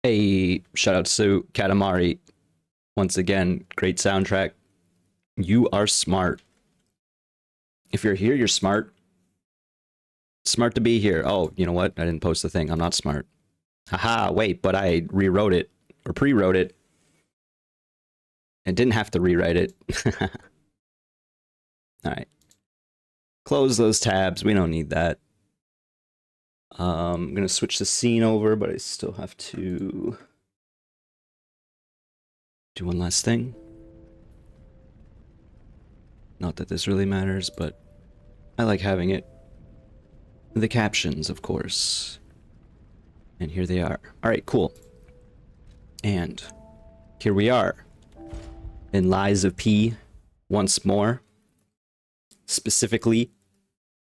Hey, shout out to Katamari. Once again, great soundtrack. You are smart. If you're here, you're smart. Smart to be here. Oh, you know what? I didn't post the thing. I'm not smart. Haha, wait, but I rewrote it or pre-wrote it and didn't have to rewrite it. All right. Close those tabs. We don't need that. I'm going to switch the scene over, but I still have to do one last thing. Not that this really matters, but I like having it. The captions, of course. And here they are. All right, cool. And here we are in Lies of P once more. Specifically,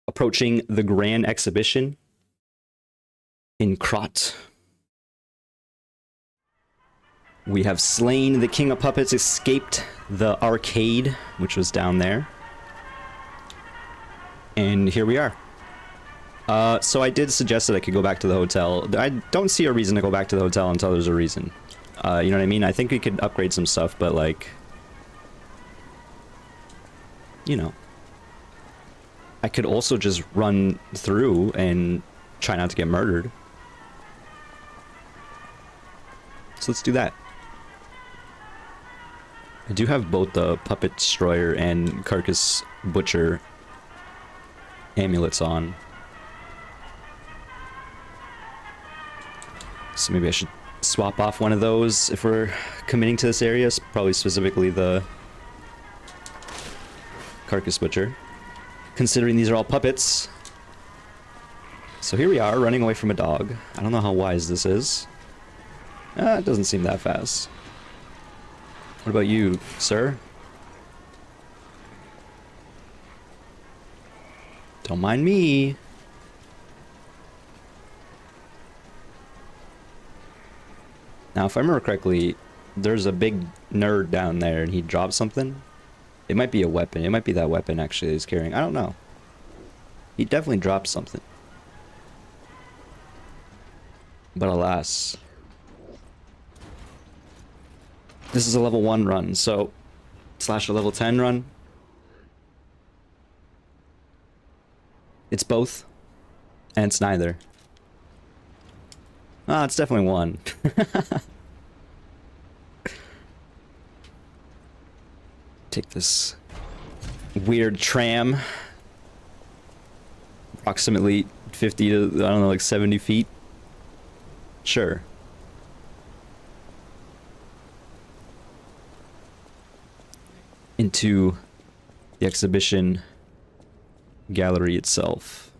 approaching the Grand Exhibition in Krot. We have slain the King of Puppets, escaped the arcade, which was down there. And here we are. So I did suggest that I could go back to the hotel. I don't see a reason to go back to the hotel until there's a reason. You know what I mean? I think we could upgrade some stuff, but like... You know. I could also just run through and try not to get murdered. So let's do that. I do have both the Puppet Destroyer and Carcass Butcher amulets on. So maybe I should swap off one of those if we're committing to this area, probably specifically the Carcass Butcher. Considering these are all puppets. So here we are, running away from a dog. I don't know how wise this is. It doesn't seem that fast. What about you, sir? Don't mind me. Now, if I remember correctly, there's a big nerd down there and he dropped something. It might be a weapon. It might be that weapon actually he's carrying. I don't know. He definitely dropped something. But alas. This is a level 1 run, so... / a level 10 run. It's both. And it's neither. Ah, it's definitely 1. Take this weird tram. Approximately 50 to, I don't know, like 70 feet. Sure. Into the exhibition gallery itself.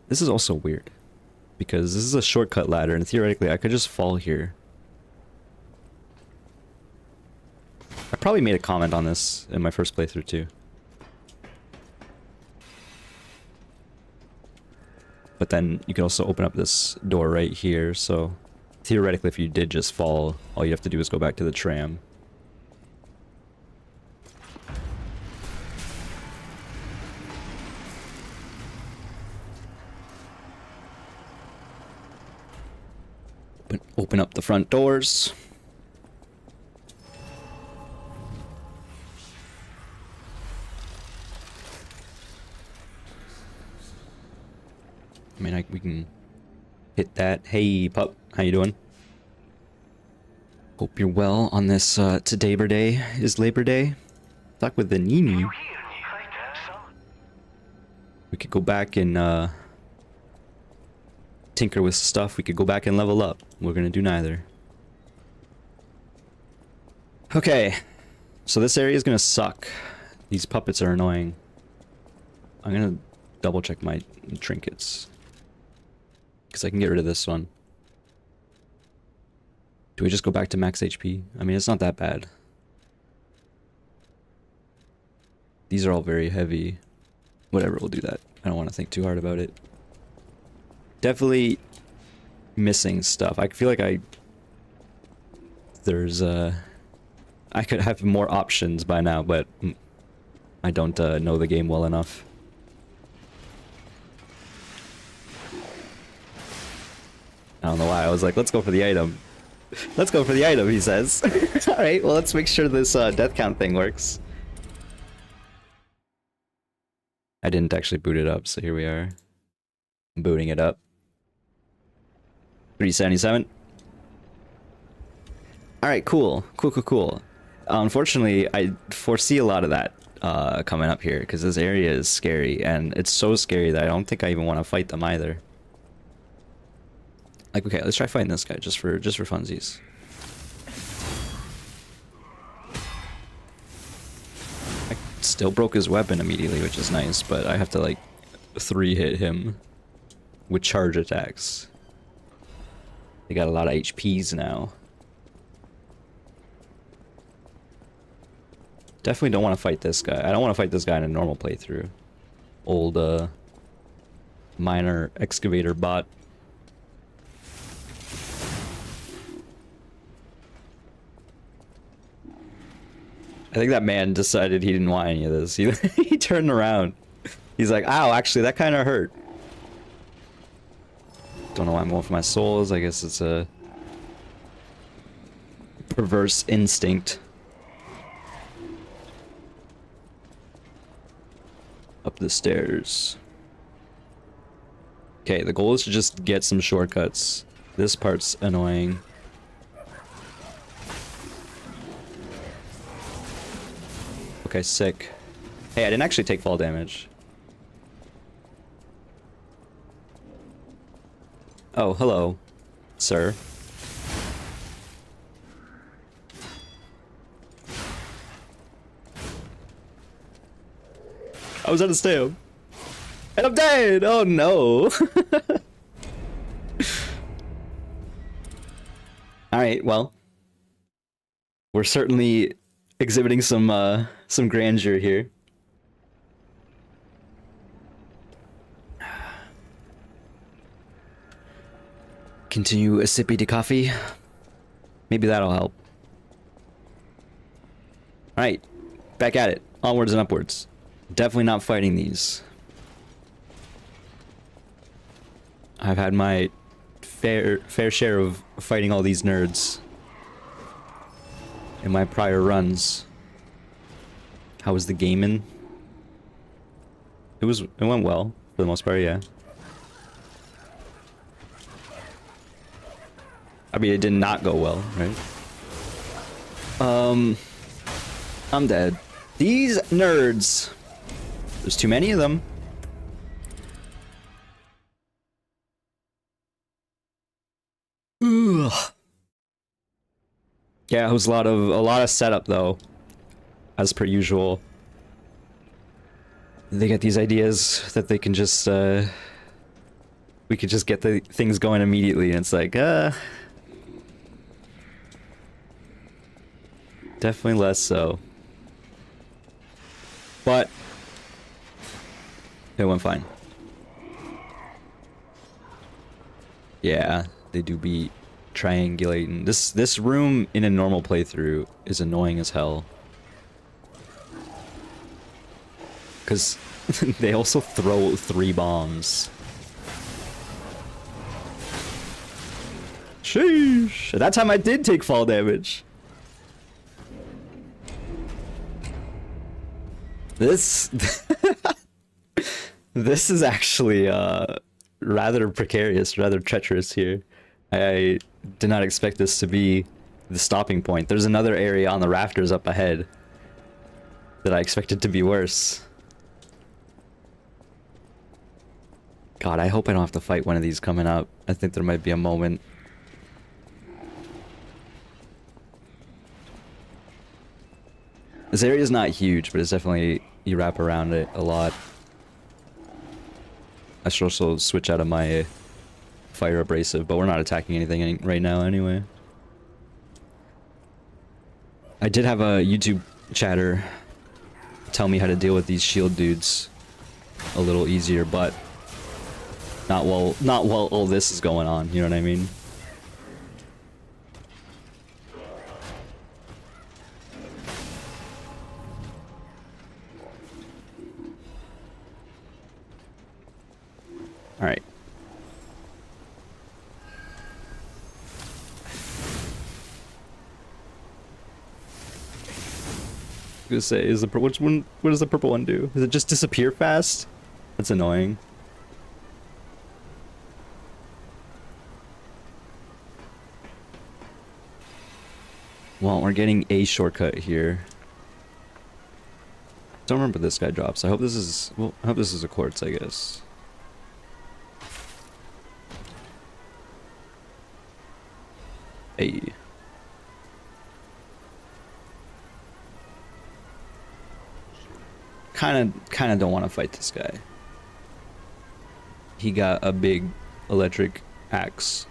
This is also weird. Because this is a shortcut ladder and theoretically I could just fall here. I probably made a comment on this in my first playthrough too. But then you can also open up this door right here, so theoretically if you did just fall, all you have to do is go back to the tram. Open up the front doors. I mean, we can hit that. Hey, pup. How you doing? Hope you're well on this, today Day is Labor Day. Talk with the Nini. We could go back and, tinker with stuff. We could go back and level up. We're gonna do neither. Okay. So this area is gonna suck. These puppets are annoying. I'm gonna double check my trinkets. Because I can get rid of this one. Do we just go back to max HP? I mean, it's not that bad. These are all very heavy. Whatever, we'll do that. I don't want to think too hard about it. Definitely missing stuff. I feel like there's I could have more options by now, but I don't know the game well enough. I don't know why. I was like, let's go for the item. Let's go for the item, he says. Alright, well, let's make sure this death count thing works. I didn't actually boot it up, so here we are. I'm booting it up. 377. Alright, cool. Cool. Unfortunately, I foresee a lot of that coming up here, because this area is scary, and it's so scary that I don't think I even want to fight them either. Like, okay, let's try fighting this guy just for funsies. I still broke his weapon immediately, which is nice, but I have to like 3-hit him with charge attacks. They got a lot of HPs now. Definitely don't want to fight this guy. I don't want to fight this guy in a normal playthrough. Old miner excavator bot. I think that man decided he didn't want any of this. He turned around. He's like, ow, actually, that kind of hurt. Don't know why I'm going for my souls. I guess it's a perverse instinct. Up the stairs. Okay, the goal is to just get some shortcuts. This part's annoying. Okay, sick. Hey, I didn't actually take fall damage. Oh, hello, sir. I was out of stam. And I'm dead! Oh no! Alright, well. We're certainly exhibiting some grandeur here. Continue a sippy de coffee. Maybe that'll help. Alright, back at it. Onwards and upwards. Definitely not fighting these. I've had my fair share of fighting all these nerds in my prior runs. How was the gaming? It went well for the most part, yeah. I mean, it did not go well, right? I'm dead. These nerds. There's too many of them. Ugh. Yeah, it was a lot of setup though, as per usual. They get these ideas that they can just we could just get the things going immediately, and it's like definitely less so. But it went fine. Yeah, they do be triangulating. This room in a normal playthrough is annoying as hell. Cause they also throw 3 bombs. Sheesh. That time I did take fall damage. This this is actually rather precarious, rather treacherous here. I did not expect this to be the stopping point. There's another area on the rafters up ahead that I expected to be worse. God, I hope I don't have to fight one of these coming up. I think there might be a moment. This area is not huge, but it's definitely, you wrap around it a lot. I should also switch out of my fire abrasive, but we're not attacking anything right now anyway. I did have a YouTube chatter tell me how to deal with these shield dudes a little easier, but not while all this is going on, you know what I mean? Alright. gonna say, is the which one? What does the purple one do? Does it just disappear fast? That's annoying. Well, we're getting a shortcut here. Don't remember this guy drops. I hope this is. Well, I hope this is a quartz. I guess. Hey. Kind of don't want to fight this guy. He got a big electric axe.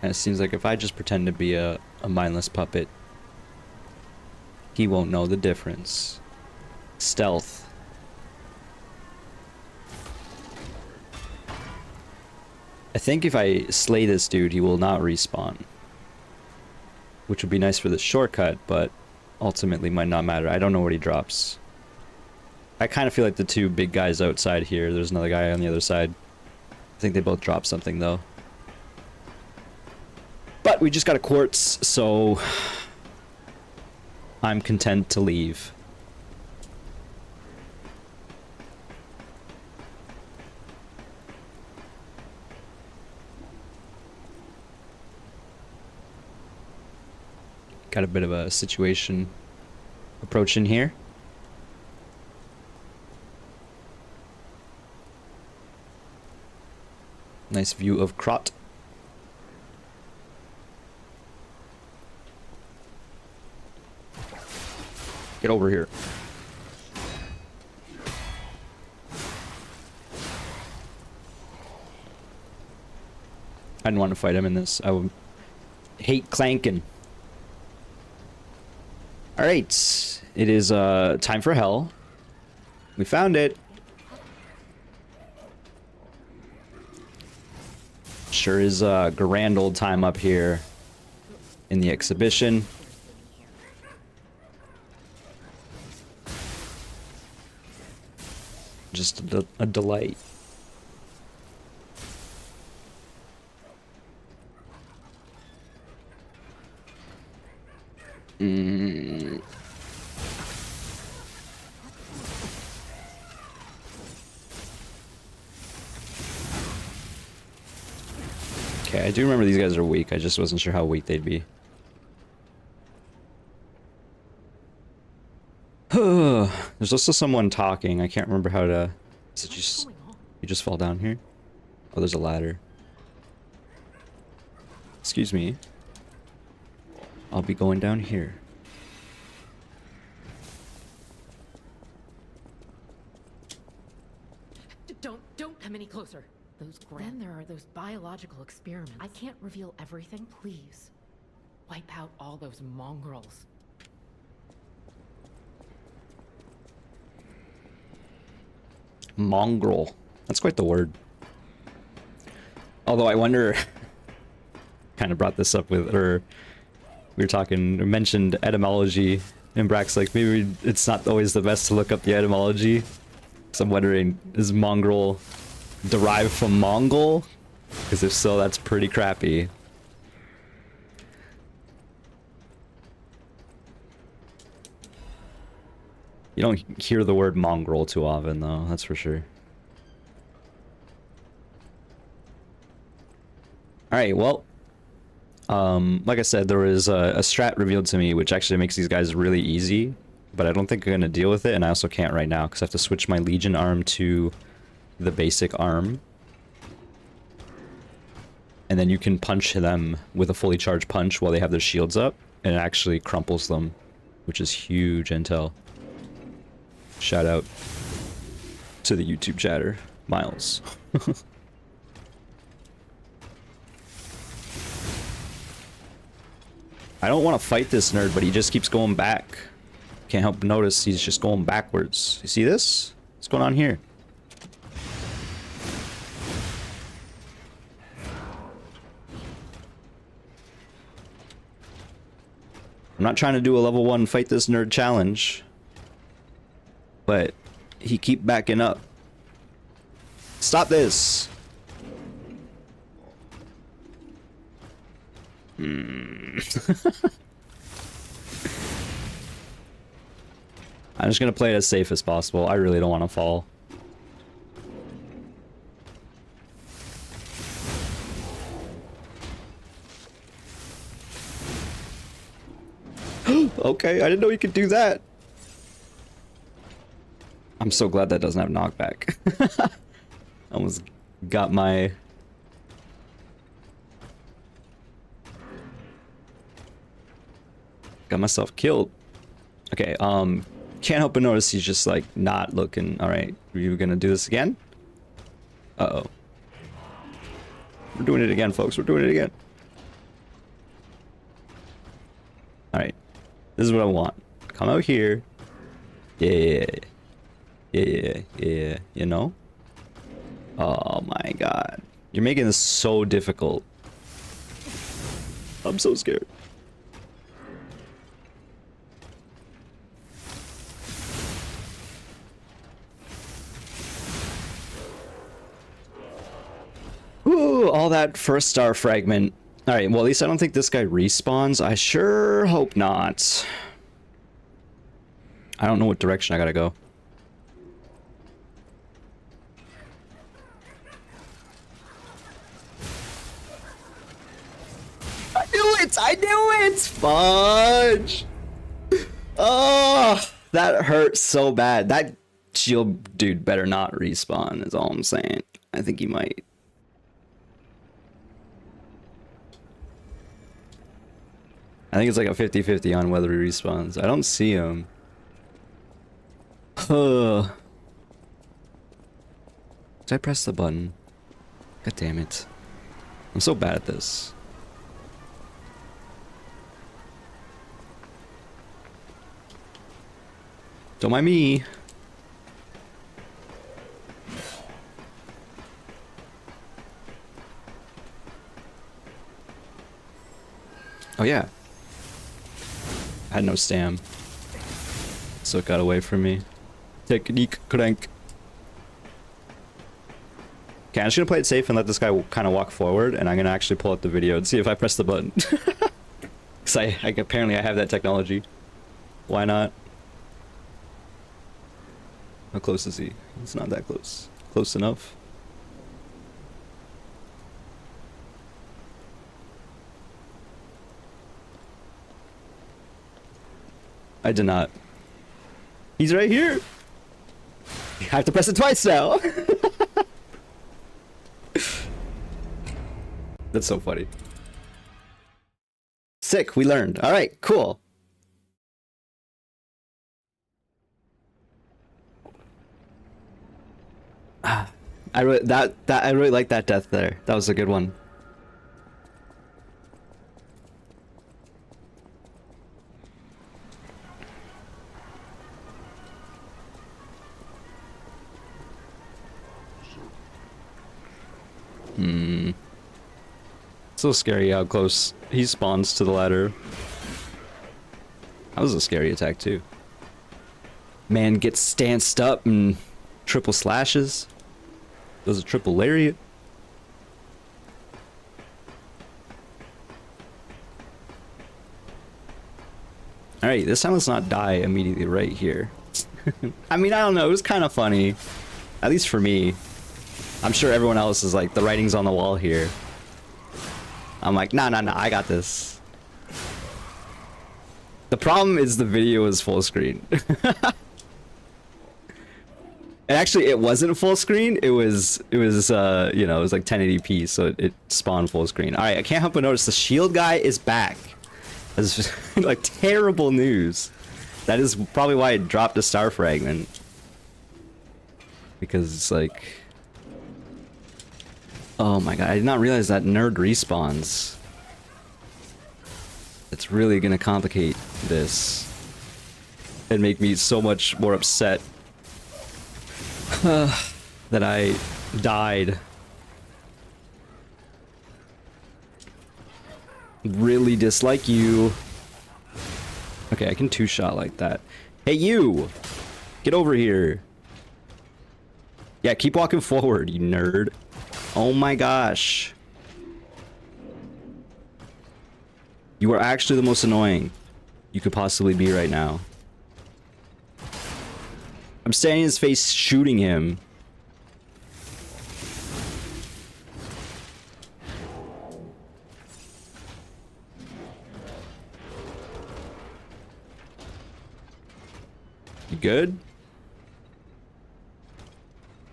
And it seems like if I just pretend to be a mindless puppet, he won't know the difference. Stealth. I think if I slay this dude, he will not respawn. Which would be nice for the shortcut, but ultimately might not matter. I don't know what he drops. I kind of feel like the two big guys outside here, there's another guy on the other side. I think they both drop something though. But we just got a quartz, so I'm content to leave. Got a bit of a situation approaching here. Nice view of Krot. Get over here. I didn't want to fight him in this. I would hate clanking. Alright, it is time for hell. We found it. Sure is a grand old time up here in the exhibition. Just a delight. Okay, I do remember these guys are weak. I just wasn't sure how weak they'd be. There's also someone talking. I can't remember how to... Is it just... You just fall down here? Oh, there's a ladder. Excuse me. I'll be going down here. Don't come any closer. Then there are those biological experiments. I can't reveal everything. Please. Wipe out all those mongrels. Mongrel. That's quite the word. Although I wonder... kind of brought this up with... Or we were talking... Mentioned etymology. And Brack's like, maybe it's not always the best to look up the etymology. So I'm wondering, is mongrel derived from Mongol? Because if so, that's pretty crappy. You don't hear the word mongrel too often, though, that's for sure. Alright, well, like I said, there was a strat revealed to me, which actually makes these guys really easy, but I don't think I'm going to deal with it, and I also can't right now, because I have to switch my Legion arm to the basic arm. And then you can punch them with a fully charged punch while they have their shields up, and it actually crumples them, which is huge intel. Shout out to the YouTube chatter, Miles. I don't want to fight this nerd, but he just keeps going back. Can't help but notice he's just going backwards. You see this? What's going on here? I'm not trying to do a level 1 fight this nerd challenge, but he keep backing up. Stop this! I'm just gonna play it as safe as possible. I really don't want to fall. Okay, I didn't know you could do that. I'm so glad that doesn't have knockback. Almost got my... Got myself killed. Okay, can't help but notice he's just like not looking. Alright, are you gonna do this again? Uh-oh. We're doing it again, folks. We're doing it again. Alright. This is what I want. Come out here. Yeah. Yeah. You know? Oh my god. You're making this so difficult. I'm so scared. Ooh, all that first star fragment. Alright, well at least I don't think this guy respawns. I sure hope not. I don't know what direction I gotta go. I knew it! I knew it! Fudge! Oh, that hurt so bad. That shield dude better not respawn, is all I'm saying. I think he might. I think it's like a 50-50 on whether he respawns. I don't see him. Did I press the button? God damn it. I'm so bad at this. Don't mind me. Oh yeah. I had no stam. So it got away from me. Technique crank. Okay, I'm just gonna play it safe and let this guy kind of walk forward, and I'm gonna actually pull up the video and see if I press the button. Because apparently I have that technology. Why not? How close is he? It's not that close. Close enough. I did not. He's right here. I have to press it twice now. That's so funny. Sick, we learned. All right, cool. I really like that death there. That was a good one. So scary how close he spawns to the ladder. That was a scary attack too. Man gets stanced up and triple slashes. Does a triple lariat. Alright, this time let's not die immediately right here. I mean, I don't know, it was kind of funny. At least for me. I'm sure everyone else is like, the writing's on the wall here. I'm like, nah, I got this. The problem is the video is full screen. And actually, it wasn't full screen. It was you know, it was like 1080p, so it spawned full screen. All right, I can't help but notice the shield guy is back. That's like terrible news. That is probably why it dropped a star fragment. Because it's like, oh my god, I did not realize that nerd respawns. It's really gonna complicate this and make me so much more upset that I died. Really dislike you. Okay, I can two-shot like that. Hey, you! Get over here. Yeah, keep walking forward, you nerd. Oh my gosh. You are actually the most annoying you could possibly be right now. I'm standing in his face shooting him. You good?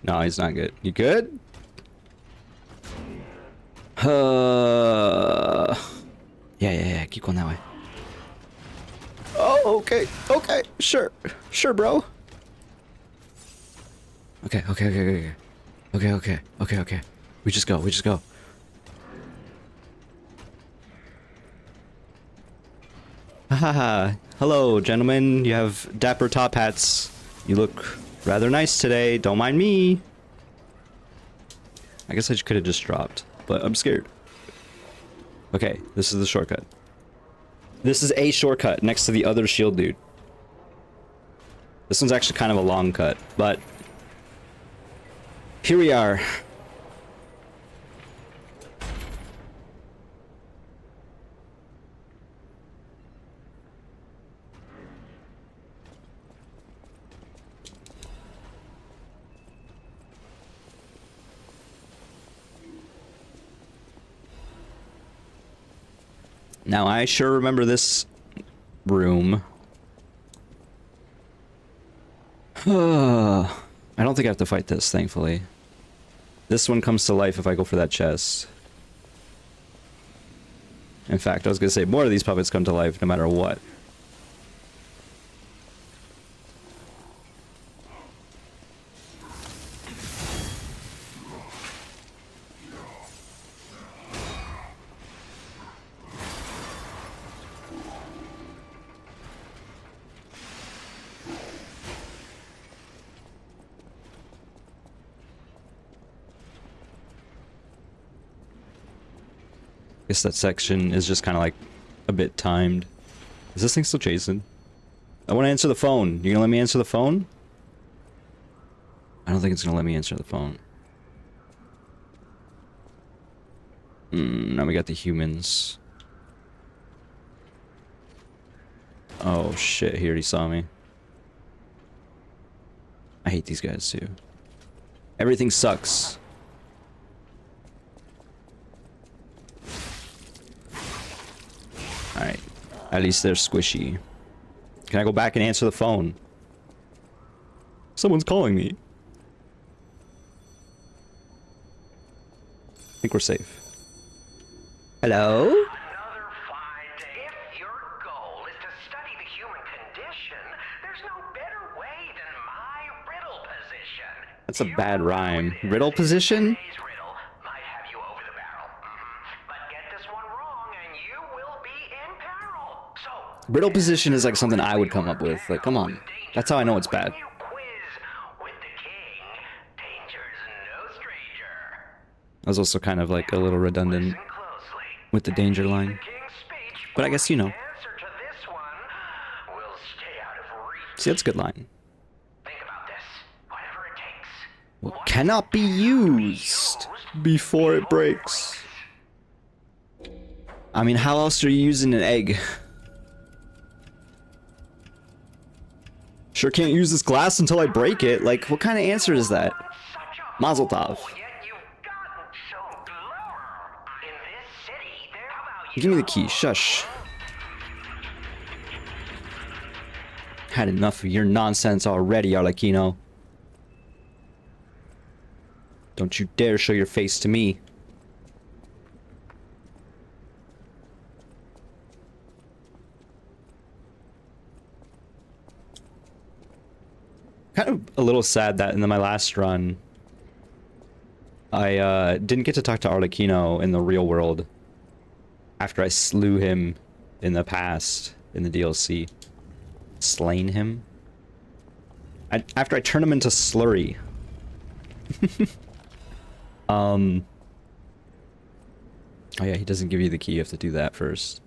No, he's not good. You good? Yeah. Keep going that way. Oh, okay. Sure, bro. Okay. We just go. Haha. Hello, gentlemen. You have dapper top hats. You look rather nice today. Don't mind me. I guess I could have just dropped, but I'm scared. Okay, this is the shortcut. This is a shortcut next to the other shield dude. This one's actually kind of a long cut, but here we are. Now, I sure remember this room. I don't think I have to fight this, thankfully. This one comes to life if I go for that chest. In fact, I was gonna say, more of these puppets come to life no matter what. Guess that section is just kind of like a bit timed. Is this thing still chasing? I want to answer the phone. You gonna let me answer the phone? I don't think it's gonna let me answer the phone. Now we got the humans. Oh shit, he already saw me. I hate these guys too. Everything sucks. Alright. At least they're squishy. Can I go back and answer the phone? Someone's calling me. I think we're safe. Hello? Another fine day. If your goal is to study the human condition, there's no better way than my riddle position. That's a bad rhyme. Riddle position? Today's riddle might have you over the barrel. But get this one wrong and you will be in peril. So, Riddle position is like something I would come up with. Like, come on. That's how I know it's bad. you quiz with the king, danger's no stranger. That was also kind of like a little redundant Listen closely. with the danger line. King's speech, But I guess you know. answer to this one will stay out of reach. See, that's a good line. Think about this. Whatever it takes. What cannot be used before it breaks? I mean, how else are you using an egg? Sure can't use this glass until I break it. Like, what kind of answer is that? Such a Mazel tov. fool, yet you've gotten so clever. In this city, how about Give me the key. Shush. Had enough of your nonsense already, Arlecchino. Don't you dare show your face to me. Kind of a little sad that in my last run, I didn't get to talk to Arlecchino in the real world after I slew him in the past in the DLC. Slain him? After I turned him into Slurry. Oh yeah, he doesn't give you the key, you have to do that first.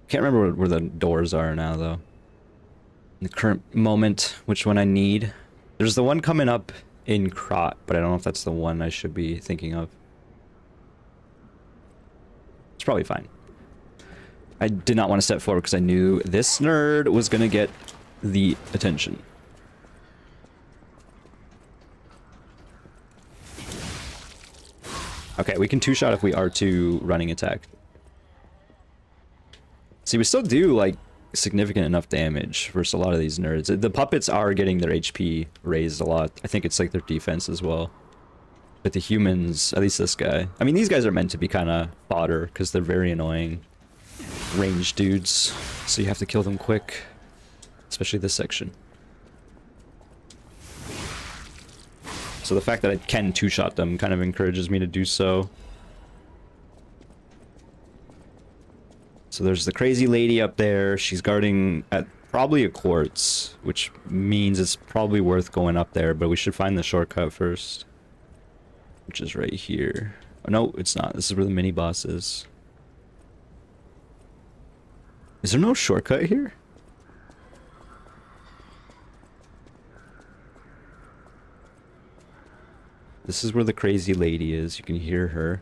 Can't remember where the doors are now though. In the current moment, which one I need. There's the one coming up in Krot, but I don't know if that's the one I should be thinking of. It's probably fine. I did not want to step forward because I knew this nerd was gonna get the attention. Okay, we can two-shot if we R2 running attack. See, we still do, like, significant enough damage versus a lot of these nerds. The puppets are getting their HP raised a lot. I think it's, like, their defense as well. But the humans, at least this guy... I mean, these guys are meant to be kind of fodder, because they're very annoying ranged dudes. So you have to kill them quick. Especially this section. So the fact that I can two-shot them kind of encourages me to do so. So there's the crazy lady up there. She's guarding at probably a quartz, which means it's probably worth going up there, but we should find the shortcut first. Which is right here. Oh, no, it's not. This is where the mini-boss is. Is there no shortcut here? This is where the crazy lady is. You can hear her.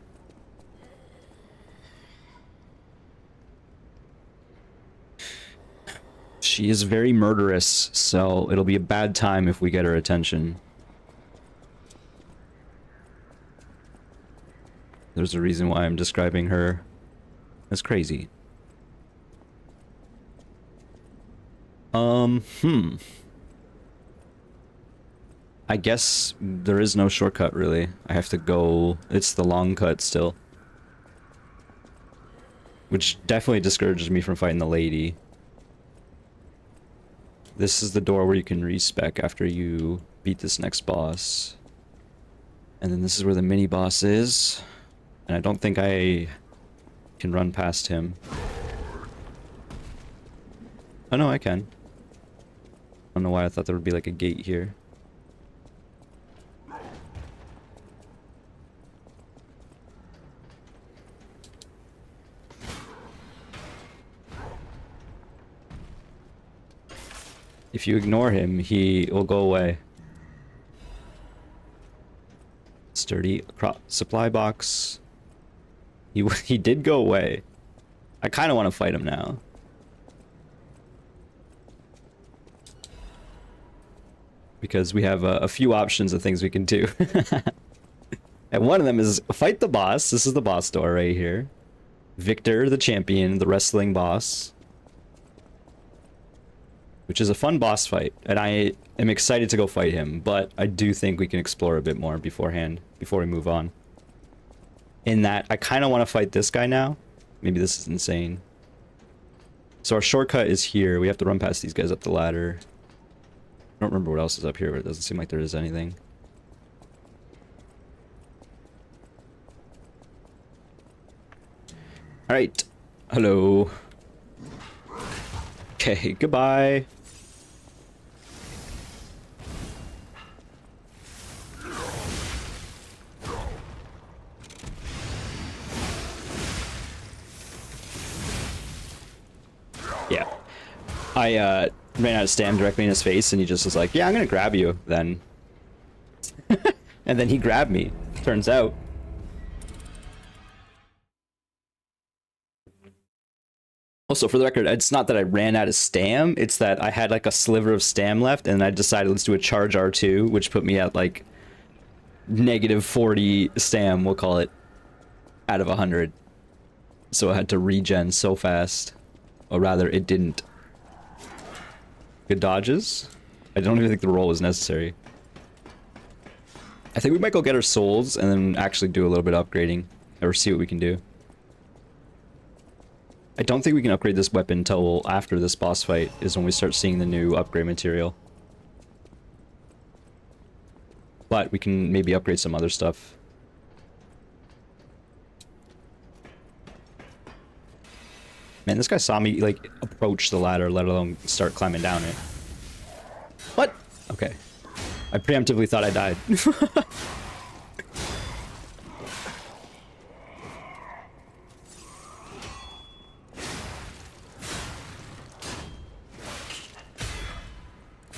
She is very murderous, so it'll be a bad time if we get her attention. There's a reason why I'm describing her as crazy. I guess there is no shortcut, really. I have to go... It's the long cut still. Which definitely discourages me from fighting the lady. This is the door where you can respec after you beat this next boss. And then this is where the mini-boss is. And I don't think I can run past him. Oh no, I can. I don't know why I thought there would be like a gate here. If you ignore him, he will go away. Sturdy supply box. He did go away. I kind of want to fight him now. Because we have a few options of things we can do. And one of them is fight the boss. This is the boss door right here. Victor, the champion, the wrestling boss. Which is a fun boss fight, and I am excited to go fight him, but I do think we can explore a bit more beforehand, before we move on. In that, I kind of want to fight this guy now. Maybe this is insane. So our shortcut is here. We have to run past these guys up the ladder. I don't remember what else is up here, but it doesn't seem like there is anything. Alright. Hello. Okay, goodbye. Yeah. I ran out of stam directly in his face and he just was like, yeah, I'm gonna grab you then. And then he grabbed me, turns out. Also, for the record, it's not that I ran out of stam, it's that I had like a sliver of stam left and I decided let's do a charge R2, which put me at like negative 40 stam, we'll call it, out of 100. So I had to regen so fast. Or rather, it didn't. Good dodges? I don't even think the roll was necessary. I think we might go get our souls and then actually do a little bit of upgrading. Or see what we can do. I don't think we can upgrade this weapon until after this boss fight is when we start seeing the new upgrade material. But we can maybe upgrade some other stuff. Man, this guy saw me, like, approach the ladder, let alone start climbing down it. What? Okay. I preemptively thought I died.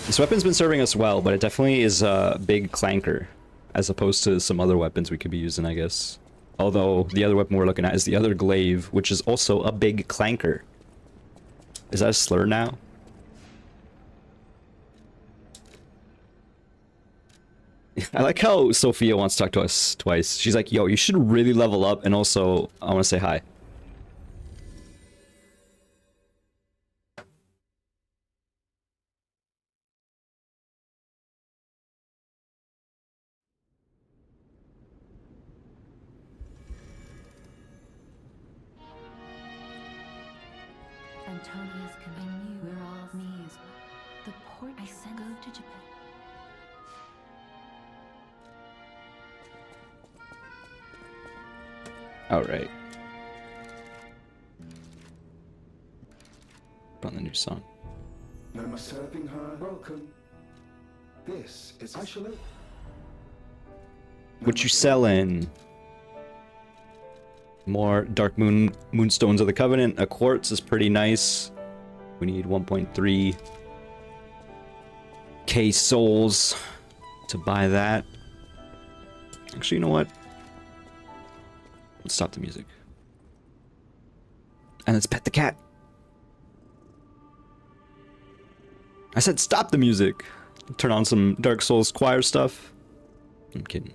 This weapon's been serving us well, but it definitely is a big clanker, as opposed to some other weapons we could be using, I guess. Although, the other weapon we're looking at is the other glaive, which is also a big clanker. Is that a slur now? I like how Sophia wants to talk to us twice. She's like, yo, you should really level up, and also, I want to say hi. Antonia's convinced we're all me as well. The port I sent go to Japan. Alright. Put on the new song. No more serving her. Welcome. This is I shall. What you selling? More Dark Moonstones of the Covenant. A quartz is pretty nice. We need 1.3 K souls to buy that. Actually, you know what? Let's stop the music. And let's pet the cat. I said stop the music. Turn on some Dark Souls choir stuff. I'm kidding.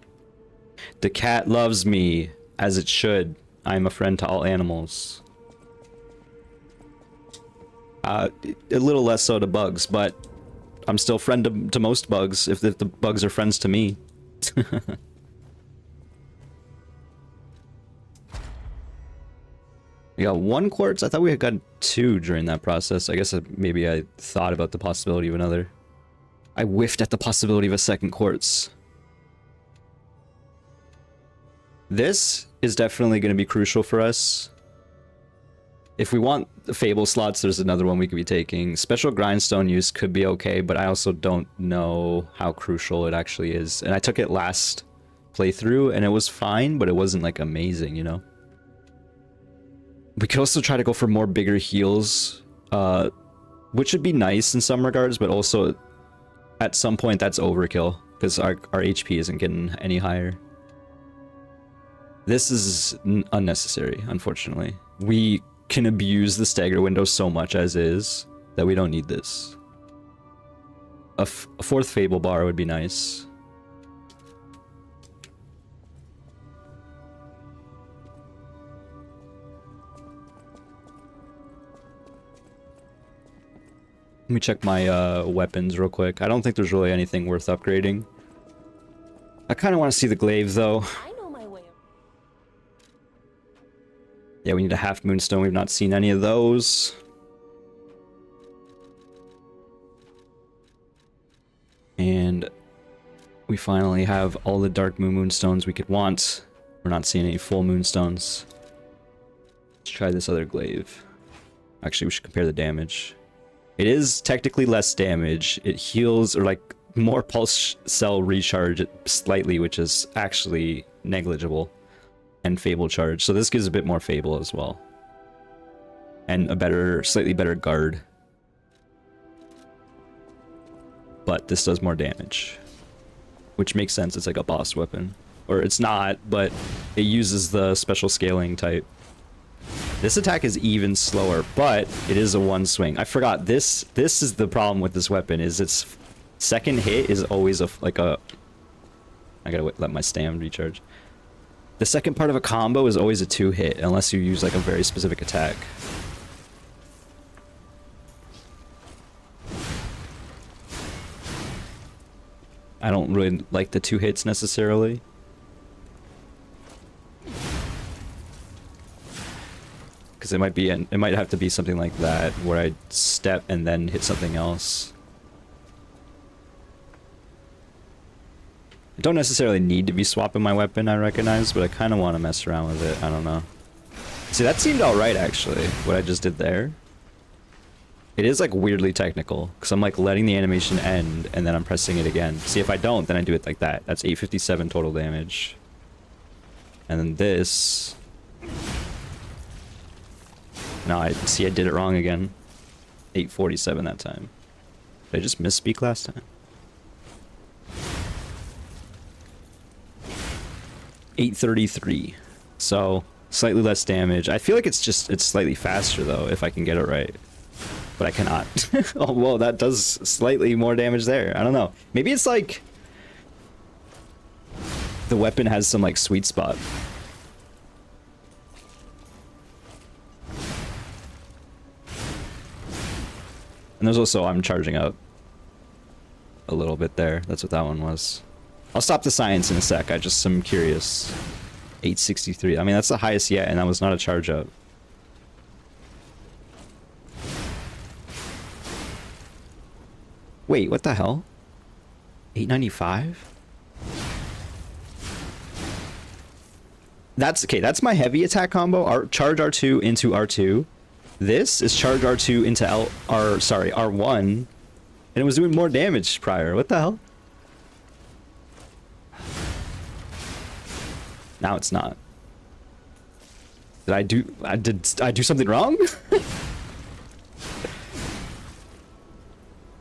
The cat loves me, as it should. I am a friend to all animals. A little less so to bugs, but I'm still friend to most bugs, if the bugs are friends to me. We got 1 quartz? I thought we had gotten 2 during that process. I guess maybe I thought about the possibility of another. I whiffed at the possibility of a 2nd quartz. This is definitely going to be crucial for us. If we want the Fable slots, there's another one we could be taking. Special Grindstone use could be okay, but I also don't know how crucial it actually is. And I took it last playthrough, and it was fine, but it wasn't, like, amazing, you know? We could also try to go for more bigger heals, which would be nice in some regards, but also at some point that's overkill, because our HP isn't getting any higher. This is unnecessary, unfortunately. We can abuse the stagger window so much as is that we don't need this. A 4th Fable bar would be nice. Let me check my weapons real quick. I don't think there's really anything worth upgrading. I kind of want to see the glaive, though. I know my way. Yeah, we need a half moonstone. We've not seen any of those. And we finally have all the dark moonstones we could want. We're not seeing any full moonstones. Let's try this other glaive. Actually, we should compare the damage. It is technically less damage. It heals, or like more pulse cell recharge slightly, which is actually negligible. And Fable charge. So this gives a bit more Fable as well. And a better, slightly better guard. But this does more damage. Which makes sense, it's like a boss weapon. Or it's not, but it uses the special scaling type. This attack is even slower, but it is a 1 swing. I forgot, this is the problem with this weapon, is its second hit is always I gotta let my stam recharge. The second part of a combo is always a 2-hit, unless you use like a very specific attack. I don't really like the 2 hits necessarily. Because it might have to be something like that, where I step and then hit something else. I don't necessarily need to be swapping my weapon, I recognize, but I kind of want to mess around with it. I don't know. See, that seemed alright, actually, what I just did there. It is, like, weirdly technical, because I'm, like, letting the animation end, and then I'm pressing it again. See, if I don't, then I do it like that. That's 857 total damage. And then this... No, I did it wrong again. 847 that time. Did I just misspeak last time? 833. So, slightly less damage. I feel like it's slightly faster, though, if I can get it right. But I cannot. Oh, well, that does slightly more damage there. I don't know. Maybe it's like... the weapon has some like sweet spot. And there's also, I'm charging up a little bit there. That's what that one was. I'll stop the science in a sec. I just am curious. 863. I mean, that's the highest yet, and that was not a charge up. Wait, what the hell? 895? That's okay. That's my heavy attack combo. Charge R2 into R2. This is charge R2 into R1, and it was doing more damage prior. What the hell? Now it's not. Did I do something wrong?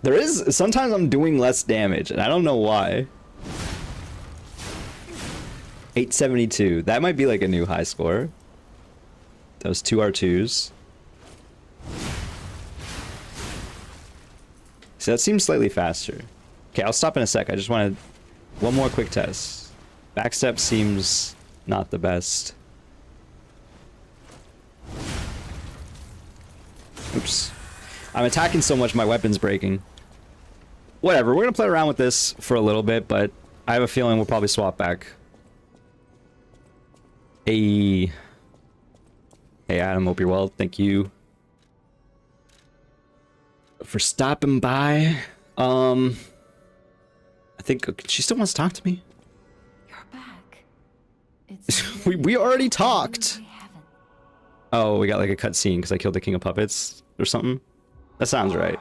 There is sometimes I'm doing less damage, and I don't know why. 872. That might be like a new high score. That was 2 R2s. So that seems slightly faster. Okay, I'll stop in a sec. I just wanted one more quick test. Backstep seems not the best. Oops. I'm attacking so much my weapon's breaking. Whatever, we're gonna play around with this for a little bit, but I have a feeling we'll probably swap back. Hey Adam, hope you're well. Thank you for stopping by. I think she still wants to talk to me. You're back. It's we already talked. I haven't. Oh, we got like a cutscene because I killed the King of Puppets or something. That sounds right.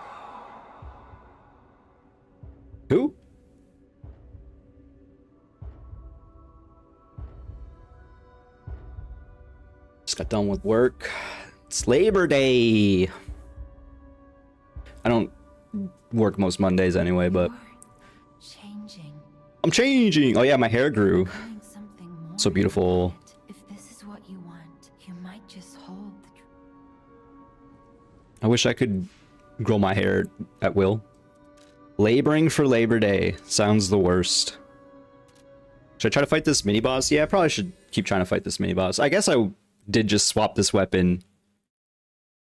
Who? Just got done with work. It's Labor Day. I don't work most Mondays anyway, but You're changing. I'm changing. Oh yeah, my hair grew. Doing something more So beautiful. than it. If this is what you want, you might just hold the I wish I could grow my hair at will. Laboring for Labor Day sounds the worst. Should I try to fight this mini boss? Yeah, I probably should keep trying to fight this mini boss. I guess I did just swap this weapon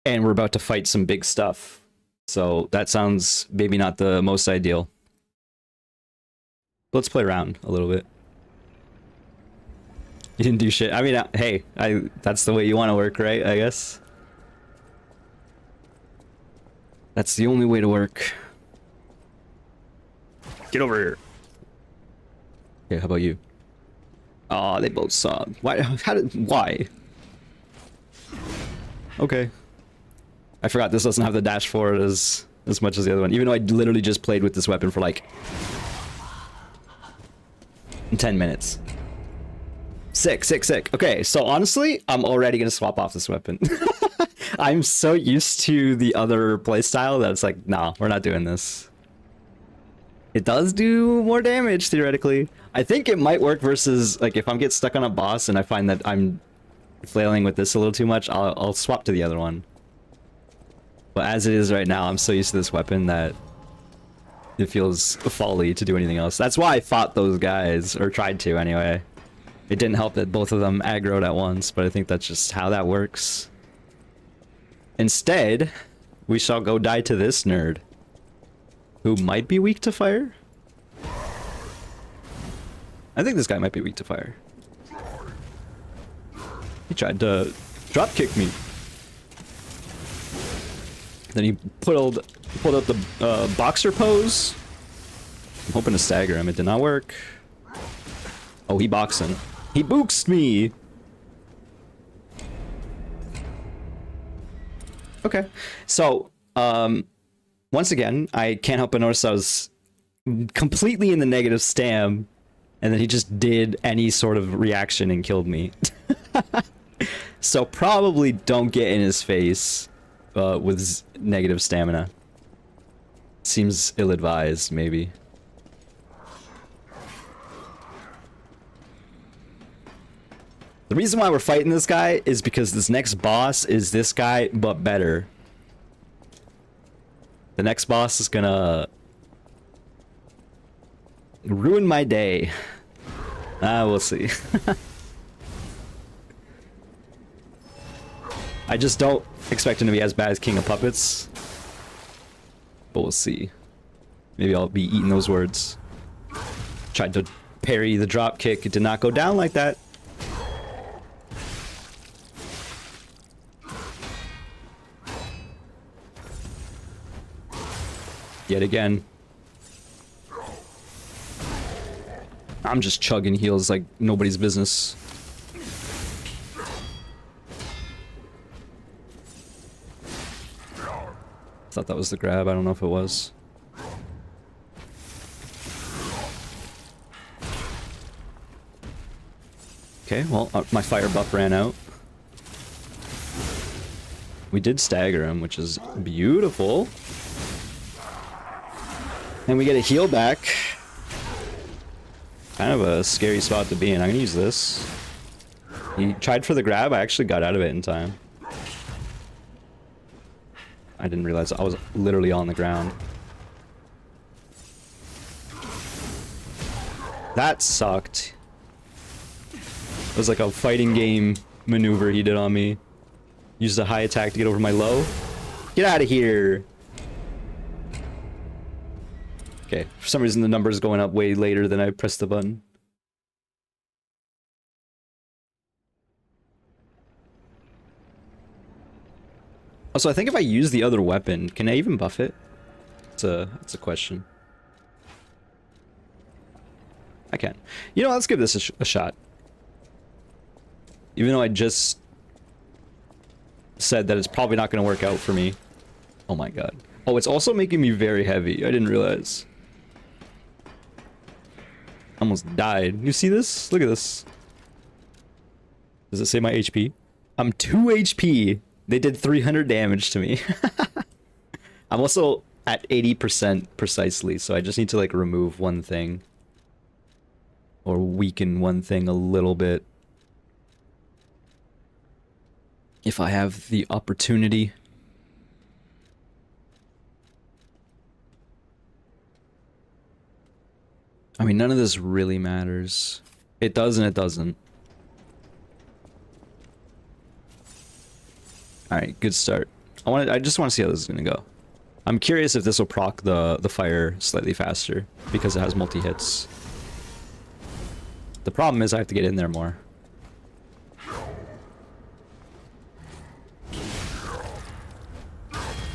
and we're about to fight some big stuff. So that sounds maybe not the most ideal. Let's play around a little bit. You didn't do shit. I mean, hey, that's the way you want to work, right? I guess. That's the only way to work. Get over here. Okay, how about you? Aw, they both suck. Why? Why? Okay. I forgot this doesn't have the dash forward as much as the other one. Even though I literally just played with this weapon for like 10 minutes. Sick. Okay, so honestly, I'm already gonna swap off this weapon. I'm so used to the other playstyle that it's like, nah, we're not doing this. It does do more damage, theoretically. I think it might work versus, like, if I'm get stuck on a boss and I find that I'm flailing with this a little too much, I'll swap to the other one. But as it is right now, I'm so used to this weapon that it feels folly to do anything else. That's why I fought those guys, or tried to anyway. It didn't help that both of them aggroed at once, but I think that's just how that works. Instead, we shall go die to this nerd, who might be weak to fire. I think this guy might be weak to fire. He tried to drop kick me. Then he pulled out the boxer pose. I'm hoping to stagger him. It did not work. Oh, he boxing. He booked me. Okay, so once again, I can't help but notice I was completely in the negative stam, and then he just did any sort of reaction and killed me. So probably don't get in his face with negative stamina. Seems ill-advised, maybe. The reason why we're fighting this guy is because this next boss is this guy, but better. The next boss is gonna ruin my day. We'll see. I just don't expect him to be as bad as King of Puppets. But we'll see. Maybe I'll be eating those words. Tried to parry the drop kick. It did not go down like that. Yet again. I'm just chugging heals like nobody's business. Thought that was the grab. I don't know if it was. Okay, well, my fire buff ran out. We did stagger him, which is beautiful. And we get a heal back. Kind of a scary spot to be in. I'm gonna use this. He tried for the grab. I actually got out of it in time. I didn't realize I was literally on the ground. That sucked. It was like a fighting game maneuver he did on me. Used a high attack to get over my low. Get out of here! Okay, for some reason the number is going up way later than I pressed the button. Also, I think if I use the other weapon, can I even buff it? It's a question. I can. You know, let's give this a shot. Even though I just said that it's probably not going to work out for me. Oh my god. Oh, it's also making me very heavy. I didn't realize. Almost died. You see this? Look at this. Does it say my HP? I'm 2 HP. They did 300 damage to me. I'm also at 80% precisely, so I just need to like remove one thing. Or weaken one thing a little bit. If I have the opportunity. I mean, none of this really matters. It does and it doesn't. Alright, good start. I just want to see how this is gonna go. I'm curious if this will proc the fire slightly faster because it has multi-hits. The problem is I have to get in there more.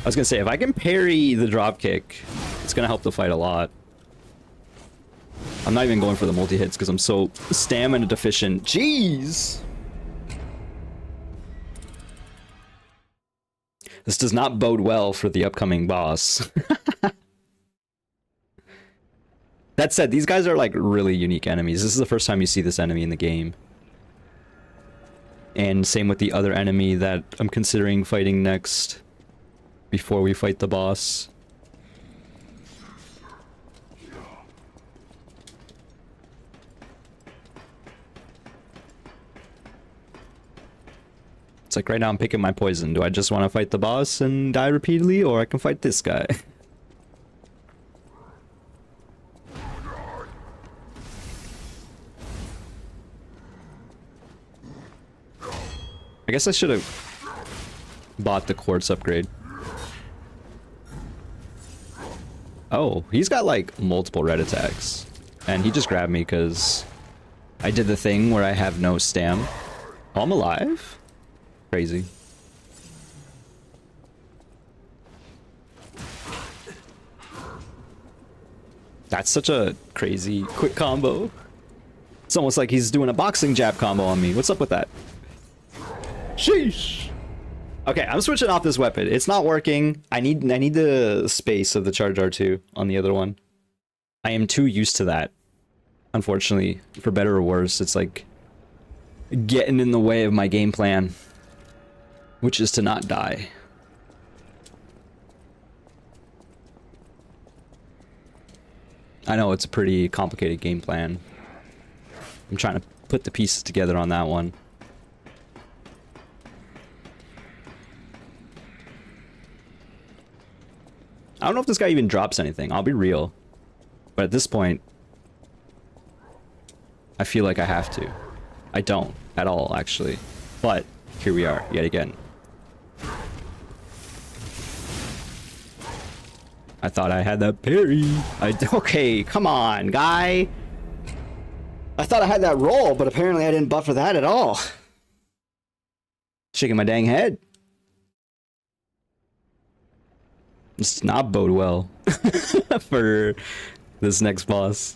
I was gonna say, if I can parry the dropkick, it's gonna help the fight a lot. I'm not even going for the multi-hits because I'm so stamina deficient. Jeez! This does not bode well for the upcoming boss. That said, these guys are like really unique enemies. This is the first time you see this enemy in the game. And same with the other enemy that I'm considering fighting next. Before we fight the boss. It's like right now I'm picking my poison. Do I just want to fight the boss and die repeatedly, or I can fight this guy? I guess I should have bought the quartz upgrade. Oh, he's got like multiple red attacks. And he just grabbed me because I did the thing where I have no stam. Oh, I'm alive? Crazy. That's such a crazy quick combo. It's almost like he's doing a boxing jab combo on me. What's up with that? Sheesh. Okay, I'm switching off this weapon. It's not working. I need the space of the charge R2 on the other one. I am too used to that. Unfortunately, for better or worse, it's like getting in the way of my game plan, which is to not die. I know it's a pretty complicated game plan. I'm trying to put the pieces together on that one. I don't know if this guy even drops anything, I'll be real. But at this point, I feel like I have to. I don't at all, actually. But here we are, yet again. I thought I had that parry. Okay, come on, guy. I thought I had that roll, but apparently I didn't buffer that at all. Shaking my dang head. This does not bode well for this next boss.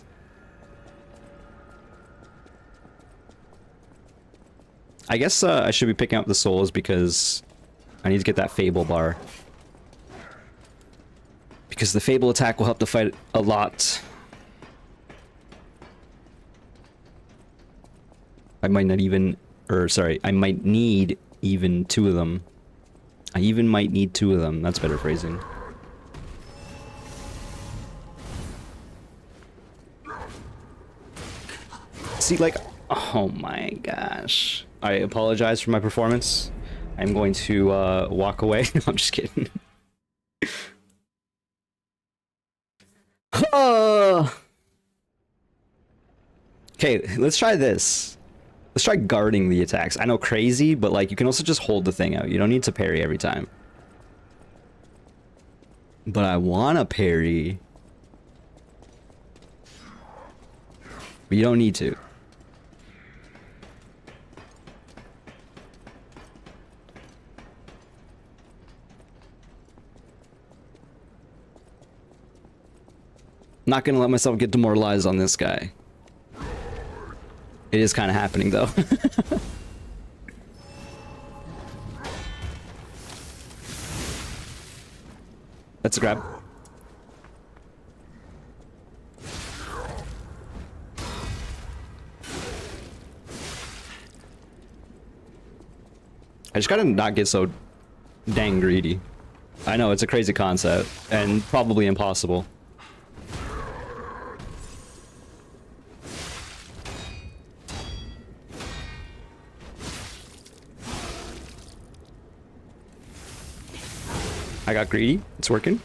I guess I should be picking up the souls because I need to get that Fable bar. Because the Fable attack will help the fight a lot. I might not even... Or, sorry, I might need even 2 of them. I even might need 2 of them. That's better phrasing. See, like... Oh my gosh. I apologize for my performance. I'm going to walk away. I'm just kidding. Okay, let's try this. Let's try guarding the attacks. I know, crazy, but like you can also just hold the thing out. You don't need to parry every time. But I want to parry. But you don't need to. Not gonna let myself get demoralized on this guy. It is kind of happening though. That's a grab. I just gotta not get so dang greedy. I know it's a crazy concept and probably impossible. I got greedy. It's working.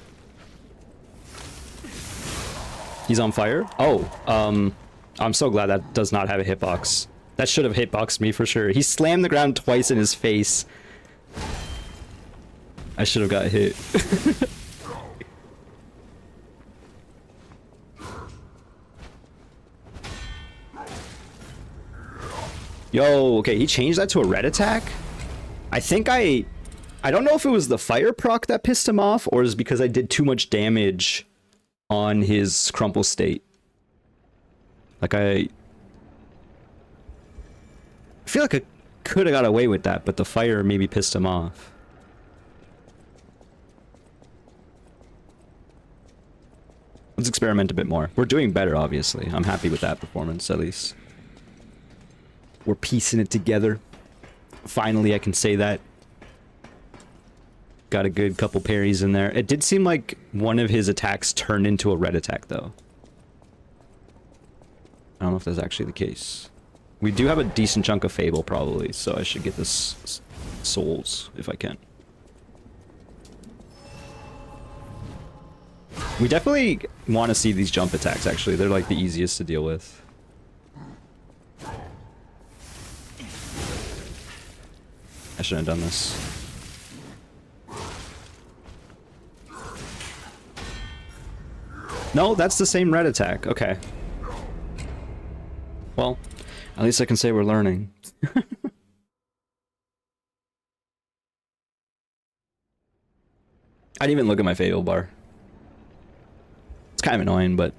He's on fire. Oh, I'm so glad that does not have a hitbox. That should have hitboxed me for sure. He slammed the ground twice in his face. I should have got hit. Yo, okay, he changed that to a red attack? I think I don't know if it was the fire proc that pissed him off, or is because I did too much damage on his crumple state. Like, I feel like I could have got away with that, but the fire maybe pissed him off. Let's experiment a bit more. We're doing better, obviously. I'm happy with that performance, at least. We're piecing it together. Finally, I can say that. Got a good couple parries in there. It did seem like one of his attacks turned into a red attack, though. I don't know if that's actually the case. We do have a decent chunk of Fable, probably, so I should get this souls, if I can. We definitely want to see these jump attacks, actually. They're, like, the easiest to deal with. I shouldn't have done this. No, that's the same red attack. Okay. Well, at least I can say we're learning. I didn't even look at my Fable bar. It's kind of annoying, but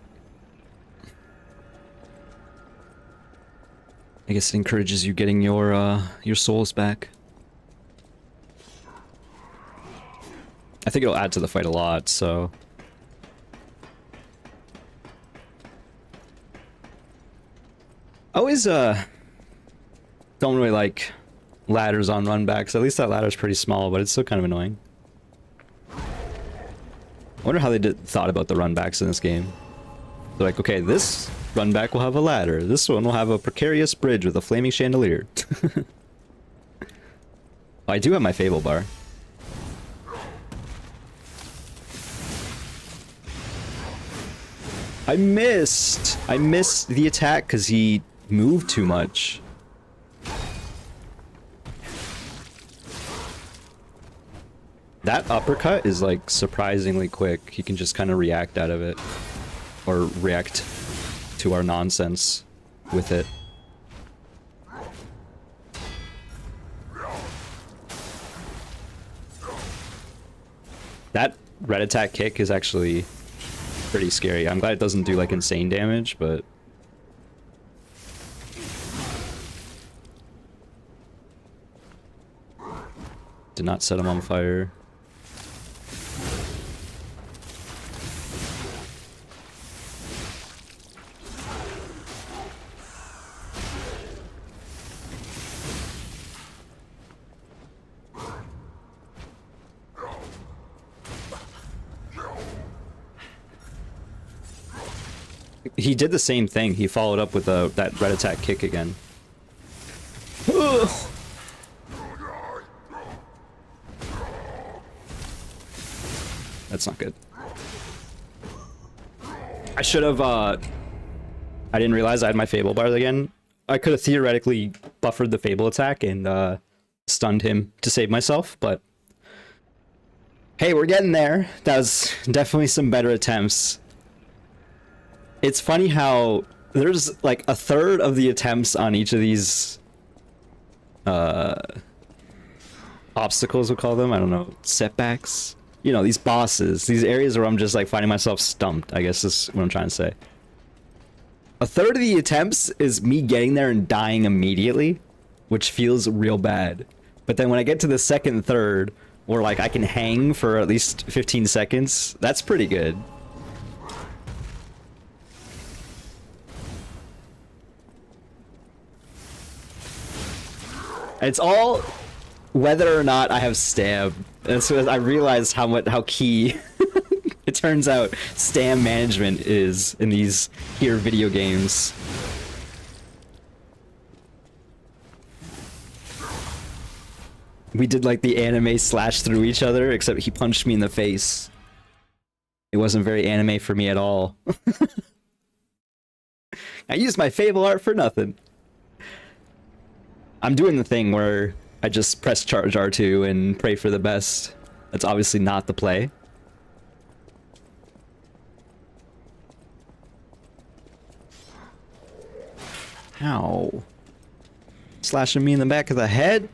I guess it encourages you getting your souls back. I think it'll add to the fight a lot, so... Always, don't really like ladders on runbacks. At least that ladder's pretty small, but it's still kind of annoying. I wonder how they thought about the runbacks in this game. They're like, okay, this runback will have a ladder. This one will have a precarious bridge with a flaming chandelier. Oh, I do have my Fable bar. I missed the attack because he move too much. That uppercut is like surprisingly quick. He can just kind of react out of it. Or react to our nonsense with it. That red attack kick is actually pretty scary. I'm glad it doesn't do like insane damage, but did not set him on fire. He did the same thing. He followed up with that red attack kick again. Ugh. That's not good. I should have, I didn't realize I had my Fable bars again. I could have theoretically buffered the Fable attack and stunned him to save myself, but hey, we're getting there. That was definitely some better attempts. It's funny how there's like a third of the attempts on each of these obstacles, we'll call them, I don't know, setbacks. You know, these bosses, these areas where I'm just like finding myself stumped, I guess is what I'm trying to say. A third of the attempts is me getting there and dying immediately, which feels real bad. But then when I get to the second third, where like I can hang for at least 15 seconds, that's pretty good. It's all whether or not I have stab. And so I realized how key it turns out stam management is in these here video games. We did like the anime slash through each other, except he punched me in the face. It wasn't very anime for me at all. I used my Fable art for nothing. I'm doing the thing where I just press charge R2 and pray for the best. That's obviously not the play. Ow. Slashing me in the back of the head?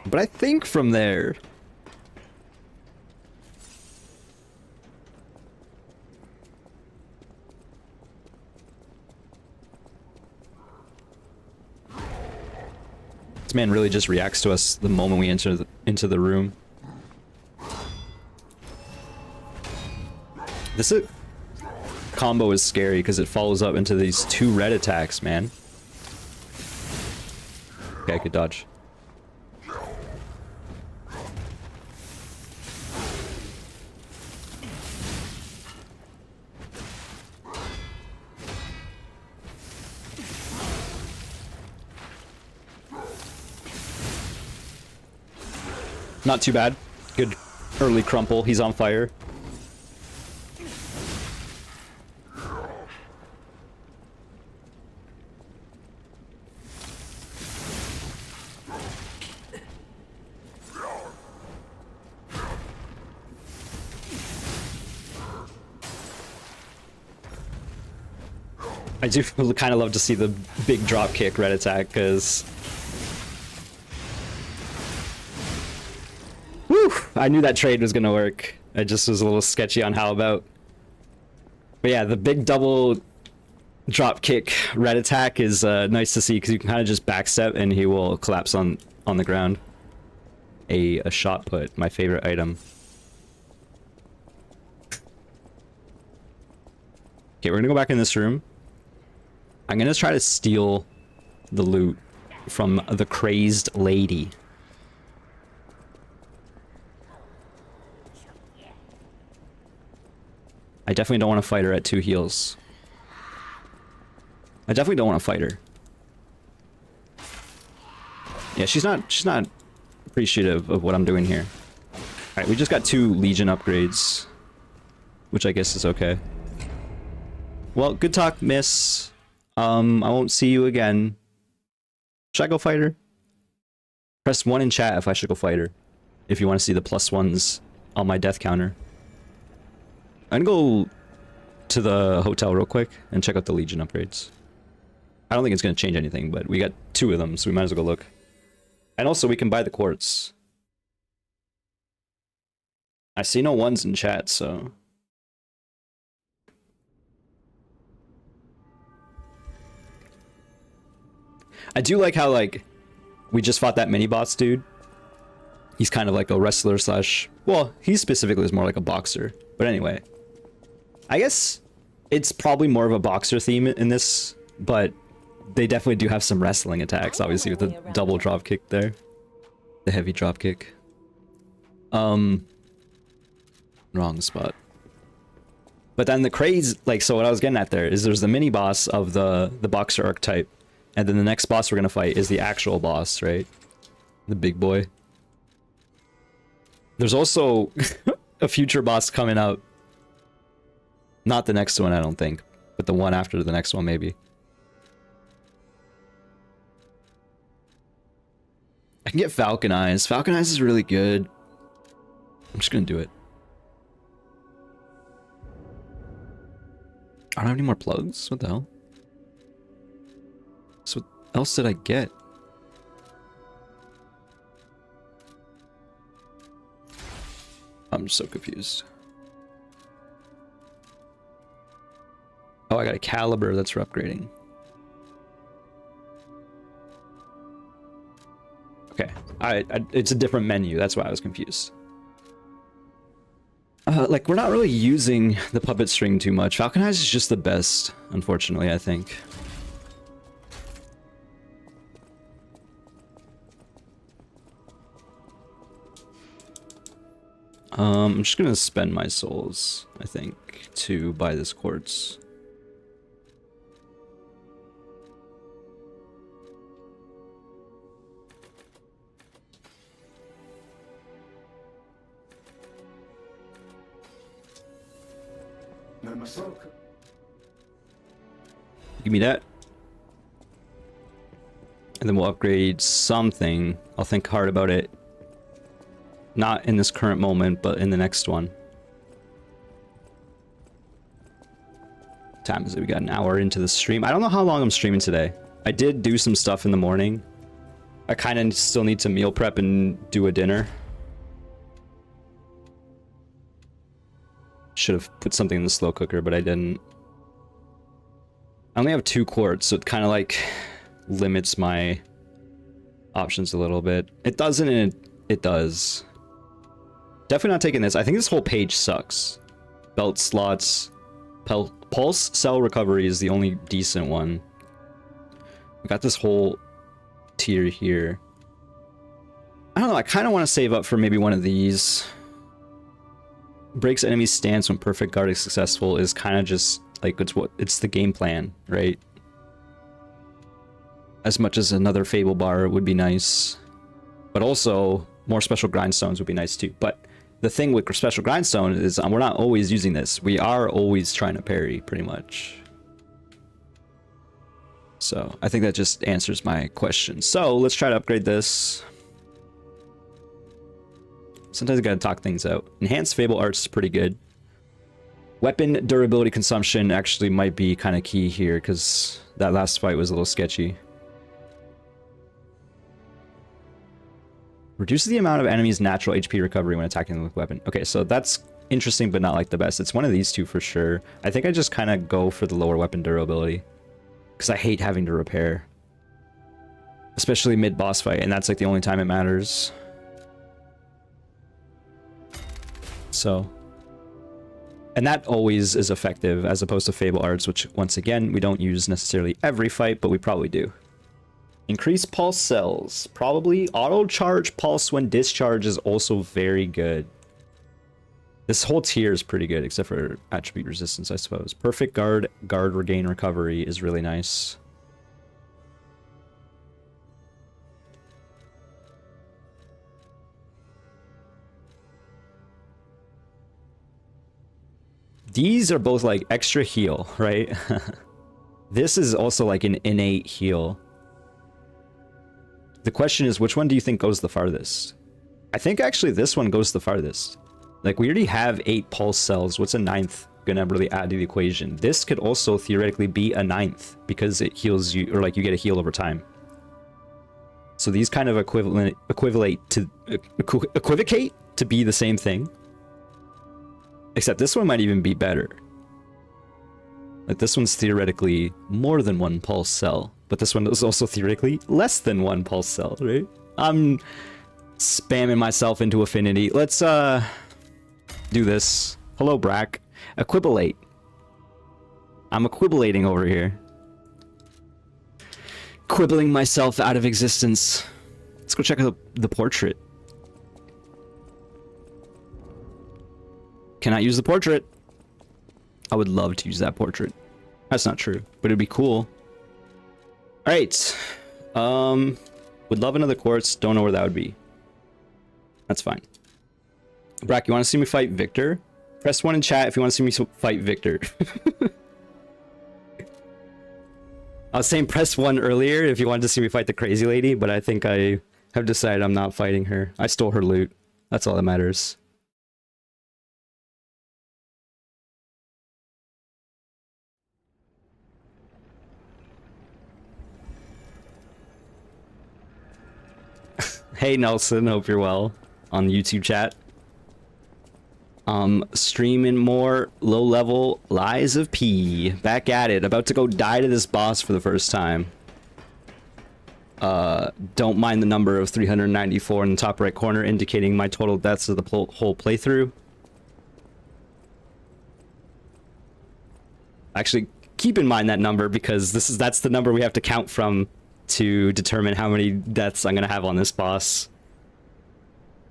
But I think from there. This man really just reacts to us the moment we enter into the room. This combo is scary because it follows up into these two red attacks, man. Okay, I could dodge. Not too bad. Good early crumple. He's on fire. I do kind of love to see the big drop kick red attack because I knew that trade was gonna work. I just was a little sketchy on how about. But yeah, the big double drop kick red attack is nice to see because you can kind of just backstep and he will collapse on the ground. A shot put, my favorite item. Okay, we're gonna go back in this room. I'm gonna try to steal the loot from the crazed lady. I definitely don't want to fight her at 2 heals. I definitely don't want to fight her. Yeah, she's not appreciative of what I'm doing here. Alright, we just got 2 Legion upgrades, which I guess is okay. Well, good talk, miss. I won't see you again. Should I go fighter? Press 1 in chat if I should go fighter. If you want to see the +1s on my death counter. I'm gonna go to the hotel real quick and check out the Legion upgrades. I don't think it's gonna change anything, but we got 2 of them, so we might as well go look. And also, we can buy the quartz. I see no 1s in chat, so... I do like how, like, we just fought that mini-boss dude. He's kind of like a wrestler slash... Well, he specifically is more like a boxer. But anyway. I guess it's probably more of a boxer theme in this, but they definitely do have some wrestling attacks, obviously, with the double drop kick there. The heavy drop kick. Wrong spot. But then the craze, like, so what I was getting at there is there's the mini-boss of the boxer archetype. And then the next boss we're gonna fight is the actual boss, right? The big boy. There's also a future boss coming out. Not the next one, I don't think. But the one after the next one, maybe. I can get Falcon Eyes. Falcon Eyes is really good. I'm just gonna do it. I don't have any more plugs? What the hell? So what else did I get? I'm so confused. Oh, I got a caliber that's for upgrading. Okay, it's a different menu. That's why I was confused. Like, we're not really using the puppet string too much. Falcon Eyes is just the best, unfortunately, I think. I'm just gonna spend my souls, I think, to buy this quartz. Give me that. And then we'll upgrade something. I'll think hard about it. Not in this current moment, but in the next one. Time is it? We got an hour into the stream. I don't know how long I'm streaming today. I did do some stuff in the morning. I kind of still need to meal prep and do a dinner. Should have put something in the slow cooker, but I didn't. I only have 2 quartz, so it kind of like limits my options a little bit. It doesn't, and it does. Definitely not taking this. I think this whole page sucks. Belt slots. Pulse cell recovery is the only decent one. We got this whole tier here. I don't know. I kind of want to save up for maybe one of these. Breaks enemy stance when perfect guard is successful is kind of just like it's the game plan, right? As much as another Fable bar would be nice, but also more special grindstones would be nice too. But the thing with special grindstone is we're not always using this. We are always trying to parry, pretty much. So I think that just answers my question. So let's try to upgrade this. Sometimes you gotta talk things out. Enhanced Fable Arts is pretty good. Weapon durability consumption actually might be kind of key here, because that last fight was a little sketchy. Reduces the amount of enemies' natural HP recovery when attacking with weapon. Okay, so that's interesting, but not like the best. It's one of these two for sure. I think I just kind of go for the lower weapon durability, because I hate having to repair. Especially mid-boss fight, and that's like the only time it matters. So, and that always is effective as opposed to Fable Arts, which once again we don't use necessarily every fight, but we probably do. Increase pulse cells, probably. Auto charge pulse when discharge is also very good. This whole tier is pretty good, except for attribute resistance, I suppose. Perfect guard regain recovery is really nice. These are both like extra heal, right? This is also like an innate heal. The question is, which one do you think goes the farthest? I think actually this one goes the farthest. Like, we already have 8 pulse cells. What's a 9th gonna really add to the equation? This could also theoretically be a 9th because it heals you, or like you get a heal over time. So these kind of equivocate to be the same thing. Except this one might even be better. Like, this one's theoretically more than 1 pulse cell, but this one is also theoretically less than 1 pulse cell, right? I'm spamming myself into affinity. Let's do this. Hello, Brack. Equivalate. I'm equivalating over here. Quibbling myself out of existence. Let's go check out the portrait. Cannot use the portrait. I would love to use that portrait. That's not true, but it'd be cool. Alright. Would love another quartz. Don't know where that would be. That's fine. Brack, you want to see me fight Victor? Press 1 in chat if you want to see me fight Victor. I was saying press 1 earlier if you wanted to see me fight the crazy lady, but I think I have decided I'm not fighting her. I stole her loot. That's all that matters. Hey Nelson, hope you're well on the YouTube chat. Streaming more low-level Lies of P. Back at it. About to go die to this boss for the first time. Don't mind the number of 394 in the top right corner indicating my total deaths of the whole playthrough. Actually, keep in mind that number because that's the number we have to count from to determine how many deaths I'm gonna have on this boss.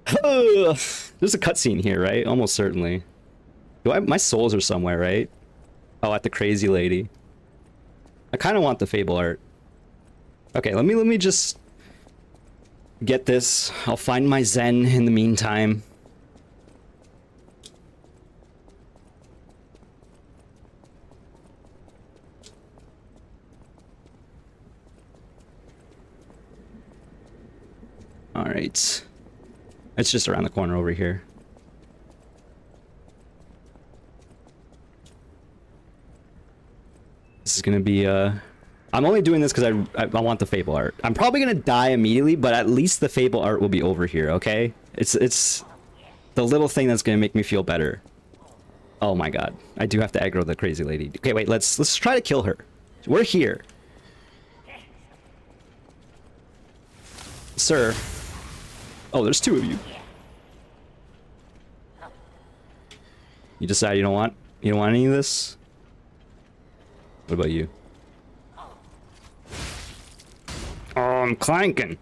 There's a cutscene here, right? Almost certainly. My souls are somewhere, right? Oh, at the crazy lady. I kind of want the Fable art. Okay, let me just get this. I'll find my Zen in the meantime. All right. It's just around the corner over here. This is gonna be I'm only doing this because I want the Fable art. I'm probably gonna die immediately, but at least the Fable art will be over here, okay? It's the little thing that's gonna make me feel better. Oh my god. I do have to aggro the crazy lady. Okay, wait, let's try to kill her. We're here. Sir. Oh, there's 2 of you. You decide you don't want any of this? What about you? Oh, I'm clanking.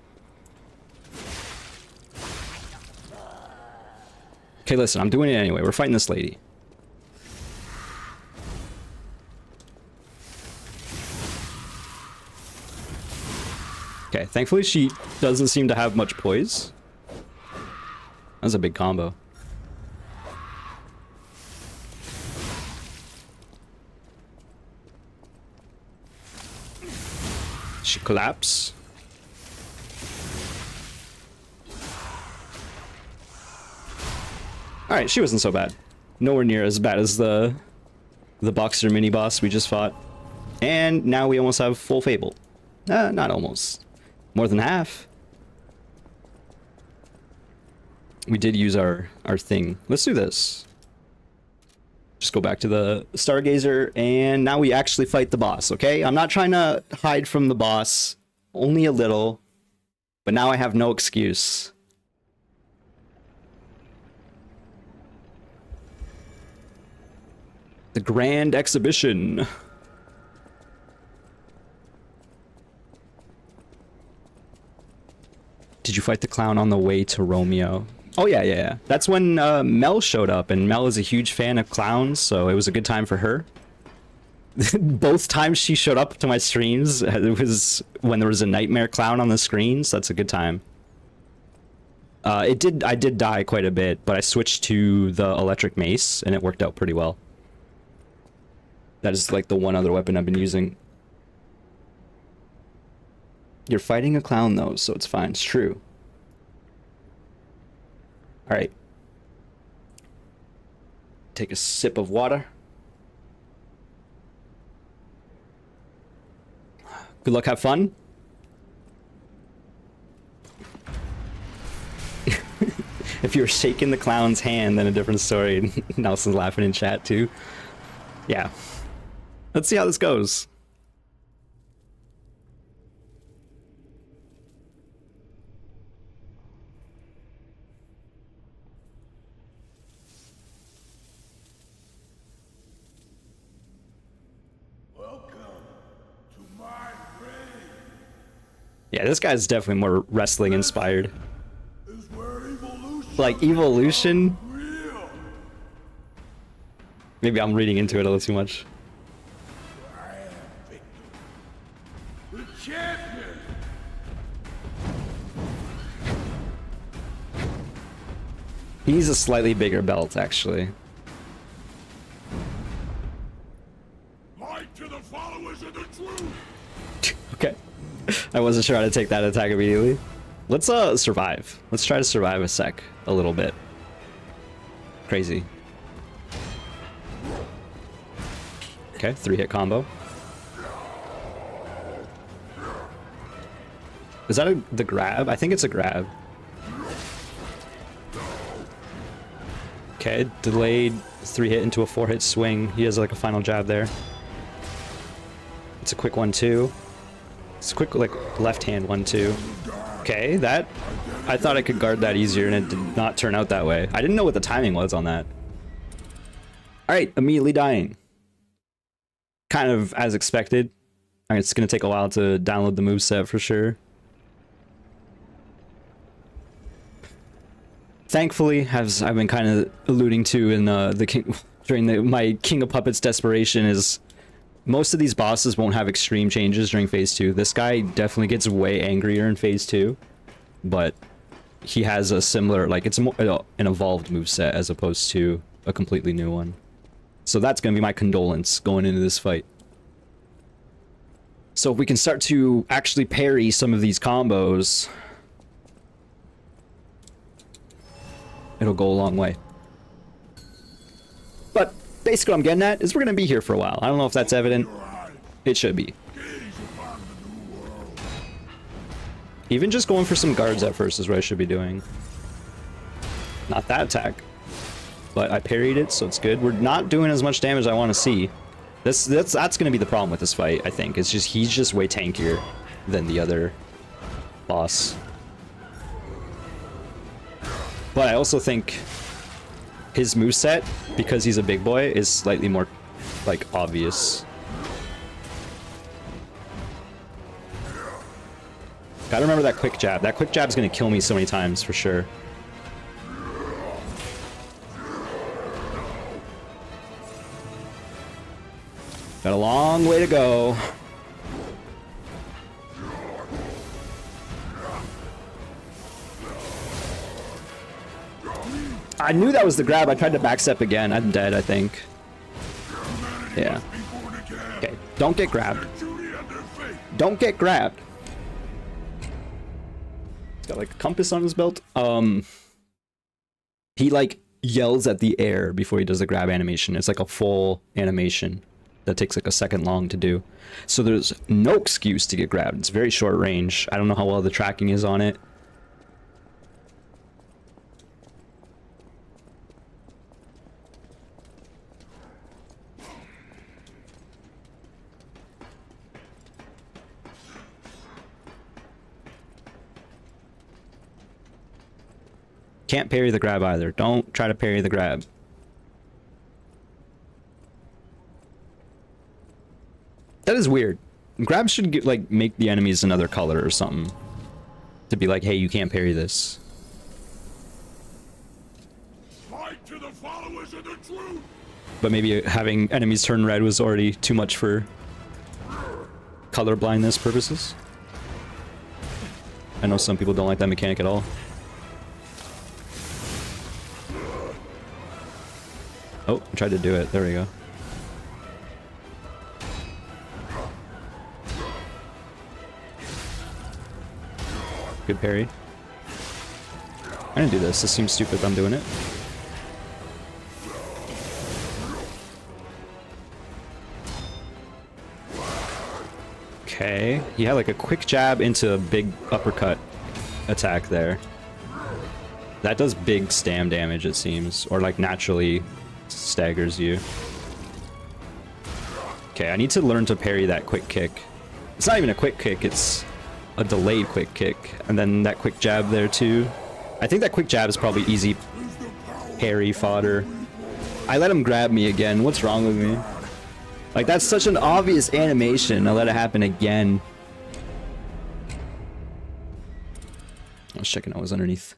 Okay, listen, I'm doing it anyway. We're fighting this lady. Okay, thankfully she doesn't seem to have much poise. That's a big combo. She collapse. Alright, she wasn't so bad. Nowhere near as bad as the Boxer mini boss we just fought. And now we almost have full Fable. Not almost. More than half. We did use our thing. Let's do this. Just go back to the Stargazer, and now we actually fight the boss, okay? I'm not trying to hide from the boss. Only a little. But now I have no excuse. The Grand Exhibition. Did you fight the clown on the way to Romeo? Oh yeah. That's when Mel showed up, and Mel is a huge fan of clowns, so it was a good time for her. Both times she showed up to my streams, it was when there was a nightmare clown on the screen, so that's a good time. I did die quite a bit, but I switched to the electric mace, and it worked out pretty well. That is like the one other weapon I've been using. You're fighting a clown though, so it's fine. It's true. All right. Take a sip of water. Good luck, have fun. If you're shaking the clown's hand, then a different story. Nelson's laughing in chat too. Yeah. Let's see how this goes. Yeah, this guy's definitely more wrestling inspired. Like evolution? Maybe I'm reading into it a little too much. The champion. He needs a slightly bigger belt, actually. Light to the followers of the truth. Okay. I wasn't sure how to take that attack immediately. Let's survive. Let's try to survive a sec. A little bit. Crazy. Okay, 3-hit combo. Is that the grab? I think it's a grab. Okay, delayed 3-hit into a 4-hit swing. He has like a final jab there. It's a quick 1-2. It's a quick like left hand 1-2. Okay, that I thought I could guard that easier and it did not turn out that way. I didn't know what the timing was on that. Alright, immediately dying. Kind of as expected. It's gonna take a while to download the moveset for sure. Thankfully, as I've been kind of alluding to in the king during my King of Puppets desperation, is most of these bosses won't have extreme changes during phase 2. This guy definitely gets way angrier in phase 2, but he has a similar, like, it's more an evolved moveset as opposed to a completely new one. So that's gonna be my condolence going into this fight. So if we can start to actually parry some of these combos, it'll go a long way. But basically what I'm getting at is we're gonna be here for a while. I don't know if that's evident. It should be. Even just going for some guards at first is what I should be doing. Not that attack. But I parried it, so it's good. We're not doing as much damage as I want to see. That's going to be the problem with this fight, I think. It's just he's just way tankier than the other boss. But I also think his moveset, because he's a big boy, is slightly more, like, obvious. Gotta remember that quick jab. That quick jab is going to kill me so many times, for sure. Got a long way to go. I knew that was the grab. I tried to backstep again. I'm dead, I think. Yeah. Okay, don't get grabbed. Don't get grabbed. He's got like a compass on his belt. He like yells at the air before he does the grab animation. It's like a full animation that takes like a second long to do. So there's no excuse to get grabbed. It's very short range. I don't know how well the tracking is on it. Can't parry the grab either. Don't try to parry the grab. That is weird. Grabs should get, like, make the enemies another color or something. To be like, hey, you can't parry this. Fight to the followers of the truth. But maybe having enemies turn red was already too much for color blindness purposes. I know some people don't like that mechanic at all. Oh, I tried to do it. There we go. Good parry. I didn't do this. This seems stupid if I'm doing it. Okay. He had like a quick jab into a big uppercut attack there. That does big stam damage, it seems. Or like naturally staggers you. Okay, I need to learn to parry that quick kick. It's not even a quick kick, it's a delayed quick kick. And then that quick jab there too. I think that quick jab is probably easy parry fodder. I let him grab me again. What's wrong with me? Like, that's such an obvious animation. I let it happen again. I was checking out what was underneath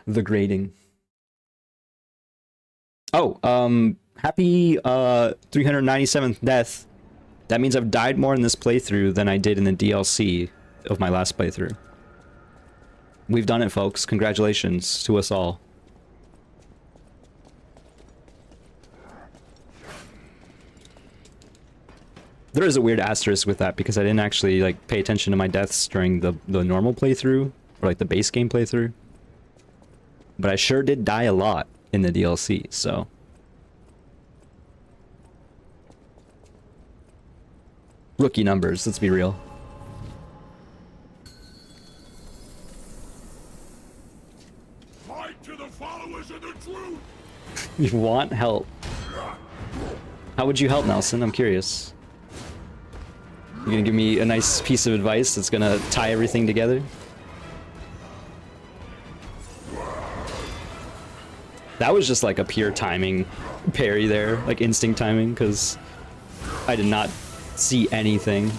the grating. Oh, happy 397th death. That means I've died more in this playthrough than I did in the DLC of my last playthrough. We've done it, folks. Congratulations to us all. There is a weird asterisk with that because I didn't actually like pay attention to my deaths during the normal playthrough or like the base game playthrough. But I sure did die a lot in the DLC, so. Rookie numbers, let's be real. Fight to the followers of the truth. You want help. How would you help, Nelson? I'm curious. You gonna give me a nice piece of advice that's gonna tie everything together? That was just like a pure timing parry there, like instinct timing, because I did not see anything.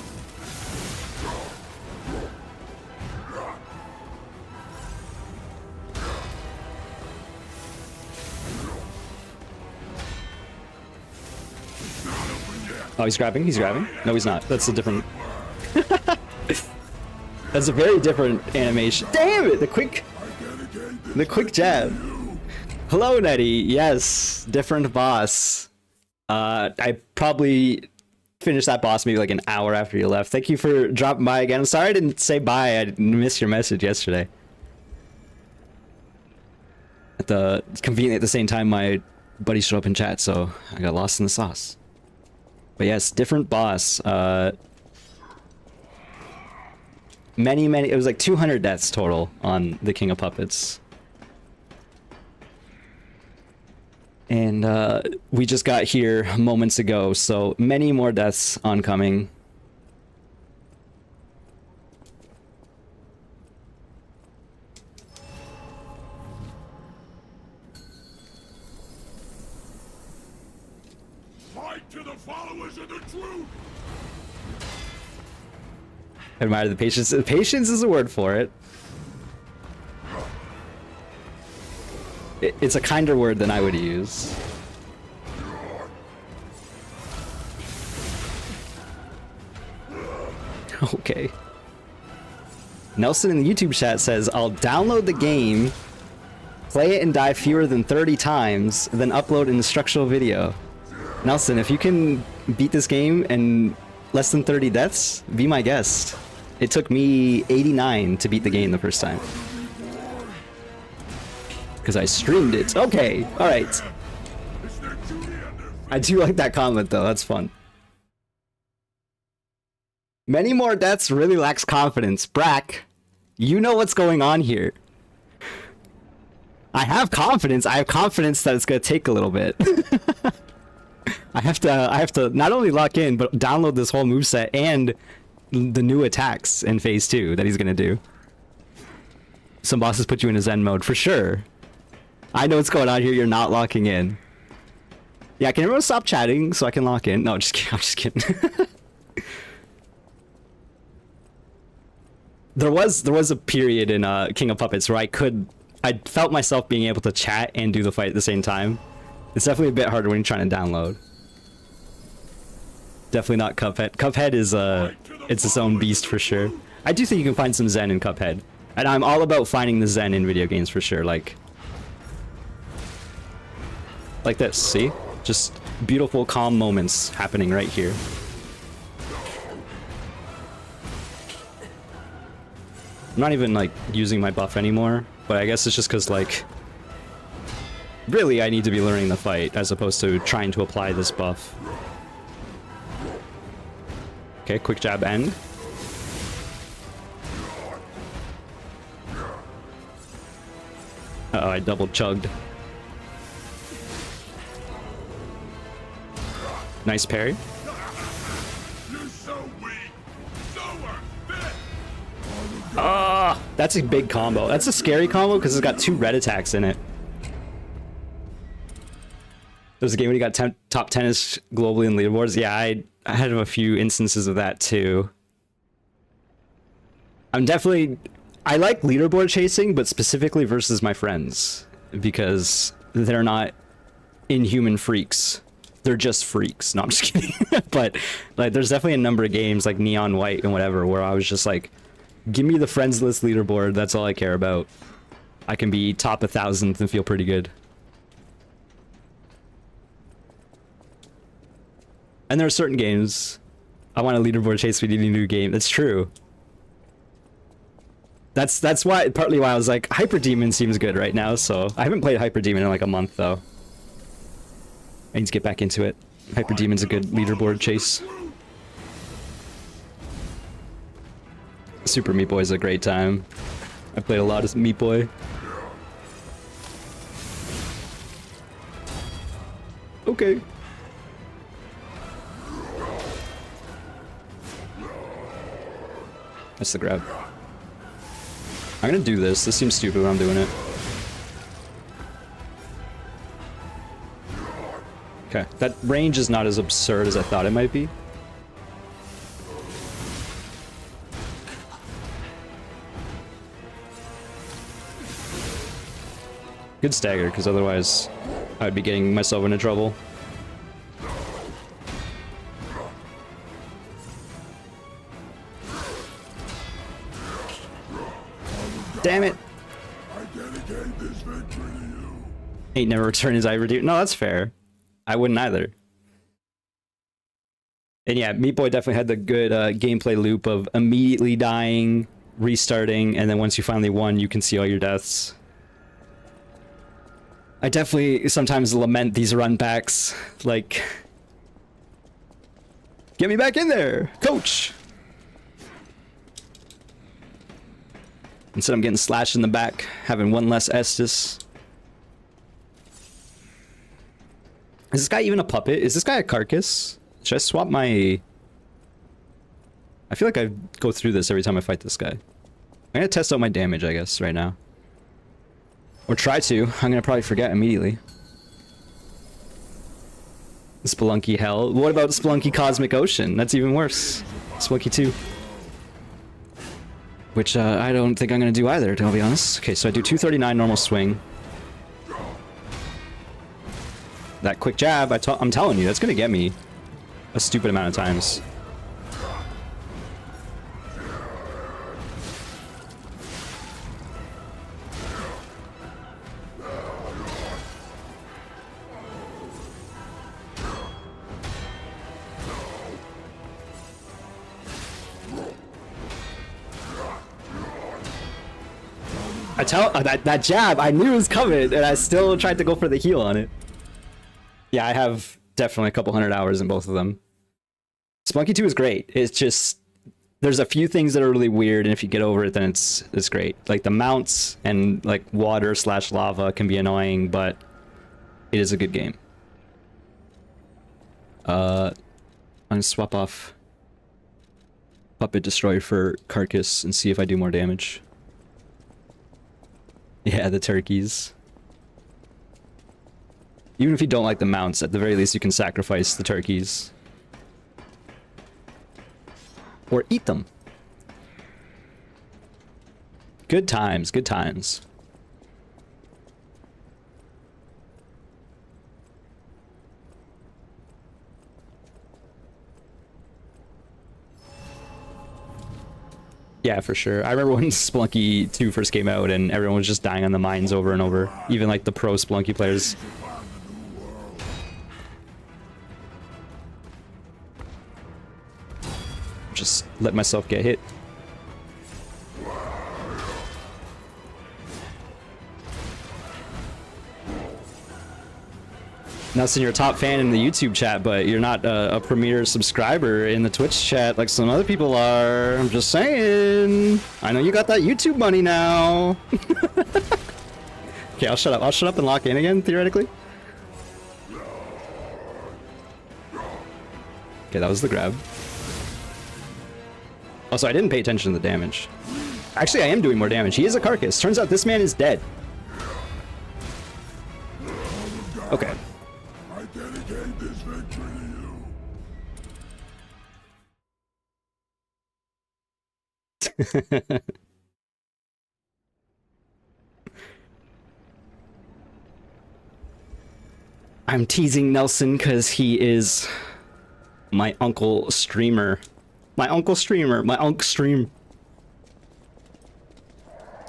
Oh, he's grabbing? He's grabbing? No, he's not. That's a different... That's a very different animation. Damn it! The quick jab. Hello, Nettie. Yes, different boss. I probably finished that boss maybe like an hour after you left. Thank you for dropping by again. I'm sorry I didn't say bye. I missed your message yesterday. Conveniently at the same time, my buddy showed up in chat, so I got lost in the sauce. But yes, different boss. It was like 200 deaths total on the King of Puppets. And we just got here moments ago, so many more deaths oncoming. Fight to the followers of the truth. I admire the patience. Patience is a word for it. It's a kinder word than I would use. Okay. Nelson in the YouTube chat says, I'll download the game, play it and die fewer than 30 times, then upload an instructional video. Nelson, if you can beat this game in less than 30 deaths, be my guest. It took me 89 to beat the game the first time. Because I streamed it. Okay, alright. I do like that comment though, that's fun. Many more deaths really lacks confidence. Brack, you know what's going on here. I have confidence that it's gonna take a little bit. I have to not only lock in, but download this whole moveset and the new attacks in phase 2 that he's gonna do. Some bosses put you in a zen mode for sure. I know what's going on here. You're not locking in. Yeah, can everyone stop chatting so I can lock in? No, just kidding. I'm just kidding. There was a period in King of Puppets where I felt myself being able to chat and do the fight at the same time. It's definitely a bit harder when you're trying to download. Definitely not Cuphead. Cuphead is it's its own beast for sure. I do think you can find some zen in Cuphead, and I'm all about finding the zen in video games for sure. Like this, see? Just beautiful, calm moments happening right here. I'm not even like using my buff anymore, but I guess it's just because like really I need to be learning the fight as opposed to trying to apply this buff. Okay, quick jab end. Uh-oh, I double chugged. Nice parry. You're so weak. So unfit. Ah, that's a big combo. That's a scary combo because it's got 2 red attacks in it. There's a game when you got top 10 globally in leaderboards. Yeah, I had a few instances of that too. I like leaderboard chasing, but specifically versus my friends because they're not inhuman freaks. They're just freaks. No, I'm just kidding. But like, there's definitely a number of games like Neon White and whatever where I was just like, give me the friends list leaderboard. That's all I care about. I can be top 1,000th and feel pretty good. And there are certain games I want a leaderboard chase. We need a new game. That's true. That's why partly why I was like Hyper Demon seems good right now. So I haven't played Hyper Demon in like a month though. I need to get back into it. Hyper Demon's a good leaderboard chase. Super Meat Boy is a great time. I played a lot of Meat Boy. Okay. That's the grab. I'm gonna do this. This seems stupid when I'm doing it. Okay, that range is not as absurd as I thought it might be. Good stagger, because otherwise I would be getting myself into trouble. Damn it! I dedicate this victory to you. Ain't never return his Hyper Demon. No, that's fair. I wouldn't either. And yeah, Meat Boy definitely had the good gameplay loop of immediately dying, restarting, and then once you finally won, you can see all your deaths. I definitely sometimes lament these run backs, like, get me back in there, coach! Instead I'm getting slashed in the back, having one less Estus. Is this guy even a puppet? Is this guy a carcass? Should I swap my... I feel like I go through this every time I fight this guy. I'm gonna test out my damage, I guess, right now. Or try to. I'm gonna probably forget immediately. Spelunky Hell. What about Spelunky Cosmic Ocean? That's even worse. Spelunky 2. Which I don't think I'm gonna do either, to be honest. Okay, so I do 239 normal swing. That quick jab, I'm telling you, that's gonna get me a stupid amount of times. That jab, I knew it was coming, and I still tried to go for the heal on it. Yeah, I have definitely a couple 100 hours in both of them. Spelunky 2 is great. It's just there's a few things that are really weird, and if you get over it, then it's great. Like the mounts and like water / lava can be annoying, but it is a good game. I'm gonna swap off Puppet Destroyer for Carcass and see if I do more damage. Yeah, the turkeys. Even if you don't like the mounts, at the very least you can sacrifice the turkeys. Or eat them. Good times, good times. Yeah, for sure. I remember when Spelunky 2 first came out and everyone was just dying on the mines over and over. Even like the pro Spelunky players. Just let myself get hit. Nelson, you're a top fan in the YouTube chat, but you're not a premier subscriber in the Twitch chat like some other people are. I'm just saying. I know you got that YouTube money now. Okay, I'll shut up. I'll shut up and lock in again, theoretically. Okay, that was the grab. Also, I didn't pay attention to the damage. Actually, I am doing more damage. He is a carcass. Turns out this man is dead. Okay. I dedicate this victory to you. I'm teasing Nelson because he is my uncle streamer. My uncle streamer. My uncle stream.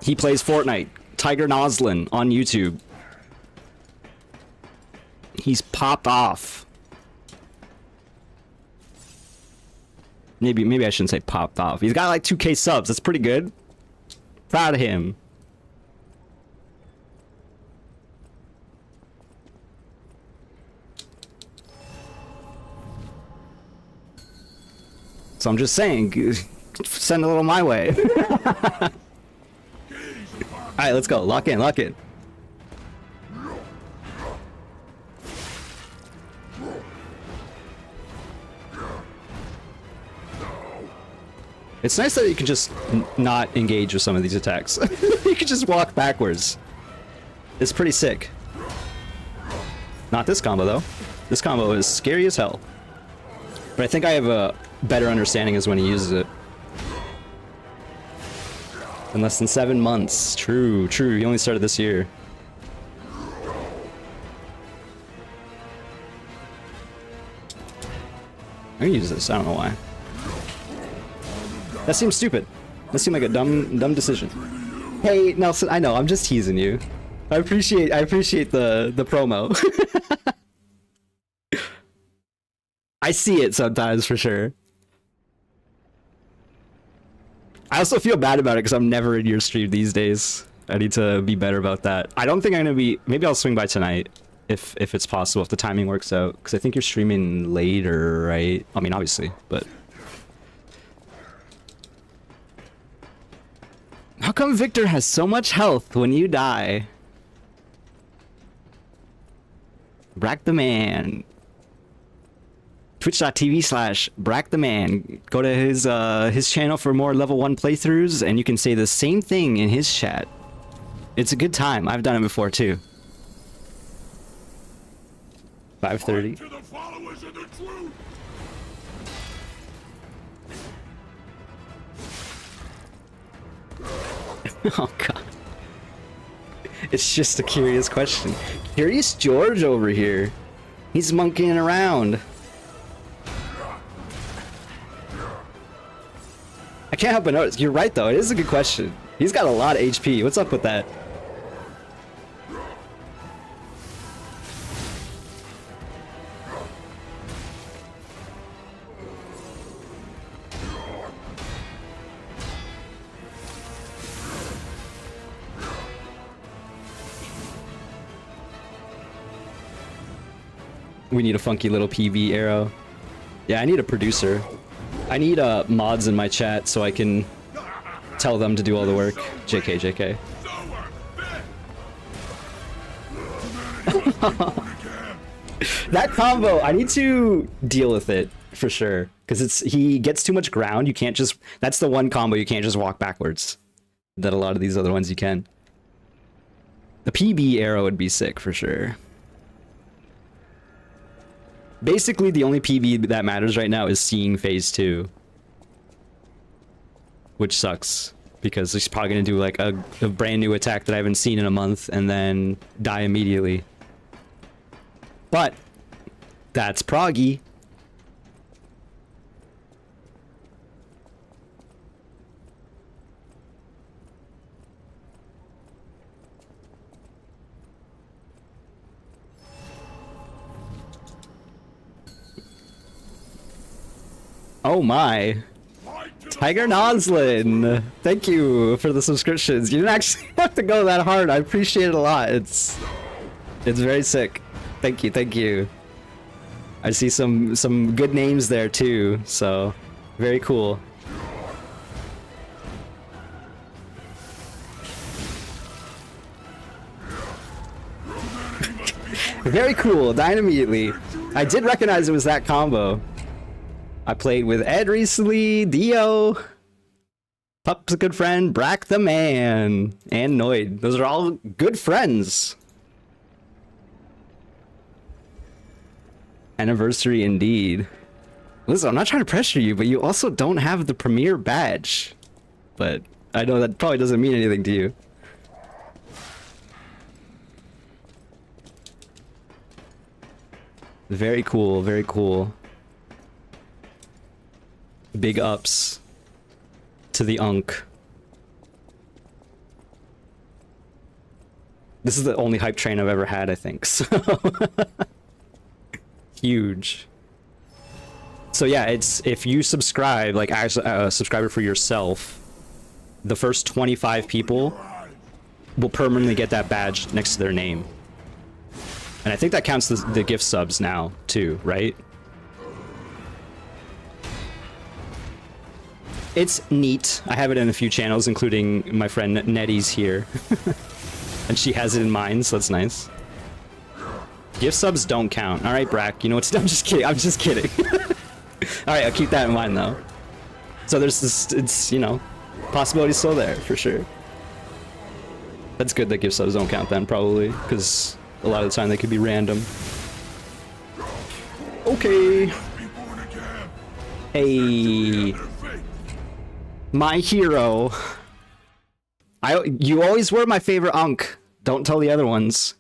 He plays Fortnite. Tiger Noslin on YouTube. He's popped off. Maybe I shouldn't say popped off. He's got like 2K subs. That's pretty good. Proud of him. So I'm just saying, send a little my way. Alright, let's go. Lock in, lock in. It's nice that you can just not engage with some of these attacks. You can just walk backwards. It's pretty sick. Not this combo, though. This combo is scary as hell. But I think I have a better understanding as when he uses it. In less than 7 months. True, true. He only started this year. I'm gonna use this. I don't know why. That seems stupid. That seemed like a dumb decision. Hey, Nelson, I know, I'm just teasing you. I appreciate the promo. I see it sometimes for sure. I also feel bad about it because I'm never in your stream these days. I need to be better about that. I don't think I'm gonna be. Maybe I'll swing by tonight if it's possible, if the timing works out. Because I think you're streaming later, right? I mean, obviously, but. How come Victor has so much health when you die? Brack the Man. Twitch.tv/Brack the Man. Go to his channel for more level 1 playthroughs, and you can say the same thing in his chat. It's a good time. I've done it before too. 5:30. To the followers of the truth. Oh god. It's just a curious question. Curious George over here. He's monkeying around. I can't help but notice. You're right though. It is a good question. He's got a lot of HP. What's up with that? We need a funky little PB arrow. Yeah, I need a producer. I need mods in my chat so I can tell them to do all the work. JK, JK. That combo, I need to deal with it for sure. Because he gets too much ground. You can't just... That's the one combo you can't just walk backwards. That a lot of these other ones you can. The PB arrow would be sick for sure. Basically, the only PB that matters right now is seeing phase 2. Which sucks. Because he's probably going to do like a brand new attack that I haven't seen in a month and then die immediately. But, that's proggy. Oh my. Tiger Noslin, thank you for the subscriptions. You didn't actually have to go that hard. I appreciate it a lot. It's very sick. Thank you, thank you. I see some good names there too, so very cool. Very cool, died immediately. I did recognize it was that combo. I played with Ed recently, Dio, Pup's a good friend, Brack the man, and Noid. Those are all good friends. Anniversary indeed. Listen, I'm not trying to pressure you, but you also don't have the premier badge. But I know that probably doesn't mean anything to you. Very cool, very cool. Big ups to the Unk. This is the only hype train I've ever had, I think, so... Huge. So yeah, it's if you subscribe, like as a subscriber for yourself, the first 25 people will permanently get that badge next to their name. And I think that counts the gift subs now too, right? It's neat. I have it in a few channels, including my friend Nettie's here. And she has it in mine, so that's nice. Gift subs don't count. Alright, Brack, you know what? I'm just kidding. I'm just kidding. Alright, I'll keep that in mind though. So there's this, it's, you know, possibility's still there for sure. That's good that gift subs don't count then, probably, because a lot of the time they could be random. Okay. Hey. My hero. You always were my favorite Unk. Don't tell the other ones.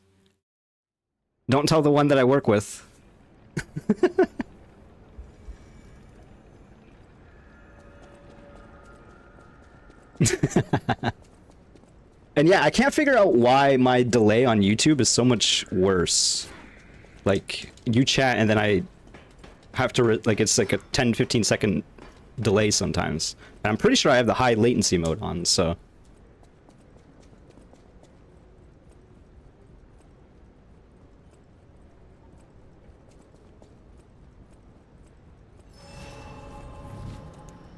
Don't tell the one that I work with. And yeah, I can't figure out why my delay on YouTube is so much worse. Like, you chat and then I have to, like, it's like a 10-15 second delay sometimes. And I'm pretty sure I have the high latency mode on, so...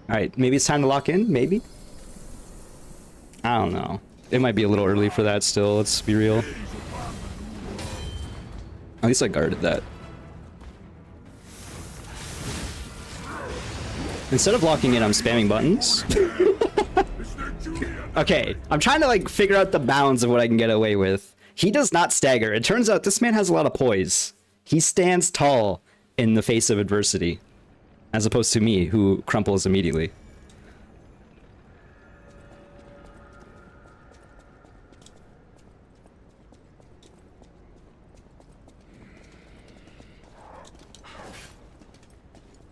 Alright, maybe it's time to lock in? Maybe? I don't know. It might be a little early for that still, let's be real. At least I guarded that. Instead of locking in, I'm spamming buttons. Okay, I'm trying to like figure out the bounds of what I can get away with. He does not stagger. It turns out this man has a lot of poise. He stands tall in the face of adversity. As opposed to me, who crumples immediately.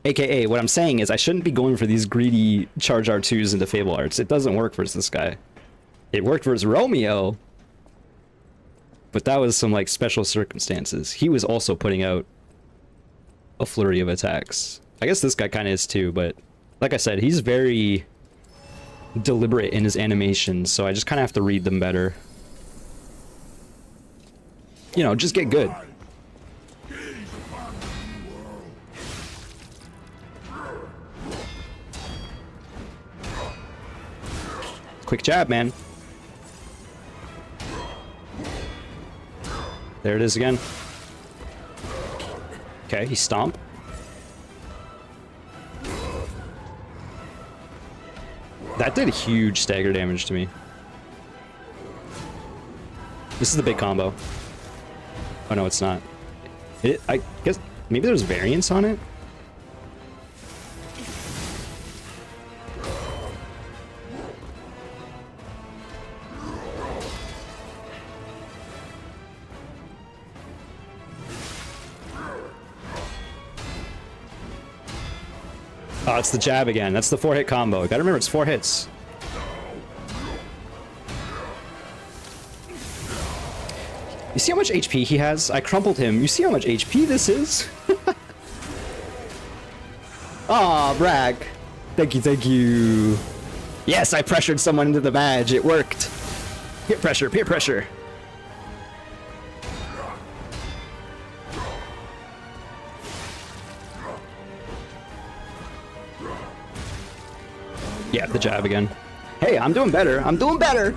AKA, what I'm saying is I shouldn't be going for these greedy charge R2s into Fable Arts. It doesn't work versus this guy. It worked versus Romeo, but that was some like special circumstances. He was also putting out a flurry of attacks. I guess this guy kind of is too, but like I said, he's very deliberate in his animations, so I just kind of have to read them better. You know, just get good. Quick jab, man. There it is again. Okay, he stomp. That did huge stagger damage to me. This is the big combo. Oh no, it's not. I guess maybe there's variance on it? Oh, it's the jab again. That's the 4-hit combo. Gotta remember, it's 4 hits. You see how much HP he has? I crumpled him. You see how much HP this is? Aw, brag. Thank you, thank you. Yes, I pressured someone into the badge. It worked. Peer pressure, peer pressure. Yeah, the jab again. Hey, I'm doing better. I'm doing better.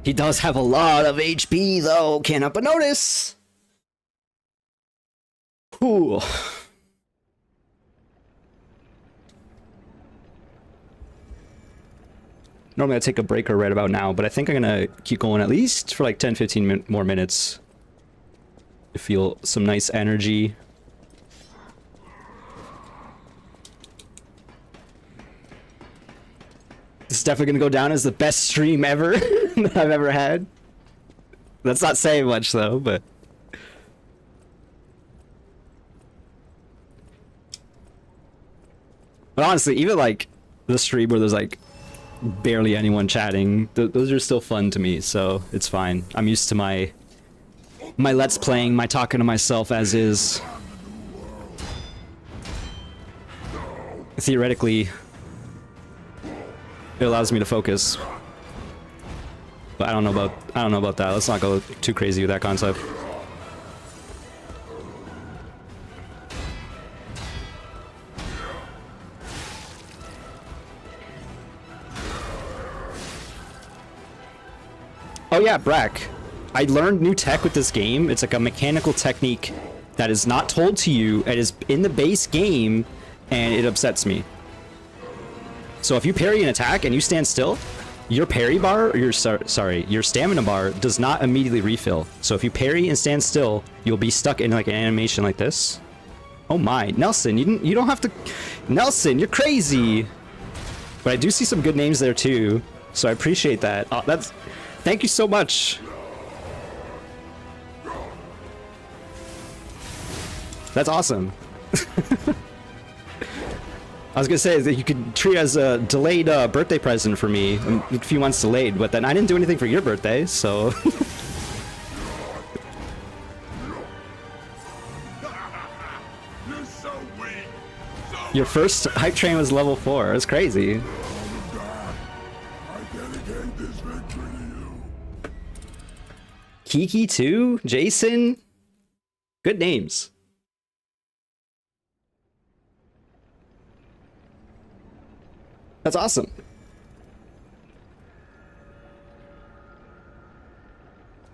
He does have a lot of HP, though. Can't help but notice. Ooh. Normally I take a breaker right about now, but I think I'm gonna keep going at least for like 10-15 more minutes to feel some nice energy. This is definitely gonna go down as the best stream ever that I've ever had. That's not saying much though, but honestly, even like the stream where there's like barely anyone chatting, those are still fun to me, so it's fine. I'm used to my let's playing, my talking to myself as is. Theoretically, it allows me to focus. But I don't know about that. Let's not go too crazy with that concept. Oh yeah, Brack. I learned new tech with this game. It's like a mechanical technique that is not told to you. It is in the base game, and it upsets me. So if you parry an attack and you stand still, your parry bar, or your your stamina bar does not immediately refill. So if you parry and stand still, you'll be stuck in like an animation like this. Oh my, Nelson, you don't have to. Nelson, you're crazy. But I do see some good names there too, so I appreciate that. Oh, thank you so much. That's awesome. I was gonna say that you could treat it as a delayed birthday present for me, a few months delayed, but then I didn't do anything for your birthday, so. You're so weak. So Your first hype train was level 4. It's crazy. I dedicate this victory to you. Kiki too, Jason. Good names. That's awesome.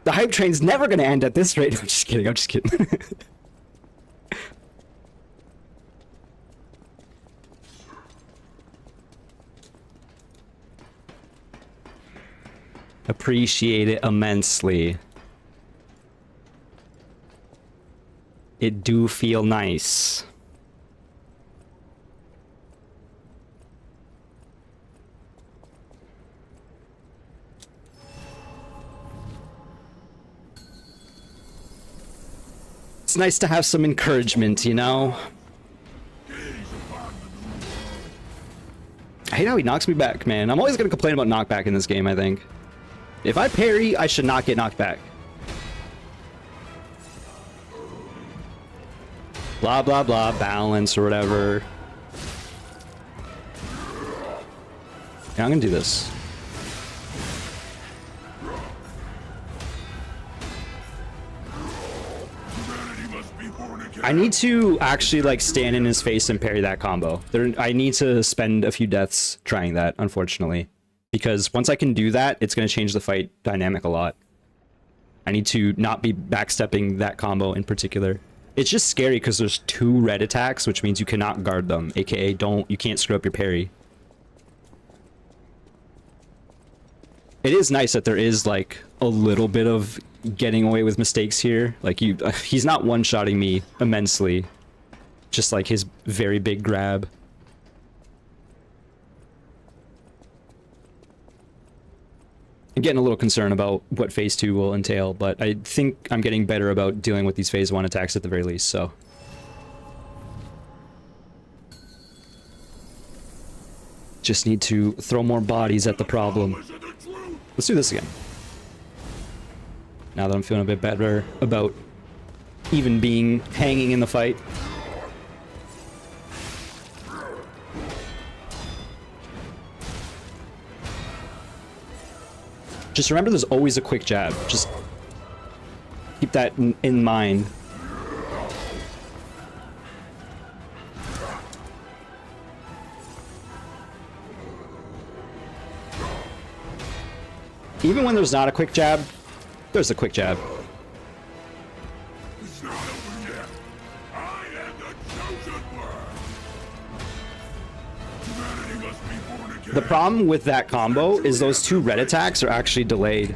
The hype train's never gonna end at this rate. I'm just kidding. I'm just kidding. Appreciate it immensely. It do feel nice. It's nice to have some encouragement, you know? I hate how he knocks me back, man. I'm always gonna complain about knockback in this game, I think. If I parry, I should not get knocked back. Blah, blah, blah, balance or whatever. Yeah, I'm gonna do this. I need to actually like stand in his face and parry that combo. I need to spend a few deaths trying that, unfortunately. Because once I can do that, it's going to change the fight dynamic a lot. I need to not be backstepping that combo in particular. It's just scary because there's 2 red attacks, which means you cannot guard them, aka you can't screw up your parry. It is nice that there is like a little bit of getting away with mistakes here. Like he's not one-shotting me immensely. Just like his very big grab. I'm getting a little concerned about what phase 2 will entail, but I think I'm getting better about dealing with these phase 1 attacks at the very least, so. Just need to throw more bodies at the problem. Let's do this again. Now that I'm feeling a bit better about even hanging in the fight. Just remember there's always a quick jab. Just keep that in mind. even when there's not a quick jab, there's a quick jab. It's not over yet. I am the chosen one. Humanity must be born again. The problem with that combo is those two red attacks are actually delayed.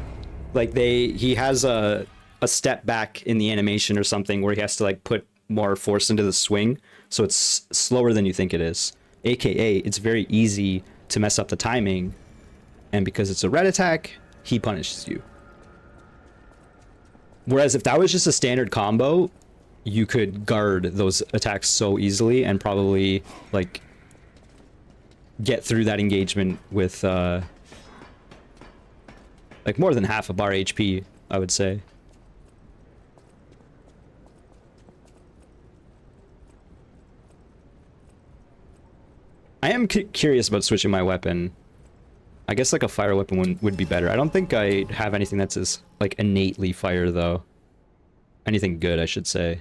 Like he has a step back in the animation or something where he has to like put more force into the swing, so it's slower than you think it is. AKA, it's very easy to mess up the timing, and because it's a red attack, he punishes you. Whereas if that was just a standard combo, you could guard those attacks so easily and probably like get through that engagement with like more than half a bar HP, I would say. I am curious about switching my weapon. I guess like a fire weapon would be better. I don't think I have anything that's as like innately fire though. Anything good, I should say.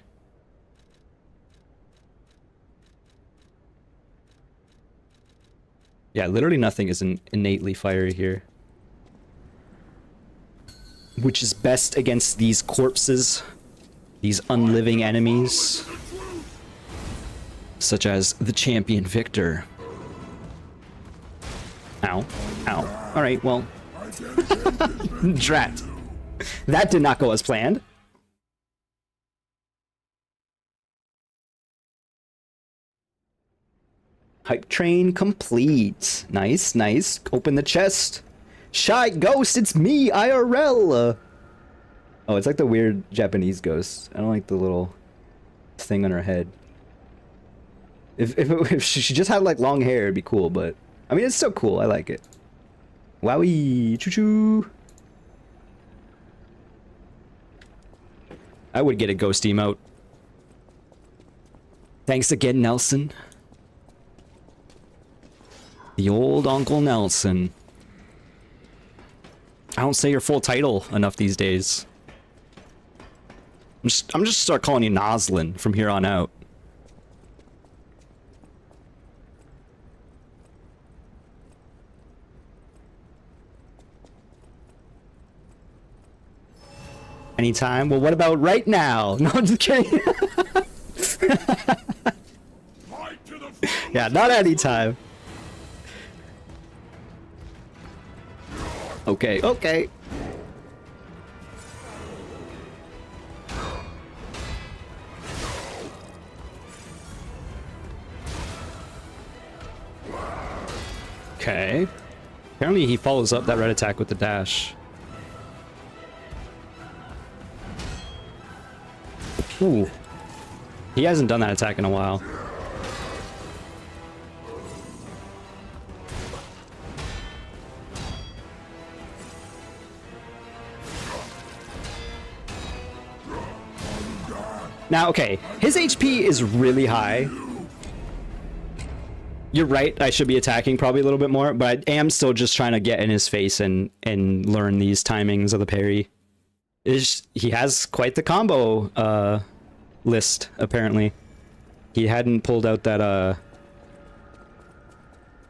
Yeah, literally nothing is innately fiery here. Which is best against these corpses, these unliving enemies, such as the champion Victor. Ow. Ow. Alright, well. Drat. That did not go as planned. Hype train complete. Nice, nice. Open the chest. Shy ghost, it's me, IRL! Oh, it's like the weird Japanese ghost. I don't like the little thing on her head. If she just had like long hair, it'd be cool, but I mean, it's still cool. I like it. Wowie! Choo-choo! I would get a ghost emote. Thanks again, Nelson. The old Uncle Nelson. I don't say your full title enough these days. I'm just start calling you Noslin from here on out. Anytime? Well, what about right now? No, I'm just kidding. Yeah, not anytime. Okay, okay. Okay. Apparently he follows up that red attack with the dash. Ooh. He hasn't done that attack in a while. Now, okay, his HP is really high. You're right, I should be attacking probably a little bit more, but I am still just trying to get in his face and learn these timings of the parry. He has quite the combo list, apparently. He hadn't pulled out that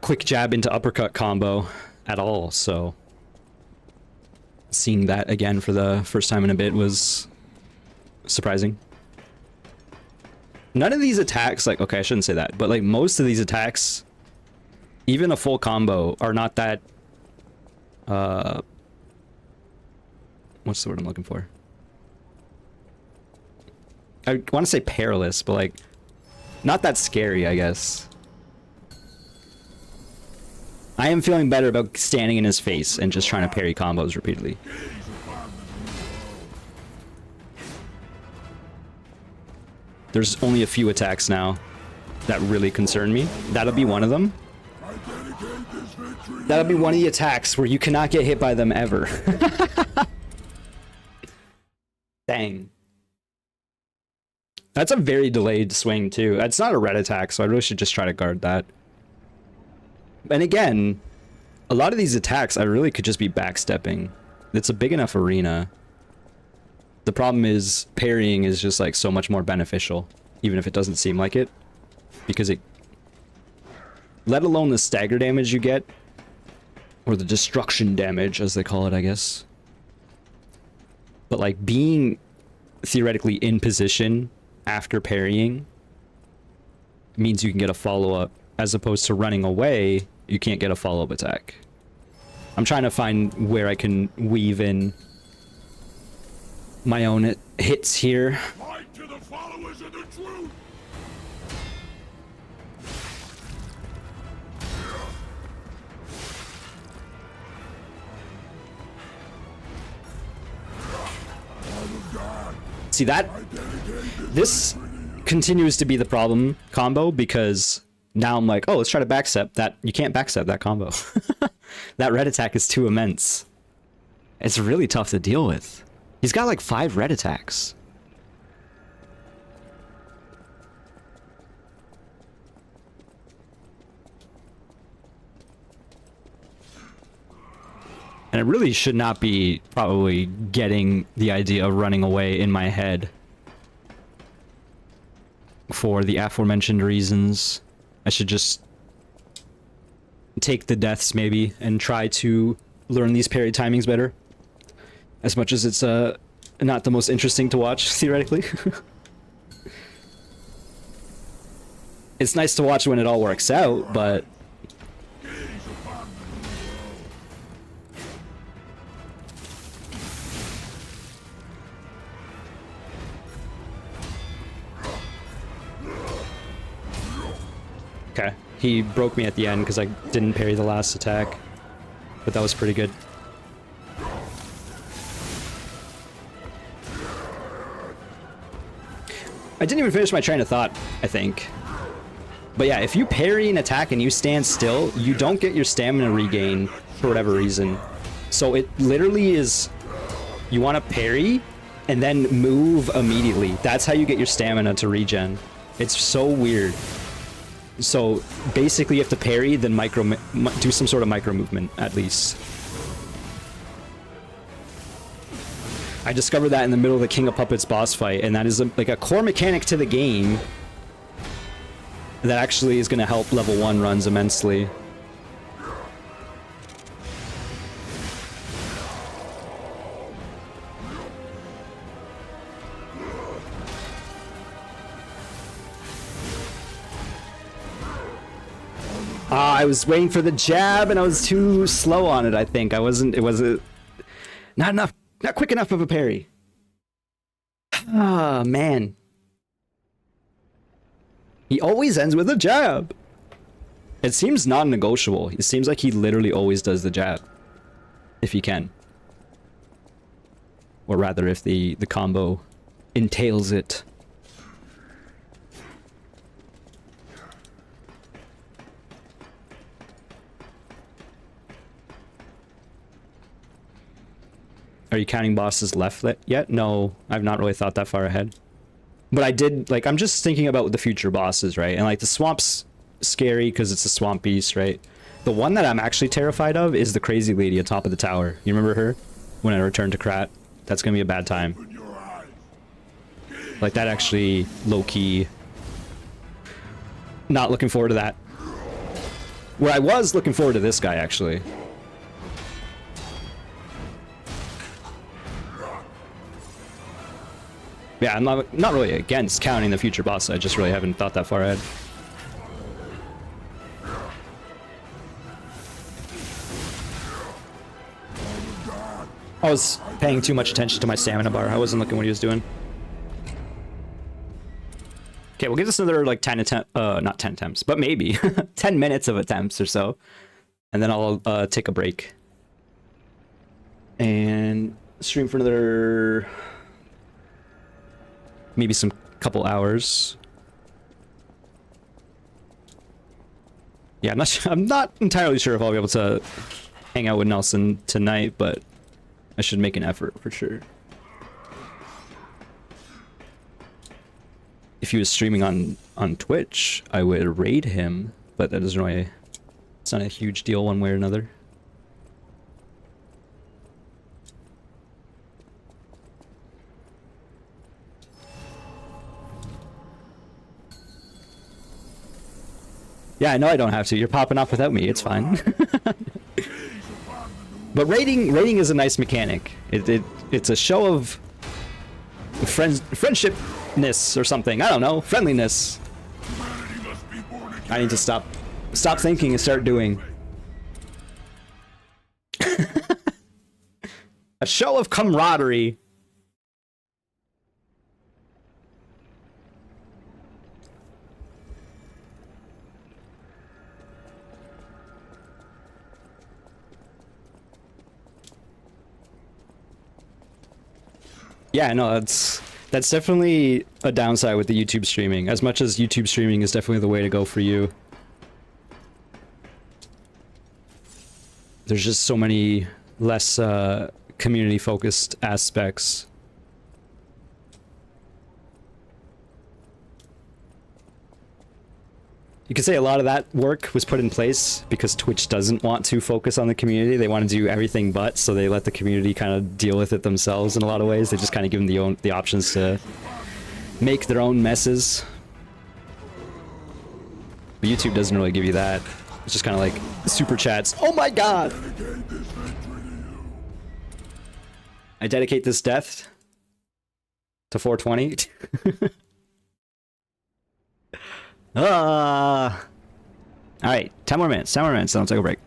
quick jab into uppercut combo at all, so seeing that again for the first time in a bit was surprising. None of these attacks, like, okay, I shouldn't say that, but like most of these attacks, even a full combo, are not that what's the word I'm looking for? I want to say perilous, but like not that scary, I guess. I am feeling better about standing in his face and just trying to parry combos repeatedly. There's only a few attacks now that really concern me. That'll be one of them. That'll be one of the attacks where you cannot get hit by them ever. Dang. That's a very delayed swing too. It's not a red attack, so I really should just try to guard that. And again, a lot of these attacks I really could just be backstepping. It's a big enough arena. The problem is parrying is just like so much more beneficial, even if it doesn't seem like it, because it, let alone the stagger damage you get Or the destruction damage, as they call it, I guess. But like being theoretically in position after parrying means you can get a follow-up, as opposed to running away, you can't get a follow-up attack. I'm trying to find where I can weave in my own hits here. Fight to the followers of the truth! See that? This continues to be the problem combo, because now I'm like, oh, let's try to backstep that. You can't backstep that combo. That red attack is too immense. It's really tough to deal with. He's got like 5 red attacks. And I really should not be probably getting the idea of running away in my head for the aforementioned reasons. I should just take the deaths maybe and try to learn these parry timings better. As much as it's not the most interesting to watch, theoretically. It's nice to watch when it all works out, but... Okay, he broke me at the end because I didn't parry the last attack, but that was pretty good. I didn't even finish my train of thought, I think. But yeah, if you parry an attack and you stand still, you don't get your stamina regain for whatever reason. So it literally is, you want to parry and then move immediately. That's how you get your stamina to regen. It's so weird. So basically you have to parry, then do some sort of micro movement at least. I discovered that in the middle of the King of Puppets boss fight, and that is like a core mechanic to the game that actually is going to help level 1 runs immensely. I was waiting for the jab and I was too slow on it, I think. It wasn't not quick enough of a parry. Ah, man. He always ends with a jab. It seems non-negotiable. It seems like he literally always does the jab. If he can. Or rather, if the combo entails it. Are you counting bosses left yet? No, I've not really thought that far ahead. But I did, like, I'm just thinking about the future bosses, right? And, like, the swamp's scary because it's a swamp beast, right? The one that I'm actually terrified of is the crazy lady atop of the tower. You remember her? When I return to Krat? That's gonna be a bad time. Like, that actually, low-key... Not looking forward to that. Where I was looking forward to this guy, actually. Yeah, I'm not really against counting the future boss. I just really haven't thought that far ahead. I was paying too much attention to my stamina bar. I wasn't looking what he was doing. Okay, we'll give this another like 10 attempts, not 10 attempts, but maybe 10 minutes of attempts or so. And then I'll take a break. And stream for another... maybe some couple hours. Yeah, I'm not entirely sure if I'll be able to hang out with Nelson tonight, but I should make an effort for sure. If he was streaming on Twitch, I would raid him, but that doesn't really, it's not a huge deal one way or another. Yeah, I know I don't have to. You're popping off without me. It's fine. But raiding is a nice mechanic. It's a show of friendshipness or something. I don't know, friendliness. I need to stop thinking and start doing. A show of camaraderie. Yeah, no, that's definitely a downside with the YouTube streaming. As much as YouTube streaming is definitely the way to go for you, there's just so many less community-focused aspects. You could say a lot of that work was put in place because Twitch doesn't want to focus on the community. They want to do everything but, so they let the community kind of deal with it themselves in a lot of ways. They just kind of give them the options to make their own messes. But YouTube doesn't really give you that. It's just kind of like super chats. Oh my god! I dedicate this death to 420. Alright, 10 more minutes, then I'll take a break.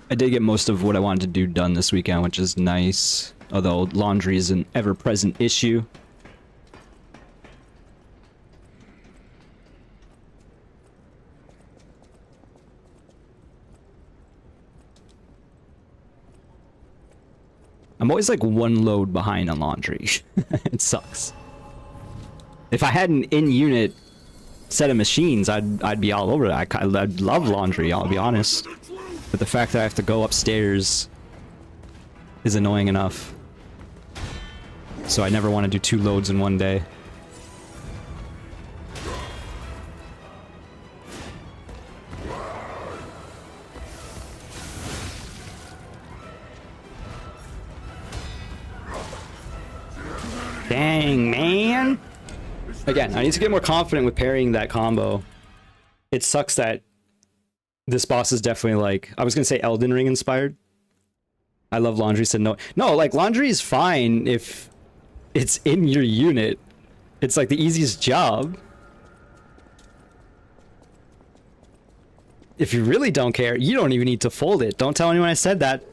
I did get most of what I wanted to do done this weekend, which is nice. Although laundry is an ever-present issue. I'm always like one load behind on laundry. It sucks. If I had an in-unit set of machines, I'd be all over it. I'd love laundry, I'll be honest. But the fact that I have to go upstairs is annoying enough. So I never want to do 2 loads in one day. Dang, man! Again, I need to get more confident with parrying that combo. It sucks that this boss is definitely like... I was gonna say Elden Ring inspired. I love laundry, said no. No, like, laundry is fine if it's in your unit. It's like the easiest job. If you really don't care, you don't even need to fold it. Don't tell anyone I said that.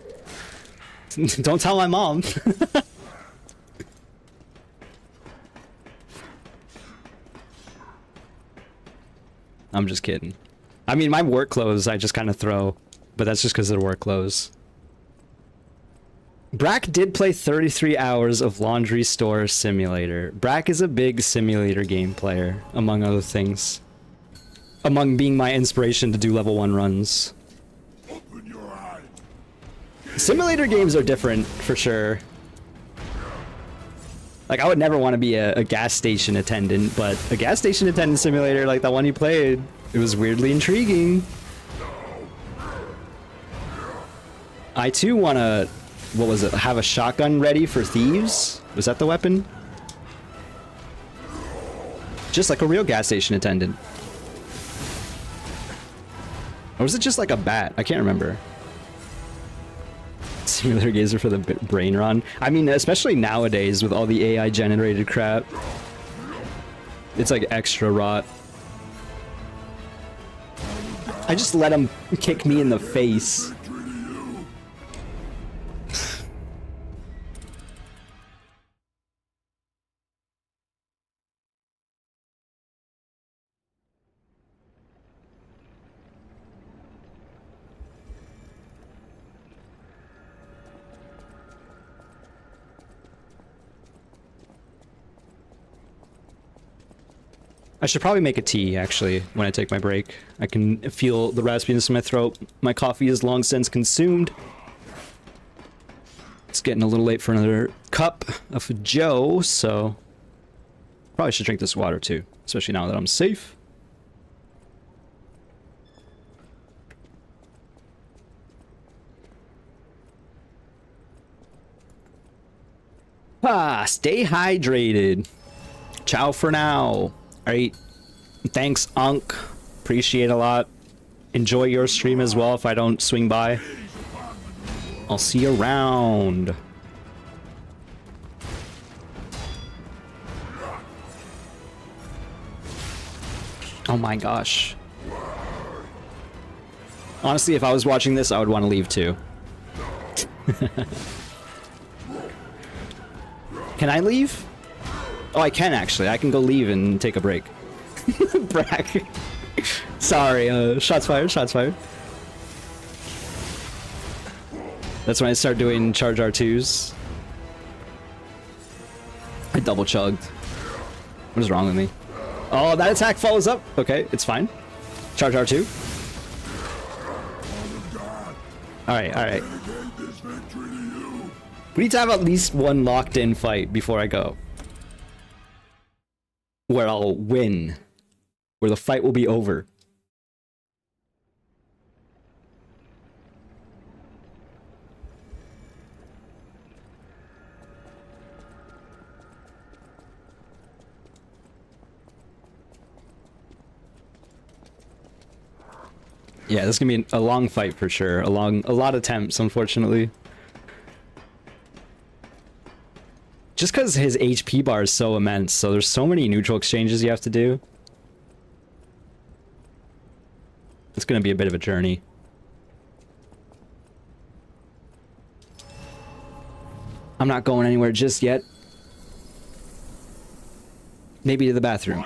Don't tell my mom. I'm just kidding. I mean, my work clothes I just kind of throw, but that's just because they're work clothes. Brack did play 33 hours of Laundry Store Simulator. Brack is a big simulator game player, among other things. Among being my inspiration to do level 1 runs. Open your eye. Simulator games are different, for sure. Like, I would never want to be a gas station attendant, but a gas station attendant simulator like the one you played, it was weirdly intriguing. I too want to, what was it, have a shotgun ready for thieves? Was that the weapon? Just like a real gas station attendant. Or was it just like a bat? I can't remember. Simulator games are for the brain run. I mean, especially nowadays with all the AI generated crap. It's like extra rot. I just let him kick me in the face. I should probably make a tea, actually, when I take my break. I can feel the raspiness in my throat. My coffee is long since consumed. It's getting a little late for another cup of Joe, so... Probably should drink this water, too. Especially now that I'm safe. Ah, stay hydrated. Ciao for now. All right. Thanks, Unk. Appreciate it a lot. Enjoy your stream as well if I don't swing by. I'll see you around. Oh my gosh. Honestly, if I was watching this, I would want to leave too. Can I leave? Oh, I can actually. I can go leave and take a break. Brack. Sorry, shots fired, shots fired. That's when I start doing charge R2s. I double chugged. What is wrong with me? Oh, that attack follows up. Okay, it's fine. Charge R2. Alright, alright. We need to have at least one locked in fight before I go. Where I'll win. Where the fight will be over. Yeah, this is gonna be a long fight for sure. A lot of attempts, unfortunately. Just because his HP bar is so immense, so there's so many neutral exchanges you have to do. It's gonna be a bit of a journey. I'm not going anywhere just yet. Maybe to the bathroom.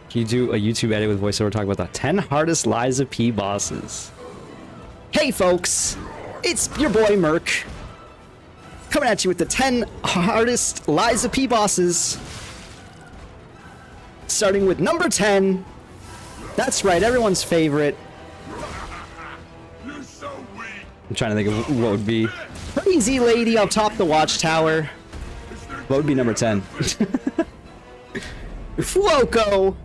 Can you do a YouTube edit with voiceover talk about the 10 hardest lies of P bosses? Hey folks, it's your boy Merc, coming at you with the 10 hardest lies of P bosses. Starting with number 10. That's right, everyone's favorite. You're so weak. I'm trying to think of what would be. Crazy lady up top the watchtower. What would be number 10? Fuoco!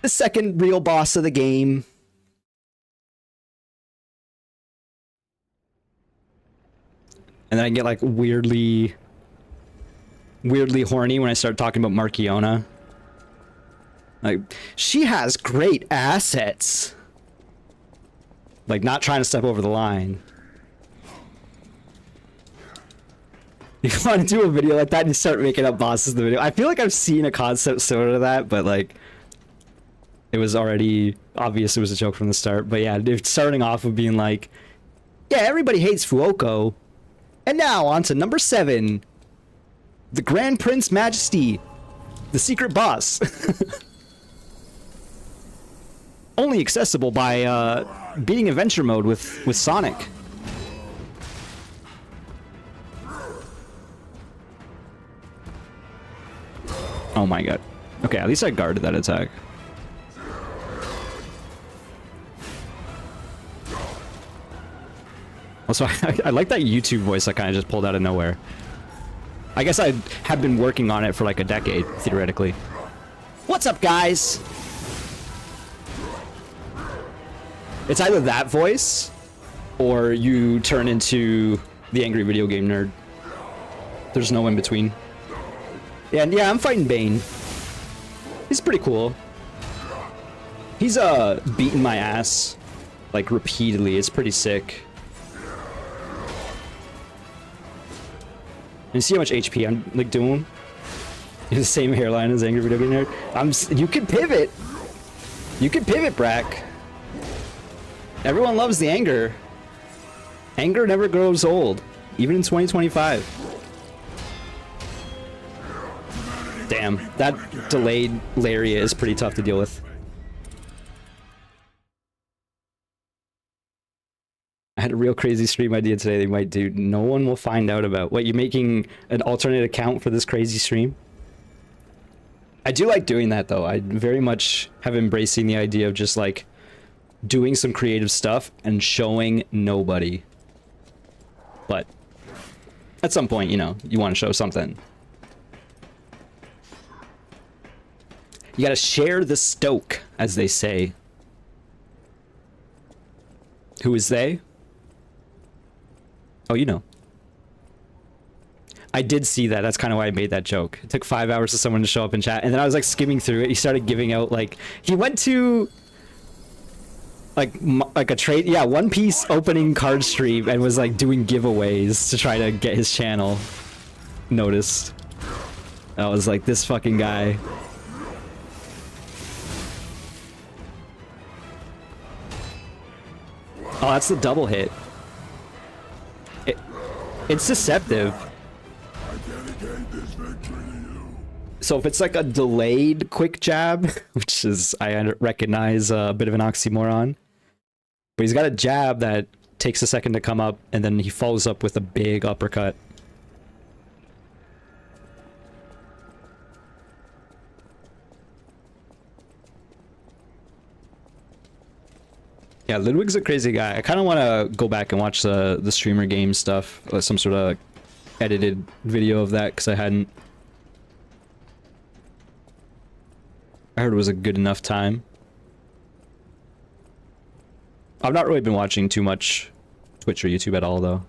The second real boss of the game. And then I get like weirdly horny when I start talking about Markiona. Like, she has great assets. Like, not trying to step over the line. You want to do a video like that and you start making up bosses in the video. I feel like I've seen a concept similar to that, but like, it was already obvious it was a joke from the start. But yeah, starting off with being like, yeah, everybody hates Fuoco. And now on to number 7. The Grand Prince Majesty. The secret boss. Only accessible by beating adventure mode with Sonic. Oh my god. Okay, at least I guarded that attack. Also, I like that YouTube voice I kind of just pulled out of nowhere. I guess I have been working on it for like a decade, theoretically. What's up, guys? It's either that voice, or you turn into the angry video game nerd. There's no in between. And yeah, I'm fighting Bane. He's pretty cool. He's beating my ass like repeatedly. It's pretty sick. You see how much HP I'm like doing? The same hairline as angry video game nerd. You can pivot. You can pivot, Brack. Everyone loves the anger. Anger never grows old, even in 2025. Damn, that delayed Laria is pretty tough to deal with. I had a real crazy stream idea today they might do. No one will find out about. What, you making an alternate account for this crazy stream? I do like doing that though. I very much have embracing the idea of just like doing some creative stuff and showing nobody. But at some point, you know, you want to show something. You gotta share the stoke, as they say. Who is they? Oh, you know. I did see that. That's kind of why I made that joke. It took 5 hours for someone to show up in chat, and then I was like skimming through it. He started giving out like he went to like a trade, yeah, One Piece opening card stream and was like doing giveaways to try to get his channel noticed. I was like, this fucking guy. Oh, that's the double hit. It's deceptive. So if it's like a delayed quick jab, which is, I recognize, a bit of an oxymoron, but he's got a jab that takes a second to come up, and then he follows up with a big uppercut. Yeah, Ludwig's a crazy guy. I kind of want to go back and watch the streamer game stuff, some sort of edited video of that, because I hadn't. I heard it was a good enough time. I've not really been watching too much Twitch or YouTube at all, though.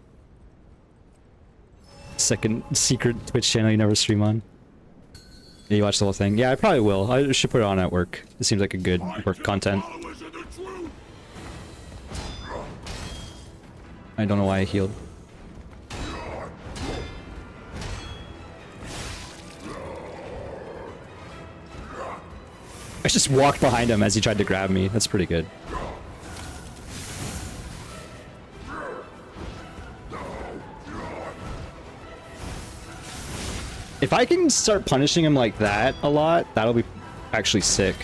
Second secret Twitch channel you never stream on. Yeah, you watch the whole thing? Yeah, I probably will. I should put it on at work. It seems like a good work content. I don't know why I healed. I just walked behind him as he tried to grab me. That's pretty good. If I can start punishing him like that a lot, that'll be actually sick.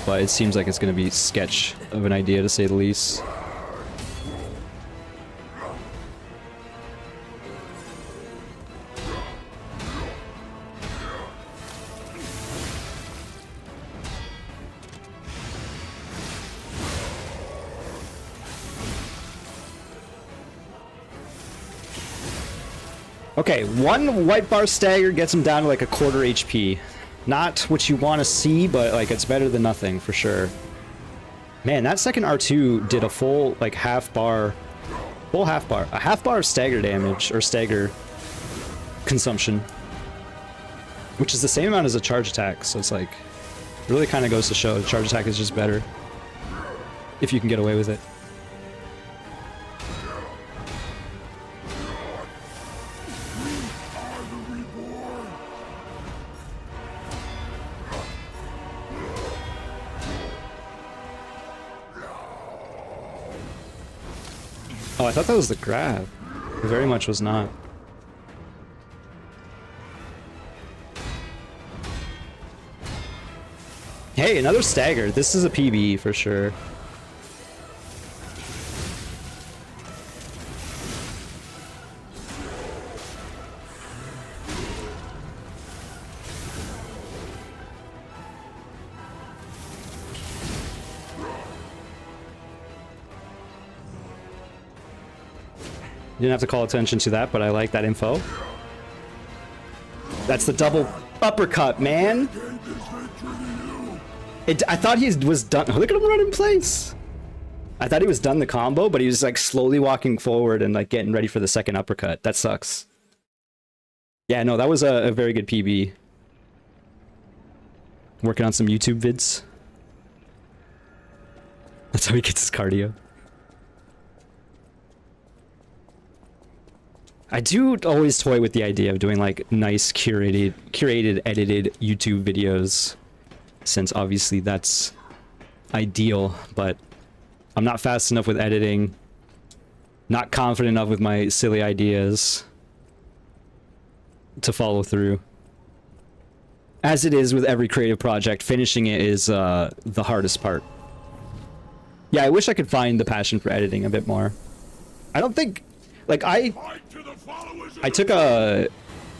But it seems like it's gonna be sketch of an idea, to say the least. Okay, one white bar stagger gets him down to like a quarter HP. Not what you want to see, but like it's better than nothing for sure. Man, that second R2 did a full like a half bar of stagger damage, or stagger consumption, which is the same amount as a charge attack. So it's like, it really kind of goes to show the charge attack is just better if you can get away with it. Oh, I thought that was the grab. It very much was not. Hey, another stagger. This is a PB for sure. You didn't have to call attention to that, but I like that info. That's the double uppercut, man. I thought he was done. Look at him run in place. I thought he was done the combo, but he was like slowly walking forward and like getting ready for the second uppercut. That sucks. Yeah, no, that was a very good PB. Working on some YouTube vids. That's how he gets his cardio. I do always toy with the idea of doing like nice curated, edited YouTube videos, since obviously that's ideal, but I'm not fast enough with editing, not confident enough with my silly ideas to follow through. As it is with every creative project, finishing it is the hardest part. Yeah, I wish I could find the passion for editing a bit more. I don't think, like, I took a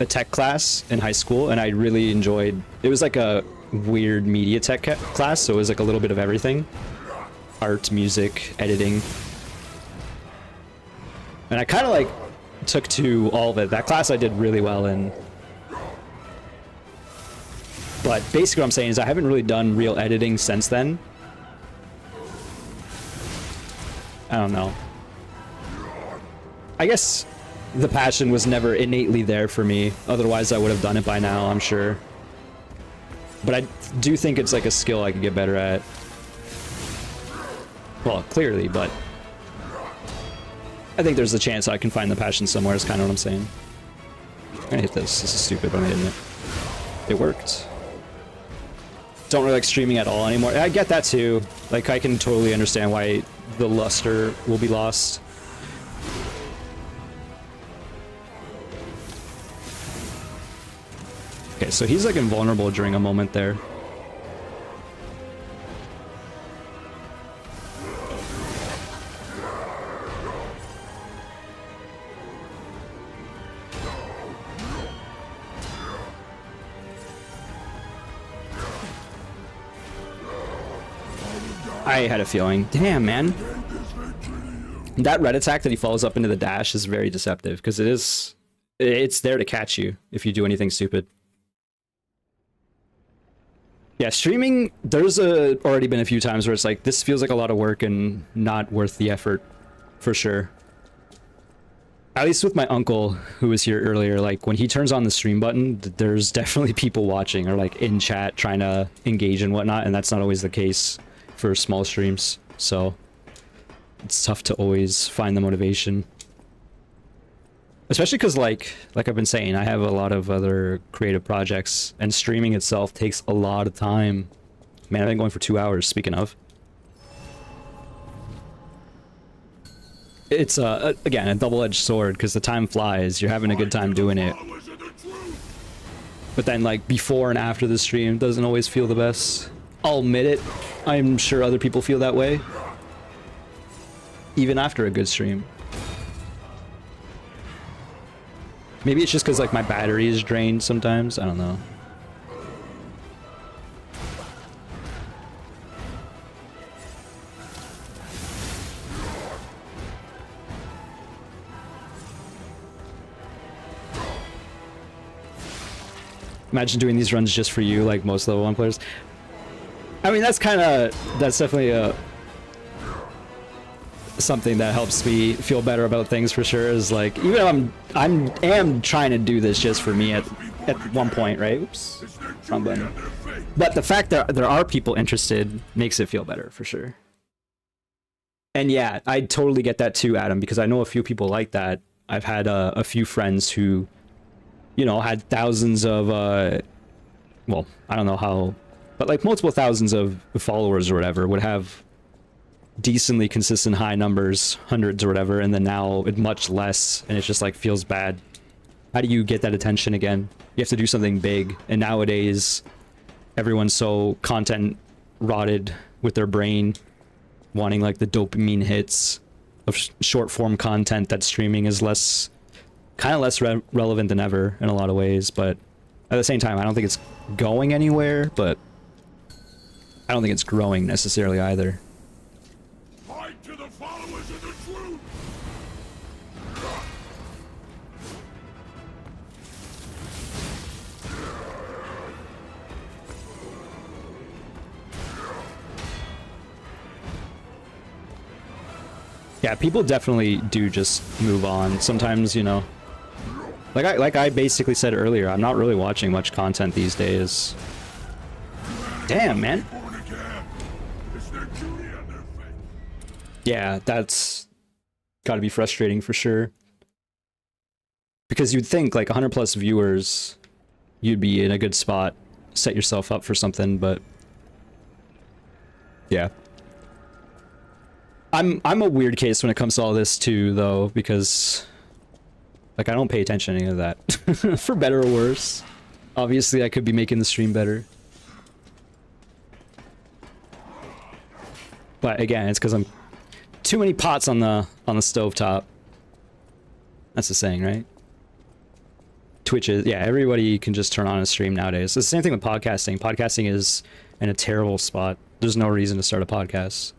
tech class in high school, and I really enjoyed, it was like a weird media tech class, so it was like a little bit of everything. Art, music, editing. And I kind of like took to all of it. That class I did really well in. But basically what I'm saying is I haven't really done real editing since then. I don't know. I guess the passion was never innately there for me. Otherwise I would have done it by now, I'm sure. But I do think it's like a skill I could get better at. Well, clearly, but I think there's a chance I can find the passion somewhere is kind of what I'm saying. I'm gonna hit this. This is stupid, but I'm hitting it. It worked. Don't really like streaming at all anymore. I get that too. Like, I can totally understand why the luster will be lost. Okay, so he's like invulnerable during a moment there. I had a feeling. Damn, man. That red attack that he follows up into the dash is very deceptive, because it's there to catch you if you do anything stupid. Yeah, streaming, there's already been a few times where it's like, this feels like a lot of work and not worth the effort, for sure. At least with my uncle, who was here earlier, like, when he turns on the stream button, there's definitely people watching or, like, in chat trying to engage and whatnot, and that's not always the case for small streams, so it's tough to always find the motivation. Especially because, like I've been saying, I have a lot of other creative projects, and streaming itself takes a lot of time. Man, I've been going for 2 hours, speaking of. It's, again, a double-edged sword, because the time flies, you're having a good time doing it. But then, like, before and after the stream doesn't always feel the best. I'll admit it, I'm sure other people feel that way. Even after a good stream. Maybe it's just because, like, my battery is drained sometimes, I don't know. Imagine doing these runs just for you, like most level 1 players. I mean, that's definitely something that helps me feel better about things for sure, is like, even though I am trying to do this just for me at one point, right? Oops, wrong button. But the fact that there are people interested makes it feel better for sure. And yeah, I totally get that too, Adam, because I know a few people like that. I've had a few friends who, you know, had thousands of, well, I don't know how, but like multiple thousands of followers or whatever, would have decently consistent high numbers, hundreds or whatever, and then now it's much less, and it just like feels bad. How do you get that attention again? You have to do something big, and nowadays everyone's so content rotted with their brain, wanting like the dopamine hits of short form content, that streaming is kind of less relevant than ever in a lot of ways. But at the same time, I don't think it's going anywhere, but I don't think it's growing necessarily either. Fight to the followers of the truth! Yeah, people definitely do just move on. Sometimes, you know, like I basically said earlier, I'm not really watching much content these days. Damn, man. Yeah, that's gotta be frustrating for sure. Because you'd think like 100 plus viewers, you'd be in a good spot, set yourself up for something, but yeah. I'm a weird case when it comes to all this too, though, because like I don't pay attention to any of that. For better or worse. Obviously I could be making the stream better. But again, it's because I'm too many pots on the stovetop. That's the saying, right? Twitch is, yeah, everybody can just turn on a stream nowadays. It's the same thing with podcasting. Podcasting is in a terrible spot. There's no reason to start a podcast.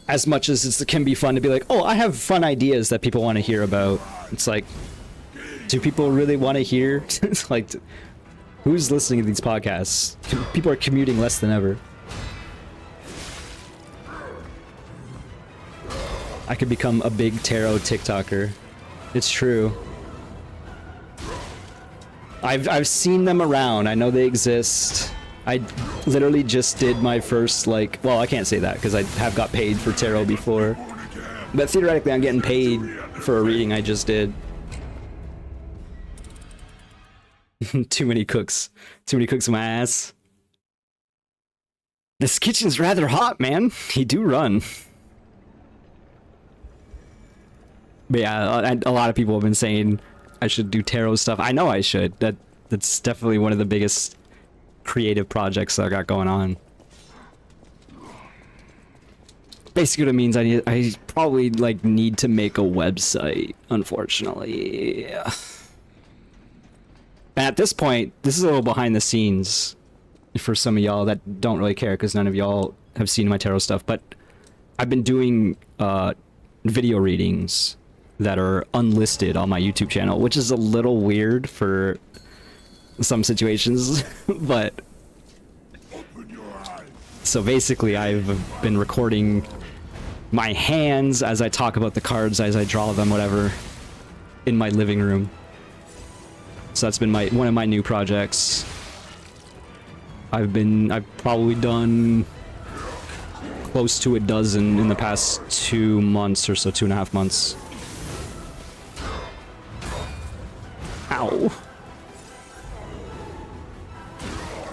As much as it can be fun to be like, oh, I have fun ideas that people want to hear about. It's like, Do people really want to hear? Like, who's listening to these podcasts? People are commuting less than ever. I could become a big tarot TikToker. It's true. I've seen them around. I know they exist. I literally just did my first, like, well, I can't say that because I have got paid for tarot before. But theoretically, I'm getting paid for a reading I just did. Too many cooks. Too many cooks in my ass. This kitchen's rather hot, man. You do run. But yeah, a lot of people have been saying I should do tarot stuff. I know I should. That's definitely one of the biggest creative projects that I got going on. Basically what it means I probably like need to make a website, unfortunately. And at this point, this is a little behind the scenes for some of y'all that don't really care because none of y'all have seen my tarot stuff, but I've been doing video readings that are unlisted on my YouTube channel, which is a little weird for some situations, but so basically I've been recording my hands as I talk about the cards, as I draw them, whatever, in my living room. So that's been one of my new projects. I've probably done close to a dozen in the past 2 months or so, 2.5 months. Ow.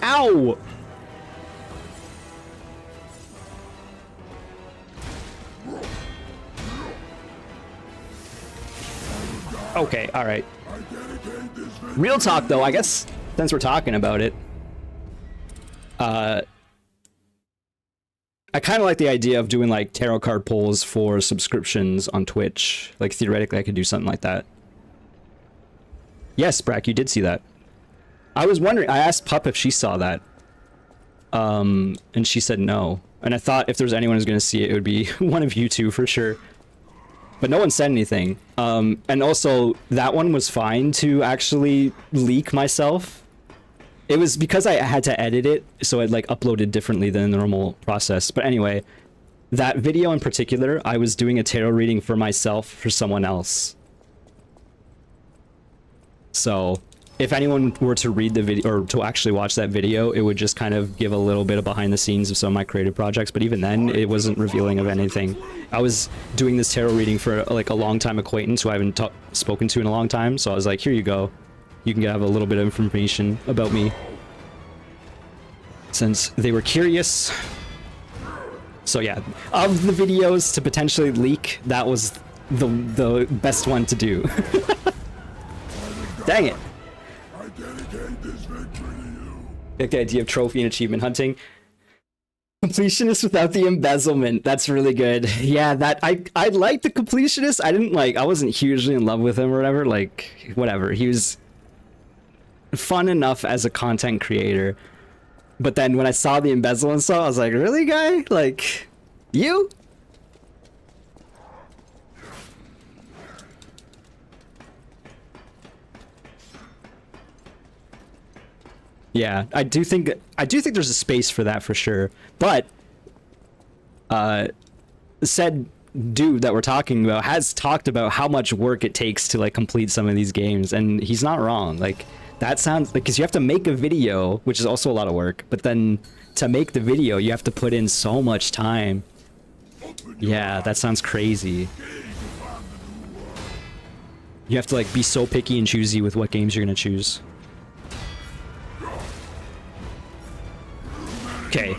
Ow! Okay, alright. Real talk though, I guess, since we're talking about it, I kind of like the idea of doing like tarot card pulls for subscriptions on Twitch. Like theoretically I could do something like that. Yes, Brack, you did see that. I was wondering, I asked Pup if she saw that. And she said no. And I thought if there was anyone who's going to see it, it would be one of you two for sure. But no one said anything. And also, that one was fine to actually leak myself. It was because I had to edit it, so it like uploaded differently than the normal process. But anyway, that video in particular, I was doing a tarot reading for myself for someone else. So if anyone were to read the video or to actually watch that video, it would just kind of give a little bit of behind the scenes of some of my creative projects. But even then, it wasn't revealing of anything. I was doing this tarot reading for like a long-time acquaintance who I haven't spoken to in a long time. So I was like, here you go. You can have a little bit of information about me. Since they were curious. So yeah, of the videos to potentially leak, that was the best one to do. Dang it. I dedicate this victory to you. Okay, do you have trophy and achievement hunting? Completionist without the embezzlement. That's really good. Yeah, that I like the completionist. I wasn't hugely in love with him or whatever. Like, whatever. He was fun enough as a content creator. But then when I saw the embezzlement stuff, I was like, really, guy? Like, you? Yeah, I do think there's a space for that for sure. But said dude that we're talking about has talked about how much work it takes to like complete some of these games, and he's not wrong. Like that sounds like, because you have to make a video, which is also a lot of work, but then to make the video you have to put in so much time. Yeah, that sounds crazy. You have to like be so picky and choosy with what games you're gonna choose. Okay.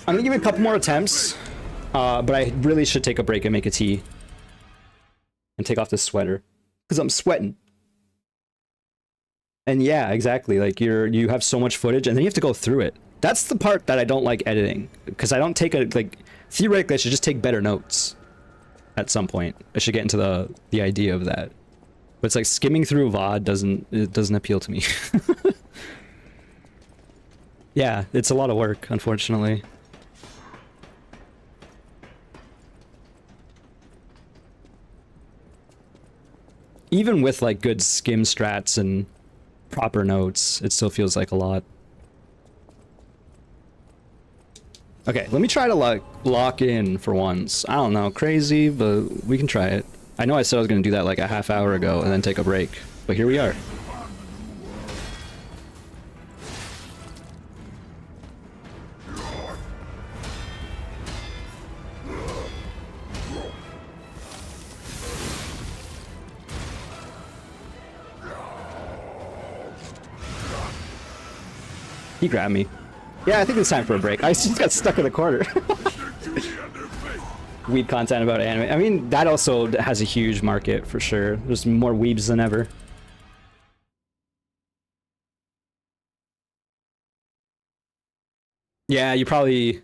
I'm gonna give it a couple more attempts, but I really should take a break and make a tea. And take off this sweater. Because I'm sweating. And yeah, exactly, like you have so much footage and then you have to go through it. That's the part that I don't like editing. Because I don't take theoretically I should just take better notes. At some point. I should get into the idea of that. But it's like skimming through VOD doesn't appeal to me. Yeah, it's a lot of work, unfortunately. even with like good skim strats and proper notes, it still feels like a lot. Okay, let me try to like lock in for once. I don't know, crazy, but we can try it. I know I said I was gonna do that like a half hour ago and then take a break, but here we are. He grabbed me. Yeah, I think it's time for a break. I just got stuck in the corner. Weeb content about anime. I mean, that also has a huge market for sure. There's more weebs than ever. Yeah, you probably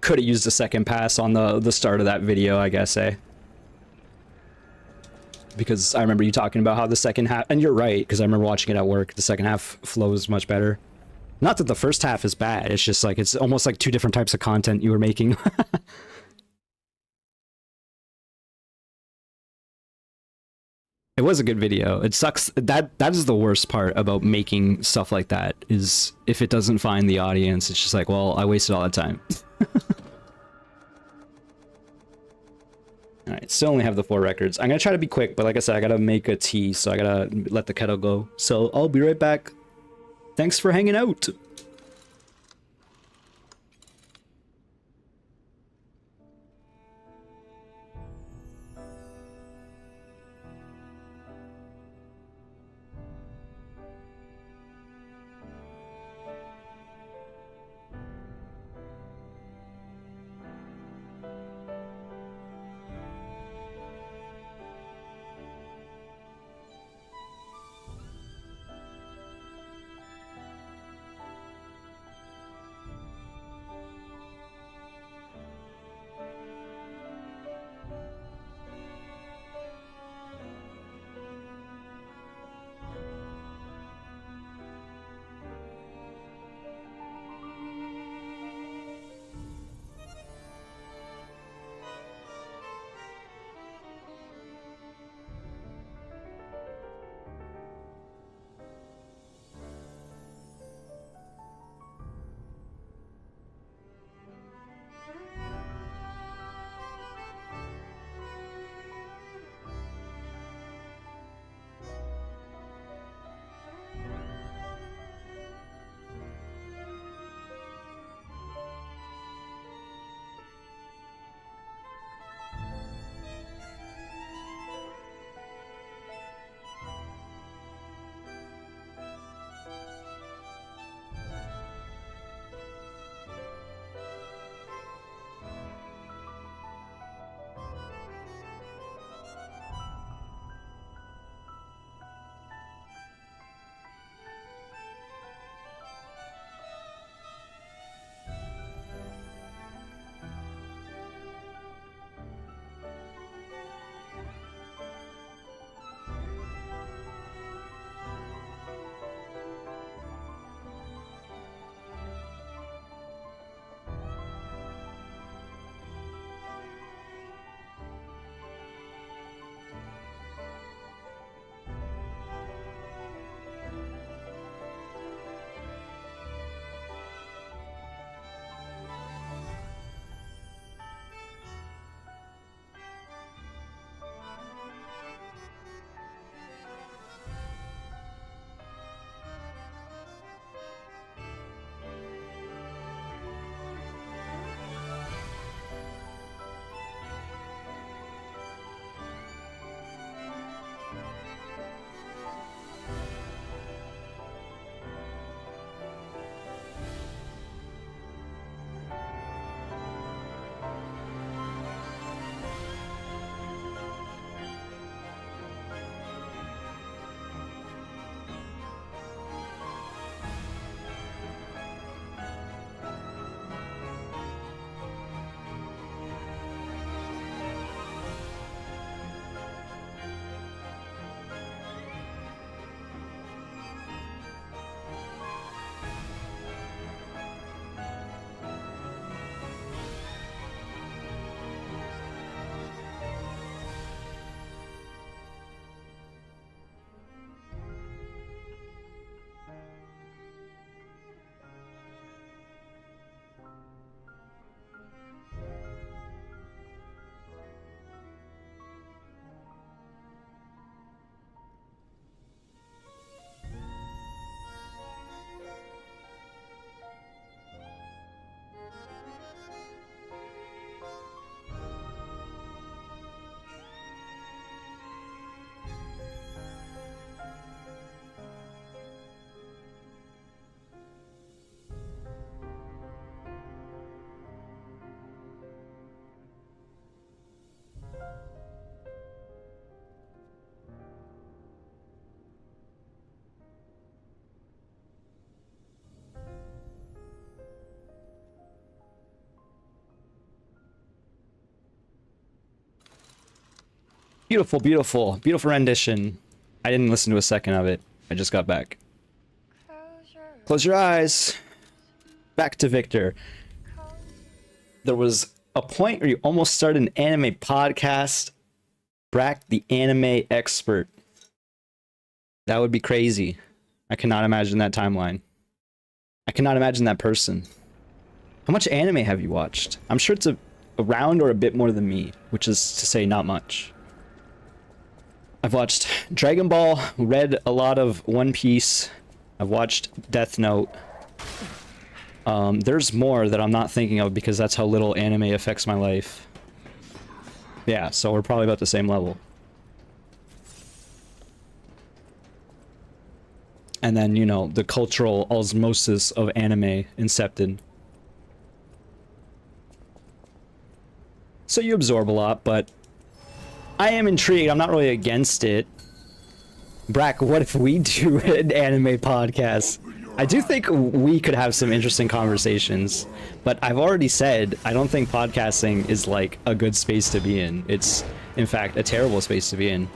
could have used a second pass on the start of that video, I guess, eh? Because I remember you talking about how the second half, and you're right, because I remember watching it at work, the second half flows much better. Not that the first half is bad, it's just like, it's almost like two different types of content you were making. It was a good video. It sucks. That is the worst part about making stuff like that, is if it doesn't find the audience, it's just like, well, I wasted all that time. Alright, still only have the 4 records. I'm gonna try to be quick, but like I said, I gotta make a tea, so I gotta let the kettle go. So I'll be right back. Thanks for hanging out. Beautiful, beautiful, beautiful rendition. I didn't listen to a second of it. I just got back. Close your eyes. Back to Victor. There was a point where you almost started an anime podcast. Brack, the anime expert. That would be crazy. I cannot imagine that timeline. I cannot imagine that person. How much anime have you watched? I'm sure it's around or a bit more than me, which is to say not much. I've watched Dragon Ball, read a lot of One Piece. I've watched Death Note. There's more that I'm not thinking of because that's how little anime affects my life. Yeah, so we're probably about the same level. And then, you know, the cultural osmosis of anime incepted. So you absorb a lot, but I am intrigued. I'm not really against it. Brack, what if we do an anime podcast? I do think we could have some interesting conversations, but I've already said I don't think podcasting is like a good space to be in. It's, in fact, a terrible space to be in.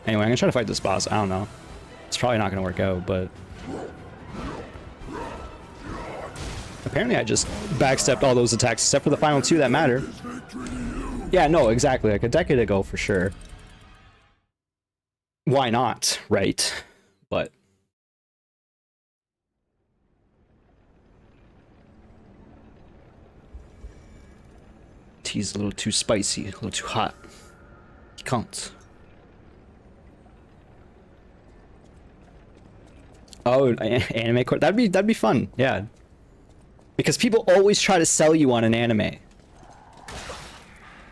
Anyway, I'm gonna try to fight this boss. I don't know. It's probably not gonna work out, but... Apparently I just backstepped all those attacks except for the final two that matter. Yeah, no, exactly. Like a decade ago for sure. Why not, right? But... Tea's a little too spicy, a little too hot. You can't. Oh, anime course. That'd be fun. Yeah. Because people always try to sell you on an anime.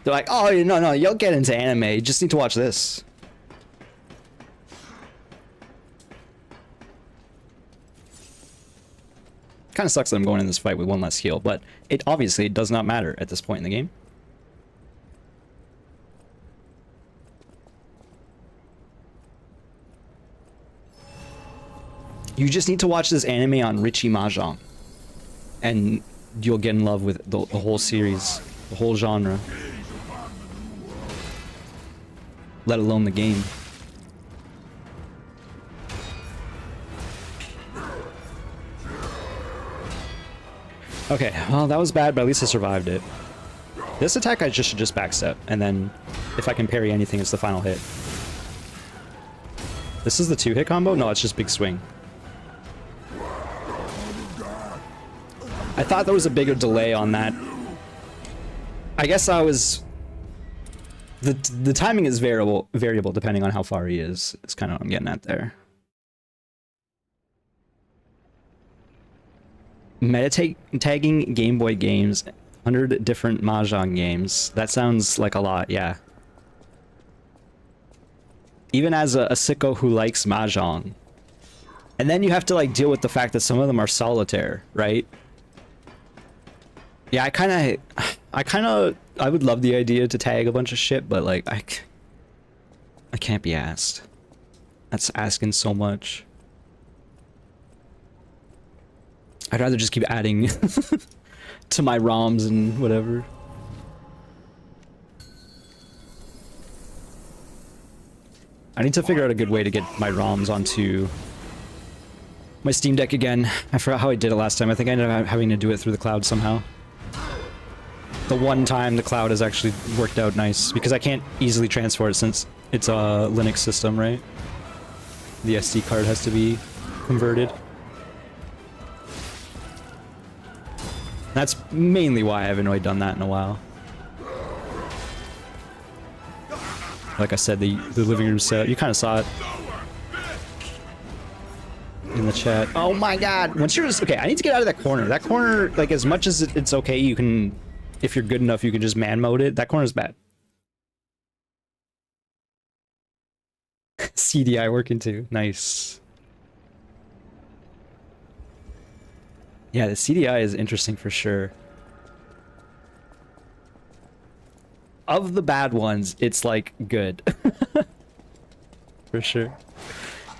They're like, "Oh, no, you'll get into anime. You just need to watch this." Kind of sucks that I'm going in this fight with one less heal, but it obviously does not matter at this point in the game. You just need to watch this anime on Richie Mahjong, and you'll get in love with the whole series, the whole genre, let alone the game. Okay, well that was bad, but at least I survived it. This attack I should just backstep, and then if I can parry anything, it's the final hit. This is the 2-hit combo? No, it's just big swing. I thought there was a bigger delay on that. I guess I was... The timing is variable depending on how far he is. It's kind of what I'm getting at there. Tagging Game Boy games, 100 different Mahjong games. That sounds like a lot, yeah. Even as a sicko who likes Mahjong. And then you have to like deal with the fact that some of them are solitaire, right? Yeah, I would love the idea to tag a bunch of shit, but like, I can't be asked. That's asking so much. I'd rather just keep adding to my ROMs and whatever. I need to figure out a good way to get my ROMs onto my Steam Deck again. I forgot how I did it last time. I think I ended up having to do it through the cloud somehow. The one time the cloud has actually worked out nice, because I can't easily transfer it since it's a Linux system, right? The SD card has to be converted. That's mainly why I haven't really done that in a while. Like I said, the living room set, you kind of saw it in the chat. Oh my god! Once you're just, okay, I need to get out of that corner. That corner, like as much as it's okay, you can, if you're good enough, you can just man mode it. That corner's bad. CDI working too. Nice. Yeah, the CDI is interesting for sure. Of the bad ones, it's like good. For sure.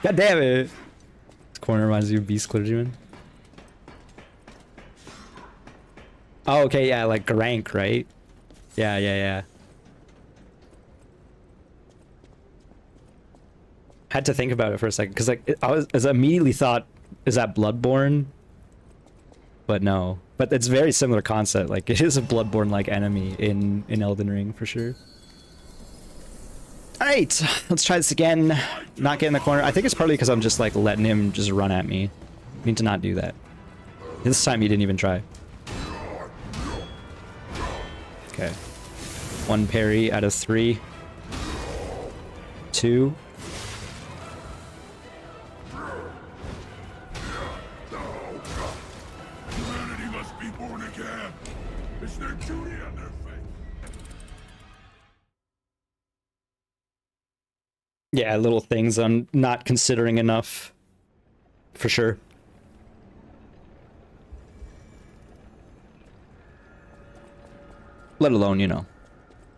God damn it. This corner reminds you of Beast Clergyman. Oh, okay, yeah, like rank, right? Yeah, yeah, yeah. Had to think about it for a second because like I immediately thought, is that Bloodborne? But no. But it's very similar concept. Like it is a Bloodborne like enemy in Elden Ring for sure. All right, let's try this again. Not get in the corner. I think it's partly because I'm just like letting him just run at me. I need to not do that. This time he didn't even try. Okay. 1 parry out of 3. 2. Humanity must be born again. It's their duty and their faith. Yeah, little things I'm not considering enough. For sure. Let alone, you know,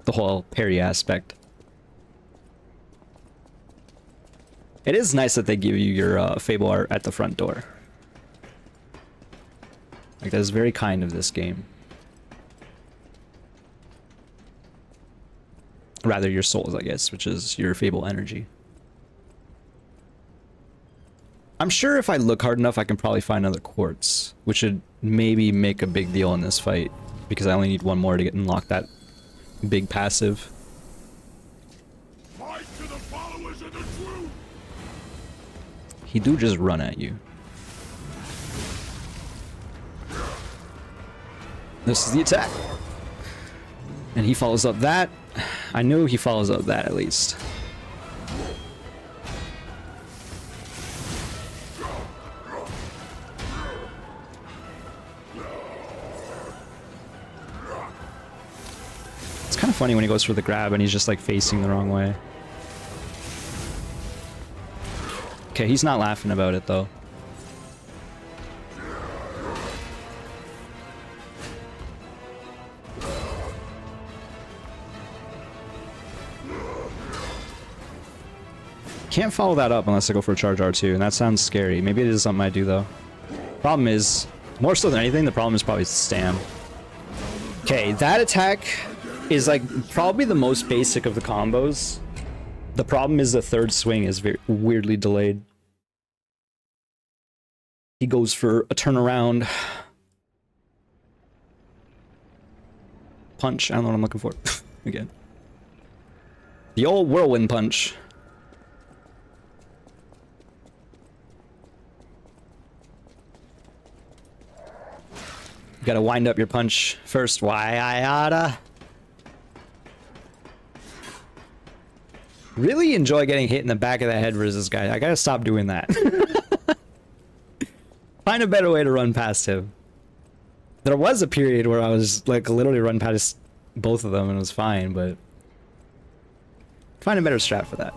the whole parry aspect. It is nice that they give you your Fable art at the front door. Like, that is very kind of this game. Rather, your souls, I guess, which is your Fable energy. I'm sure if I look hard enough, I can probably find another quartz, which would maybe make a big deal in this fight, because I only need 1 more to get unlock that big passive. Fight to the followers of the truth. He do just run at you. This is the attack. And he follows up that. I knew he follows up that at least. It's kind of funny when he goes for the grab and he's just like facing the wrong way. Okay, he's not laughing about it though. Can't follow that up unless I go for a charge R2, and that sounds scary. Maybe it is something I do though. Problem is, more so than anything, the problem is probably stam. Okay, that attack is like probably the most basic of the combos. The problem is the third swing is very weirdly delayed. He goes for a turnaround. Punch, I don't know what I'm looking for. Again. The old whirlwind punch. You gotta wind up your punch first. Why I oughta. Really enjoy getting hit in the back of the head versus this guy. I gotta stop doing that. Find a better way to run past him. There was a period where I was like literally run past both of them and it was fine, but find a better strat for that.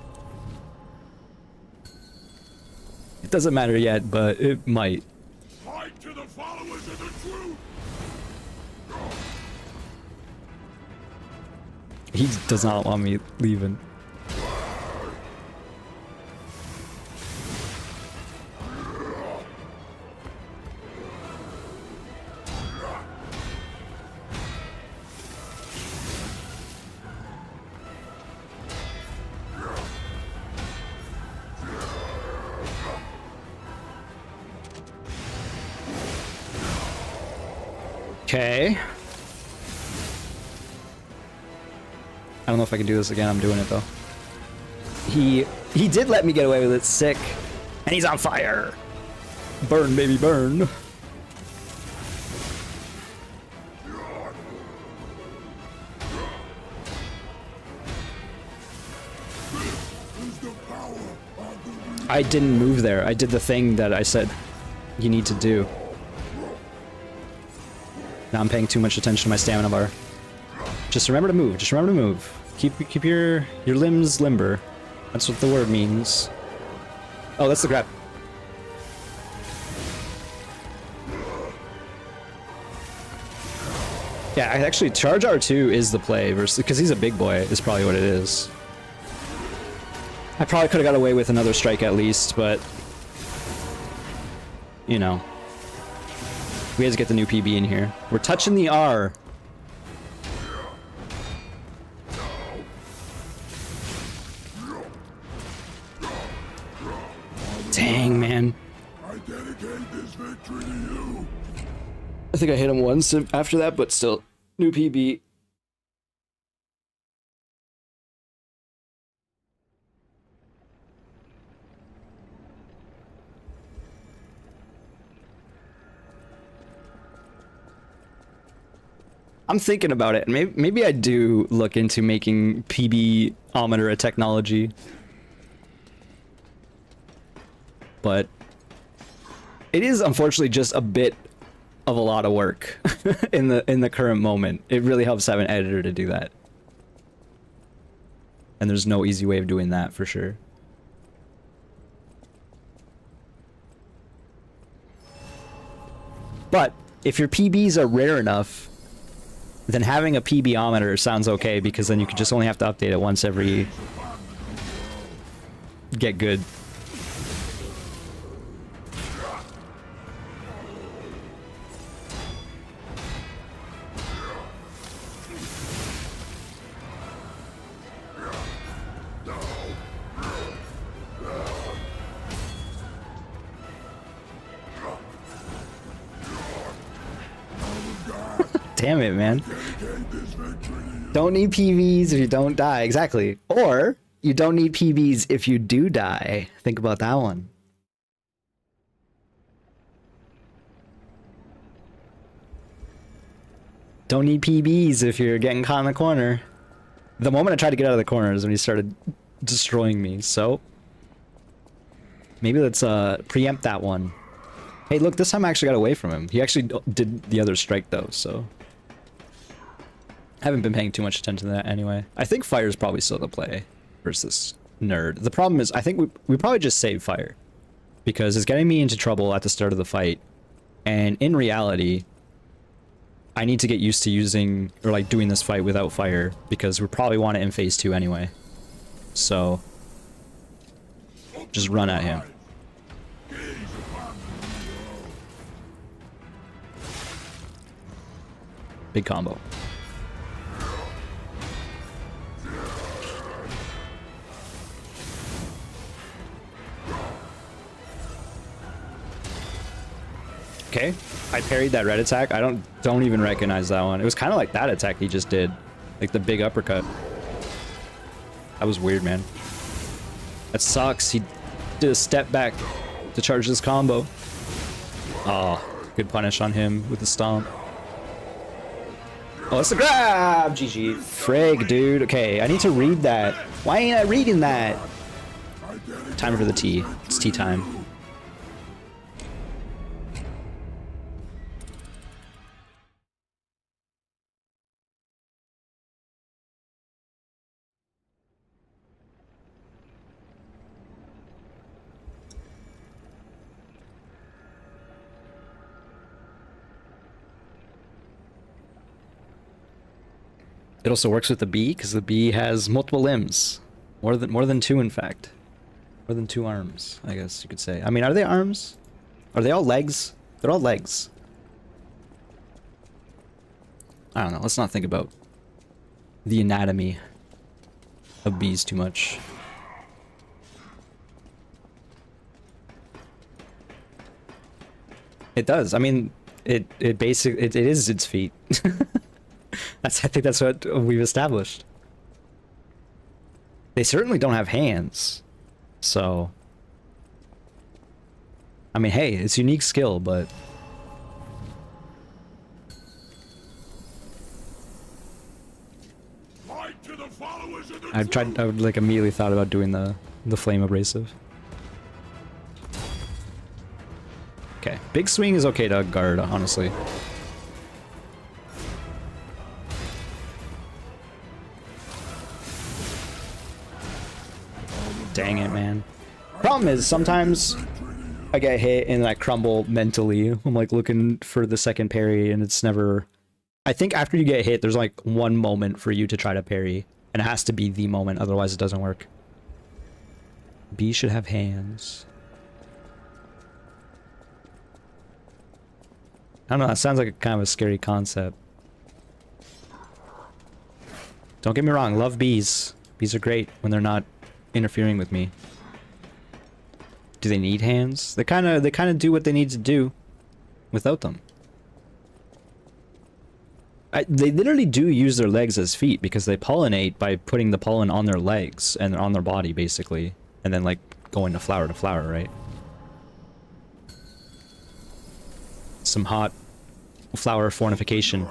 It doesn't matter yet, but it might. Fight to the followers of the truth. He does not want me leaving. Okay. I don't know if I can do this again. I'm doing it though. He did let me get away with it. Sick. And he's on fire. Burn, baby, burn. I didn't move there. I did the thing that I said you need to do. Now I'm paying too much attention to my stamina bar. Just remember to move. Just remember to move. Keep your limbs limber. That's what the word means. Oh, that's the grab. Yeah, actually, charge R2 is the play versus because he's a big boy. Is probably what it is. I probably could have got away with another strike at least, but you know, we had to get the new PB in here. We're touching the R. Dang, man. I dedicate this victory to you. I think I hit him once after that, but still. New PB. I'm thinking about it. Maybe I do look into making PB-ometer a technology. But it is unfortunately just a bit of a lot of work in the current moment. It really helps have an editor to do that. And there's no easy way of doing that for sure. But if your PBs are rare enough, then having a PB-ometer sounds okay, because then you could just only have to update it once every get good. Damn it, man. Don't need PBs if you don't die. Exactly. Or you don't need PBs if you do die. Think about that one. Don't need PBs if you're getting caught in the corner. The moment I tried to get out of the corner is when he started destroying me, so maybe let's preempt that one. Hey, look, this time I actually got away from him. He actually did the other strike though, so I haven't been paying too much attention to that anyway. I think fire is probably still the play versus nerd. The problem is I think we probably just save fire because it's getting me into trouble at the start of the fight, and in reality I need to get used to using or like doing this fight without fire because we probably want it in phase 2 anyway. So just run at him. Big combo. Okay, I parried that red attack. I don't even recognize that one. It was kind of like that attack he just did, like the big uppercut. That was weird, man. That sucks. He did a step back to charge this combo. Oh, good punish on him with the stomp. Oh, it's a grab! GG. Frig, dude. Okay, I need to read that. Why ain't I reading that? Time for the tea. It's tea time. It also works with the bee because the bee has multiple limbs, more than 2 in fact, more than 2 arms, I guess you could say. I mean, are they arms? Are they all legs? They're all legs. I don't know. Let's not think about the anatomy of bees too much. It does. I mean, it basically it is its feet. I think that's what we've established. They certainly don't have hands, so I mean, hey, it's unique skill, but I would like immediately thought about doing the flame abrasive. Okay, big swing is okay to guard, honestly. Dang it, man. Problem is, sometimes I get hit and I crumble mentally. I'm like looking for the second parry and it's never... I think after you get hit, there's like one moment for you to try to parry. And it has to be the moment, otherwise it doesn't work. B should have hands. I don't know, that sounds like a kind of a scary concept. Don't get me wrong, love bees. Bees are great when they're not interfering with me. Do they need hands? They kind of do what they need to do without them. They literally do use their legs as feet because they pollinate by putting the pollen on their legs and on their body, basically. And then, like, going to flower, right? Some hot flower fornication.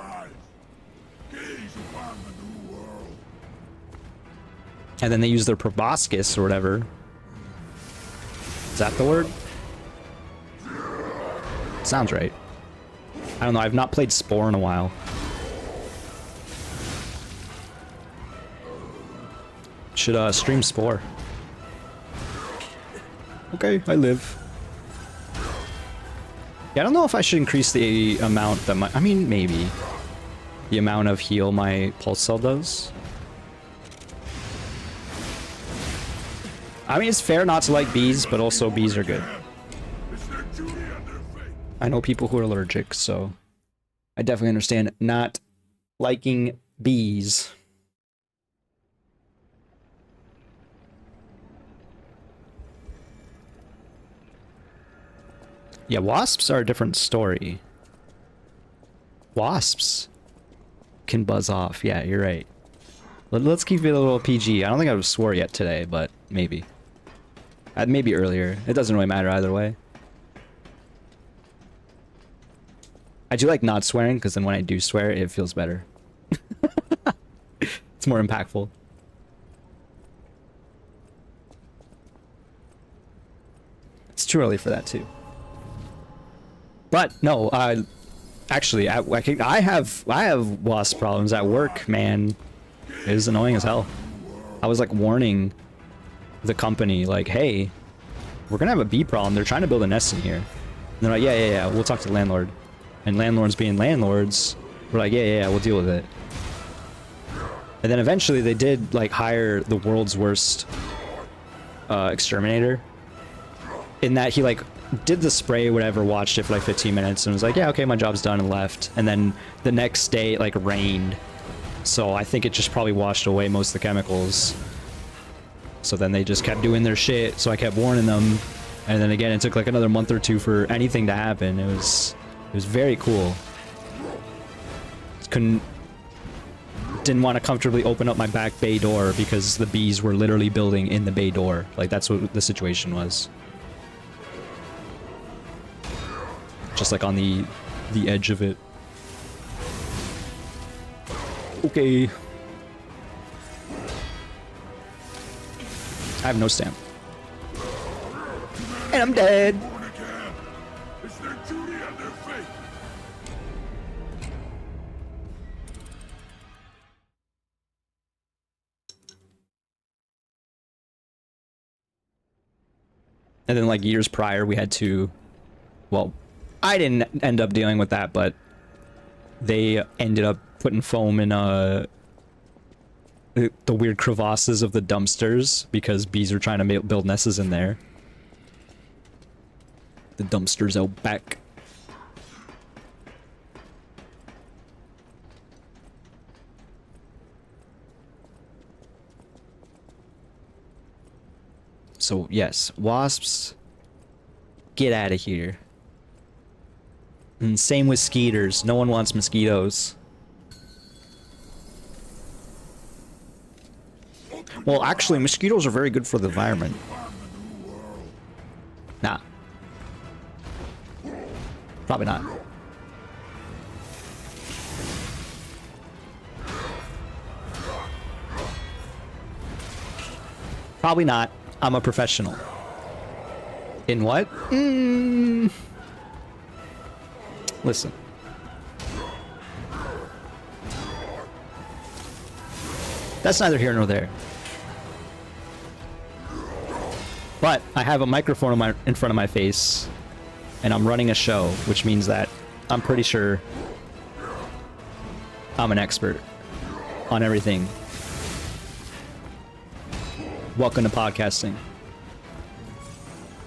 And then they use their proboscis or whatever. Is that the word? Sounds right. I don't know, I've not played Spore in a while. Should stream Spore. Okay, I live. Yeah, I don't know if I should increase the amount that my... I mean, maybe. The amount of heal my pulse cell does. I mean, it's fair not to like bees, but also bees are good. I know people who are allergic, so... I definitely understand not liking bees. Yeah, wasps are a different story. Wasps can buzz off. Yeah, you're right. Let's keep it a little PG. I don't think I've swore yet today, but maybe. Maybe earlier. It doesn't really matter either way. I do like not swearing, because then when I do swear, it feels better. It's more impactful. It's too early for that, too. But no, actually, I have wasp problems at work, man. It is annoying as hell. I was like warning the company, like, hey, we're gonna have a bee problem. They're trying to build a nest in here. And they're like, yeah, we'll talk to the landlord. And landlords being landlords, we're like, yeah, we'll deal with it. And then eventually they did like hire the world's worst exterminator. In that he like did the spray, whatever, watched it for like 15 minutes and was like, yeah, okay, my job's done, and left. And then the next day it like rained. So I think it just probably washed away most of the chemicals. So then they just kept doing their shit, so I kept warning them. And then again, it took like another month or two for anything to happen. It was very cool. Didn't want to comfortably open up my back bay door because the bees were literally building in the bay door. Like, that's what the situation was. Just like on the edge of it. Okay. I have no stamp. And I'm dead. It's their duty and their faith. And then like years prior we had to, well, I didn't end up dealing with that, but they ended up putting foam in the weird crevasses of the dumpsters because bees are trying to build nests in there. The dumpsters out back. So yes, wasps, get out of here. And same with skeeters. No one wants mosquitoes. Well, actually, mosquitoes are very good for the environment. Nah. Probably not. Probably not. I'm a professional. In what? Listen. That's neither here nor there. But I have a microphone in front of my face, and I'm running a show, which means that I'm pretty sure I'm an expert on everything. Welcome to podcasting.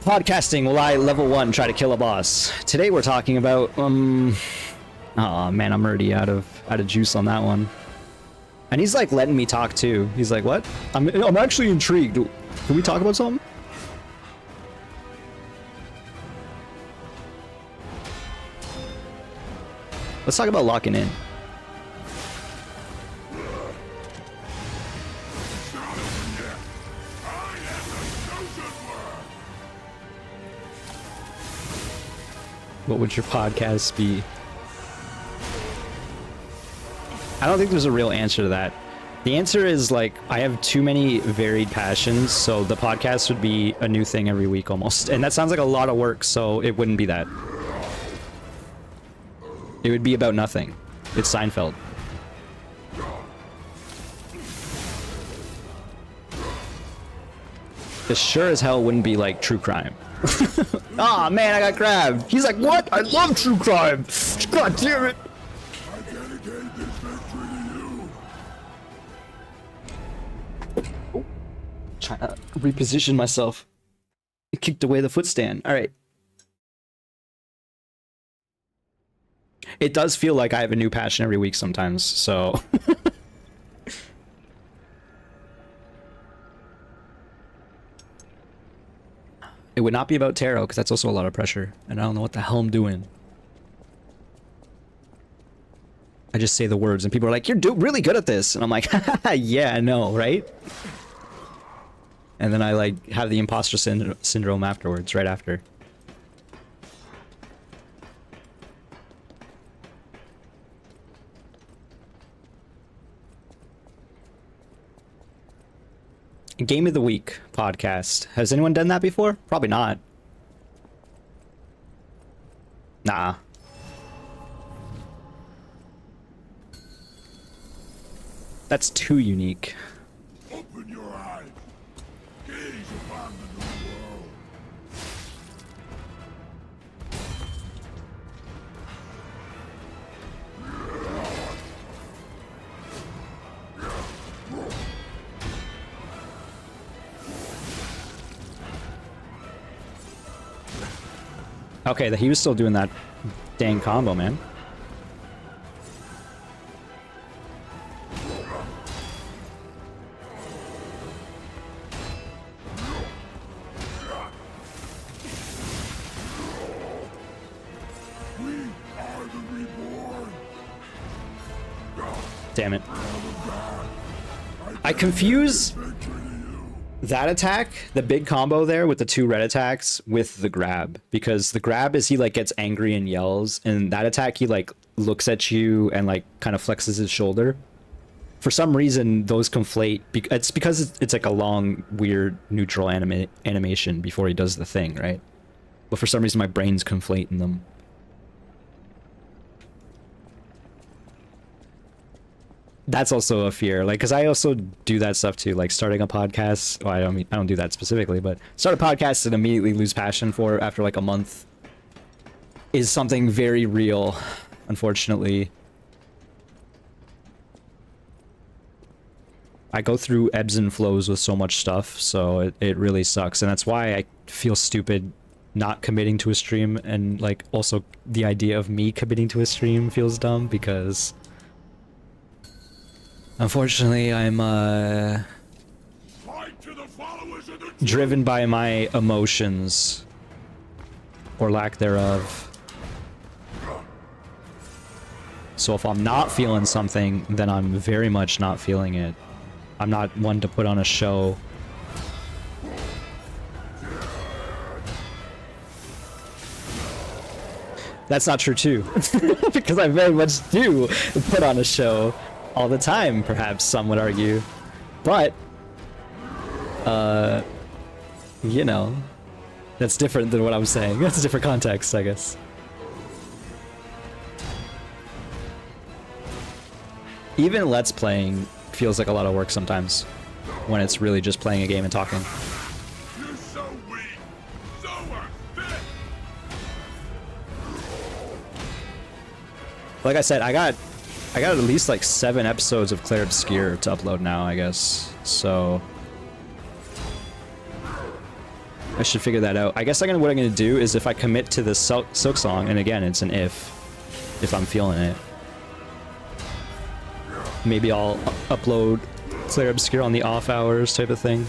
Podcasting, will I level 1 try to kill a boss? Today we're talking about oh man, I'm already out of juice on that one. And he's like letting me talk too. He's like, what? I'm actually intrigued. Can we talk about something? Let's talk about locking in. What would your podcast be? I don't think there's a real answer to that. The answer is like, I have too many varied passions, so the podcast would be a new thing every week almost. And that sounds like a lot of work, so it wouldn't be that. It would be about nothing. It's Seinfeld. It sure as hell wouldn't be like true crime. Ah, man, I got grabbed. He's like, what? I love true crime. God damn it. I dedicate this victory to you. Trying to reposition myself. It kicked away the footstand. All right. It does feel like I have a new passion every week sometimes, so. It would not be about tarot, because that's also a lot of pressure, and I don't know what the hell I'm doing. I just say the words, and people are like, you're really good at this, and I'm like, yeah, I know, right? And then I like have the imposter syndrome afterwards, right after. Game of the Week podcast. Has anyone done that before? Probably not. Nah. That's too unique. Open your eyes. Gaze upon the new world. Okay, he was still doing that dang combo, man. We are the reborn. Damn it. I confuse Victory to you. that attack, the big combo there with the two red attacks, with the grab, because the grab is he like gets angry and yells, and that attack he like looks at you and like kind of flexes his shoulder. For some reason those conflate. It's because it's like a long weird neutral animation before he does the thing, right? But for some reason my brain's conflating them. That's also a fear, like, because I also do that stuff too, like starting a podcast. Well, I don't do that specifically, but start a podcast and immediately lose passion for it after like a month is something very real, unfortunately. I go through ebbs and flows with so much stuff, so it really sucks, and that's why I feel stupid not committing to a stream, and like also the idea of me committing to a stream feels dumb, because unfortunately, I'm Fight to the followers of the driven by my emotions, or lack thereof. So if I'm not feeling something, then I'm very much not feeling it. I'm not one to put on a show. That's not true too, because I very much do put on a show. All the time, perhaps some would argue, but you know, that's different than what I'm saying. That's a different context, I guess. Even Let's Playing feels like a lot of work sometimes, when it's really just playing a game and talking. You're so weak, so unfit. Like I said, I got at least like 7 episodes of Claire Obscure to upload now, I guess. So I should figure that out. I guess what I'm gonna do is, if I commit to the Silk song, and again, it's an if I'm feeling it, maybe I'll upload Claire Obscure on the off hours type of thing.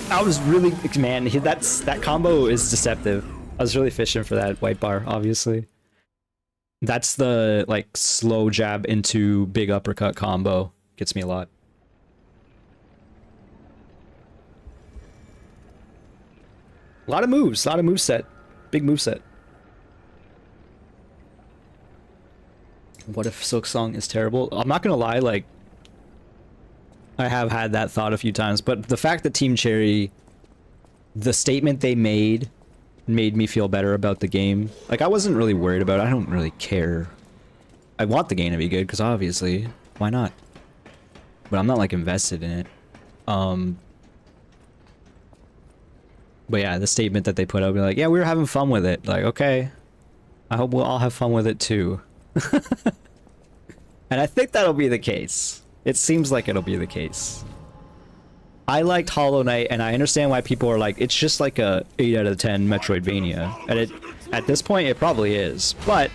I was really, man, that combo is deceptive. I was really fishing for that white bar, obviously. That's the like slow jab into big uppercut combo. Gets me a lot. A lot of moves, a lot of moveset. Big moveset. What if Silk Song is terrible? I'm not gonna lie, like, I have had that thought a few times, but the fact that Team Cherry, the statement they made me feel better about the game. Like, I wasn't really worried about it. I don't really care. I want the game to be good, because obviously, why not? But I'm not, like, invested in it. But yeah, the statement that they put out, be like, yeah, we were having fun with it. Like, okay. I hope we'll all have fun with it too. And I think that'll be the case. It seems like it'll be the case. I liked Hollow Knight, and I understand why people are like, it's just like a 8 out of 10 Metroidvania. And at this point, it probably is. But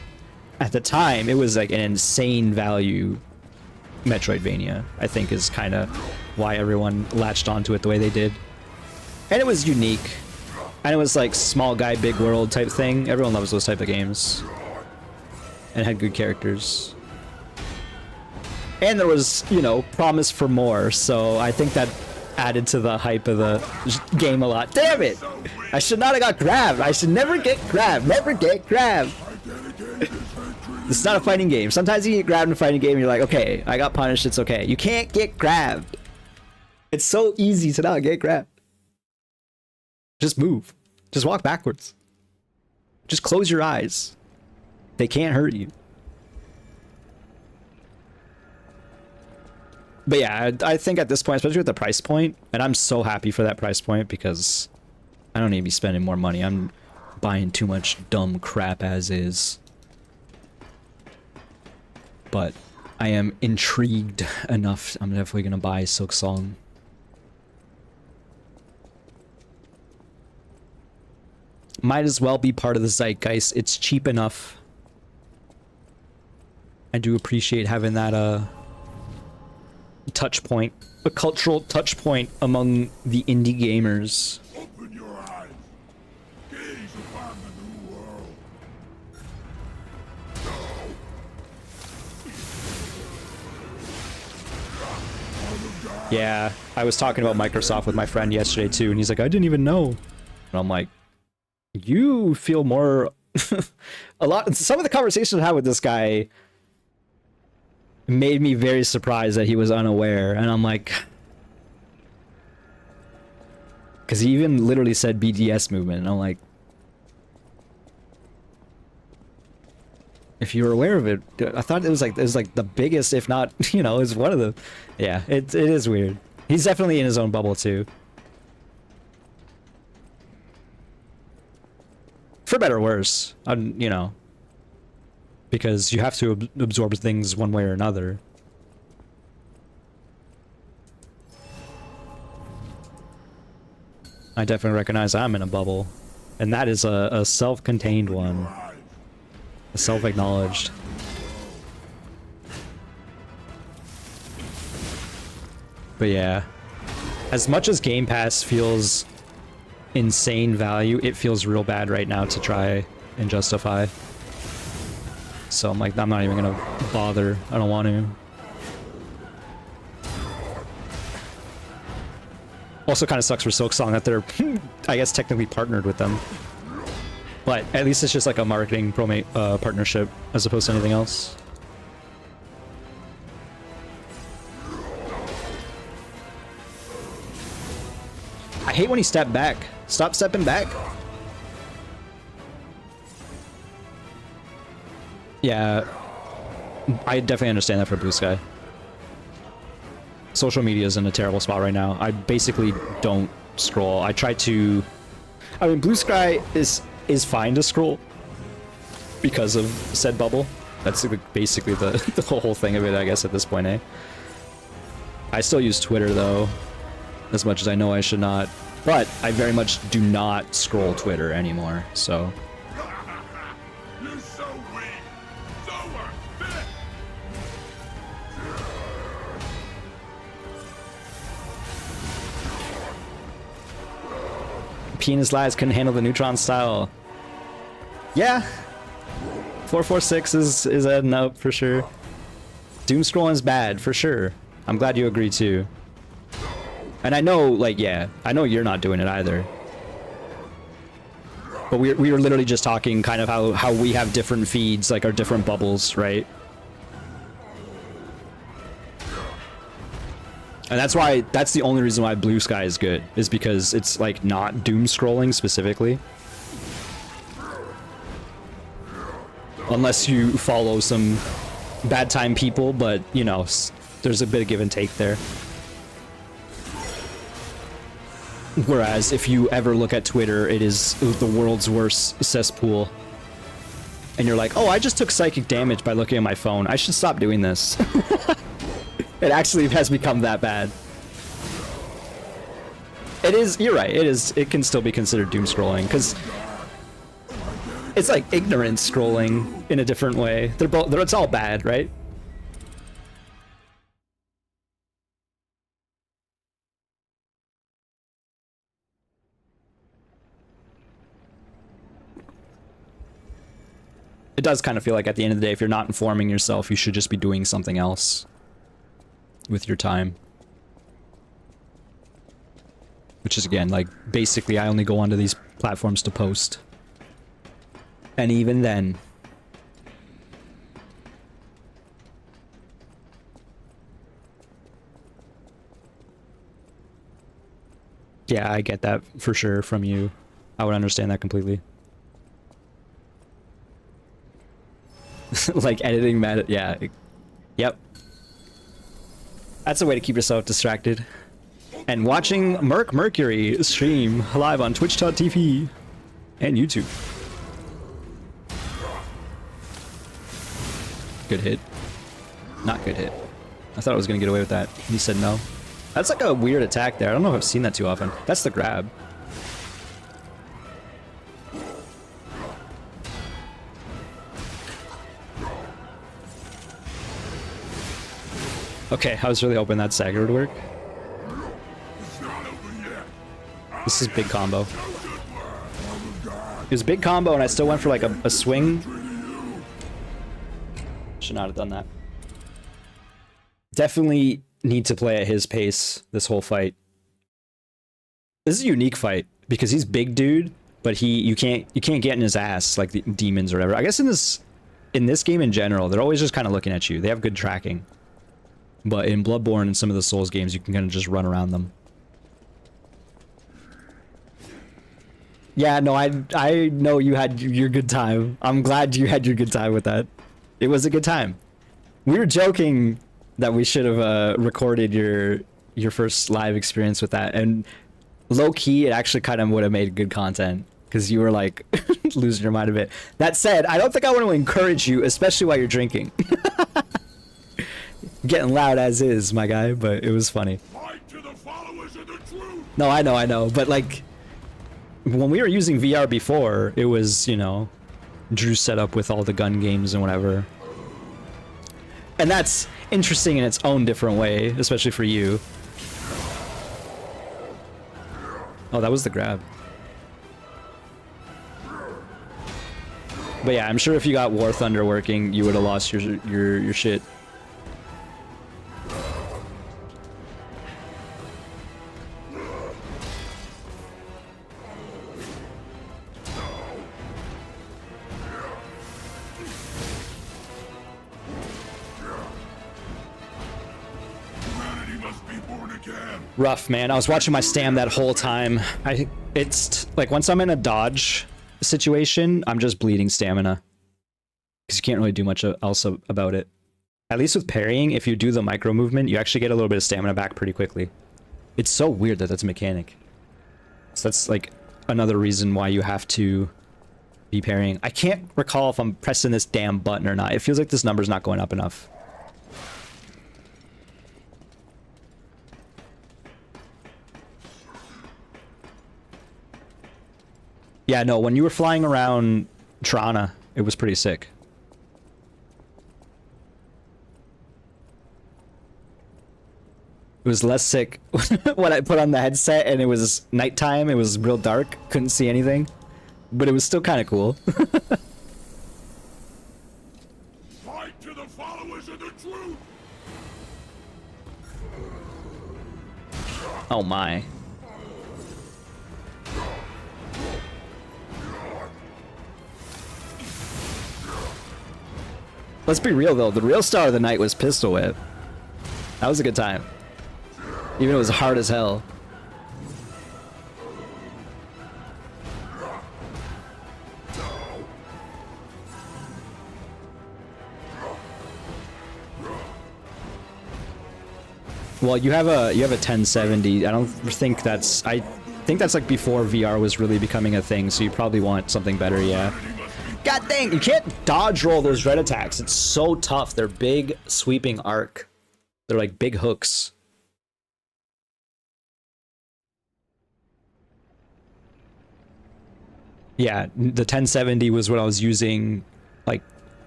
at the time, it was like an insane value Metroidvania, I think is kind of why everyone latched onto it the way they did. And it was unique. And it was like small guy, big world type thing. Everyone loves those type of games. And had good characters. And there was, you know, promise for more. So I think that added to the hype of the game a lot. Damn it! I should not have got grabbed. I should never get grabbed. Never get grabbed. This is not a fighting game. Sometimes you get grabbed in a fighting game and you're like, okay, I got punished. It's okay. You can't get grabbed. It's so easy to not get grabbed. Just move. Just walk backwards. Just close your eyes. They can't hurt you. But yeah, I think at this point, especially with the price point, and I'm so happy for that price point because I don't need to be spending more money. I'm buying too much dumb crap as is. But I am intrigued enough. I'm definitely going to buy Silk Song. Might as well be part of the zeitgeist. It's cheap enough. I do appreciate having that touch point, a cultural touch point among the indie gamers. Open your eyes. Gaze upon the new world. Yeah, I was talking about Microsoft with my friend yesterday too, and he's like, I didn't even know. And I'm like, you feel more a lot. Some of the conversations I had with this guy made me very surprised that he was unaware, and I'm like, because he even literally said BDS movement, and I'm like, if you were aware of it, I thought it was like the biggest, if not, you know, is one of the, yeah, it is weird. He's definitely in his own bubble too. For better or worse, you know, because you have to absorb things one way or another. I definitely recognize I'm in a bubble, and that is a self-contained one, a self-acknowledged. But yeah, as much as Game Pass feels insane value, it feels real bad right now to try and justify. So I'm like, I'm not even gonna bother. I don't want to. Also kind of sucks for Silk Song that they're, I guess, technically partnered with them. But at least it's just like a marketing partnership as opposed to anything else. I hate when he stepped back. Stop stepping back. Yeah, I definitely understand that for Blue Sky. Social media is in a terrible spot right now. I basically don't scroll. I try to... I mean, Blue Sky is fine to scroll because of said bubble. That's basically the whole thing of it, I guess, at this point, eh? I still use Twitter, though, as much as I know I should not. But I very much do not scroll Twitter anymore, so... You're so weak. So unfit. Penis lies couldn't handle the neutron style. Yeah. 446 is a no for sure. Doom scrolling's bad for sure. I'm glad you agree too. And I know, like, yeah, I know you're not doing it either. But we were literally just talking kind of how we have different feeds, like our different bubbles, right? And that's the only reason why Blue Sky is good, is because it's like not doom scrolling specifically. Unless you follow some bad time people, but you know, there's a bit of give and take there. Whereas if you ever look at Twitter, it is the world's worst cesspool. And you're like, oh, I just took psychic damage by looking at my phone. I should stop doing this. It actually has become that bad. It is, you're right, it can still be considered doom scrolling, because it's like ignorance scrolling in a different way. It's all bad, right? It does kind of feel like at the end of the day, if you're not informing yourself, you should just be doing something else with your time. Which is, again, like, basically I only go onto these platforms to post. And even then... Yeah, I get that for sure from you. I would understand that completely. Like editing meta, yeah. Yep. That's a way to keep yourself distracted. And watching Mercury stream live on twitch.tv and YouTube. Good hit. Not good hit. I thought I was gonna get away with that. He said no. That's like a weird attack there. I don't know if I've seen that too often. That's the grab. Okay, I was really hoping that stagger would work. This is big combo. It was big combo and I still went for like a swing. Should not have done that. Definitely need to play at his pace this whole fight. This is a unique fight because he's big dude, but you can't get in his ass like the demons or whatever. I guess in this game in general, they're always just kind of looking at you. They have good tracking. But in Bloodborne and some of the Souls games, you can kind of just run around them. Yeah, no, I know you had your good time. I'm glad you had your good time with that. It was a good time. We were joking that we should have recorded your first live experience with that, and low key, it actually kind of would have made good content because you were like losing your mind a bit. That said, I don't think I want to encourage you, especially while you're drinking. Getting loud as is, my guy, but it was funny. Fight to the followers of the truth. No, I know, but like when we were using VR before, it was, you know, Drew set up with all the gun games and whatever. And that's interesting in its own different way, especially for you. Oh, that was the grab. But yeah, I'm sure if you got War Thunder working, you would have lost your shit. Rough, man. I was watching my stam that whole time. It's like once I'm in a dodge situation, I'm just bleeding stamina. Because you can't really do much else about it. At least with parrying, if you do the micro movement, you actually get a little bit of stamina back pretty quickly. It's so weird that that's a mechanic. So that's like another reason why you have to be parrying. I can't recall if I'm pressing this damn button or not. It feels like this number's not going up enough. Yeah, no, when you were flying around Trana, it was pretty sick. It was less sick when I put on the headset and it was nighttime, it was real dark, couldn't see anything. But it was still kind of cool. Oh my. Let's be real though, the real star of the night was Pistol Whip. That was a good time. Even though it was hard as hell. Well, you have a 1070. I think that's like before VR was really becoming a thing, so you probably want something better, yeah. God dang, you can't dodge roll those red attacks. It's so tough. They're big sweeping arc. They're like big hooks. Yeah, the 1070 was what I was using like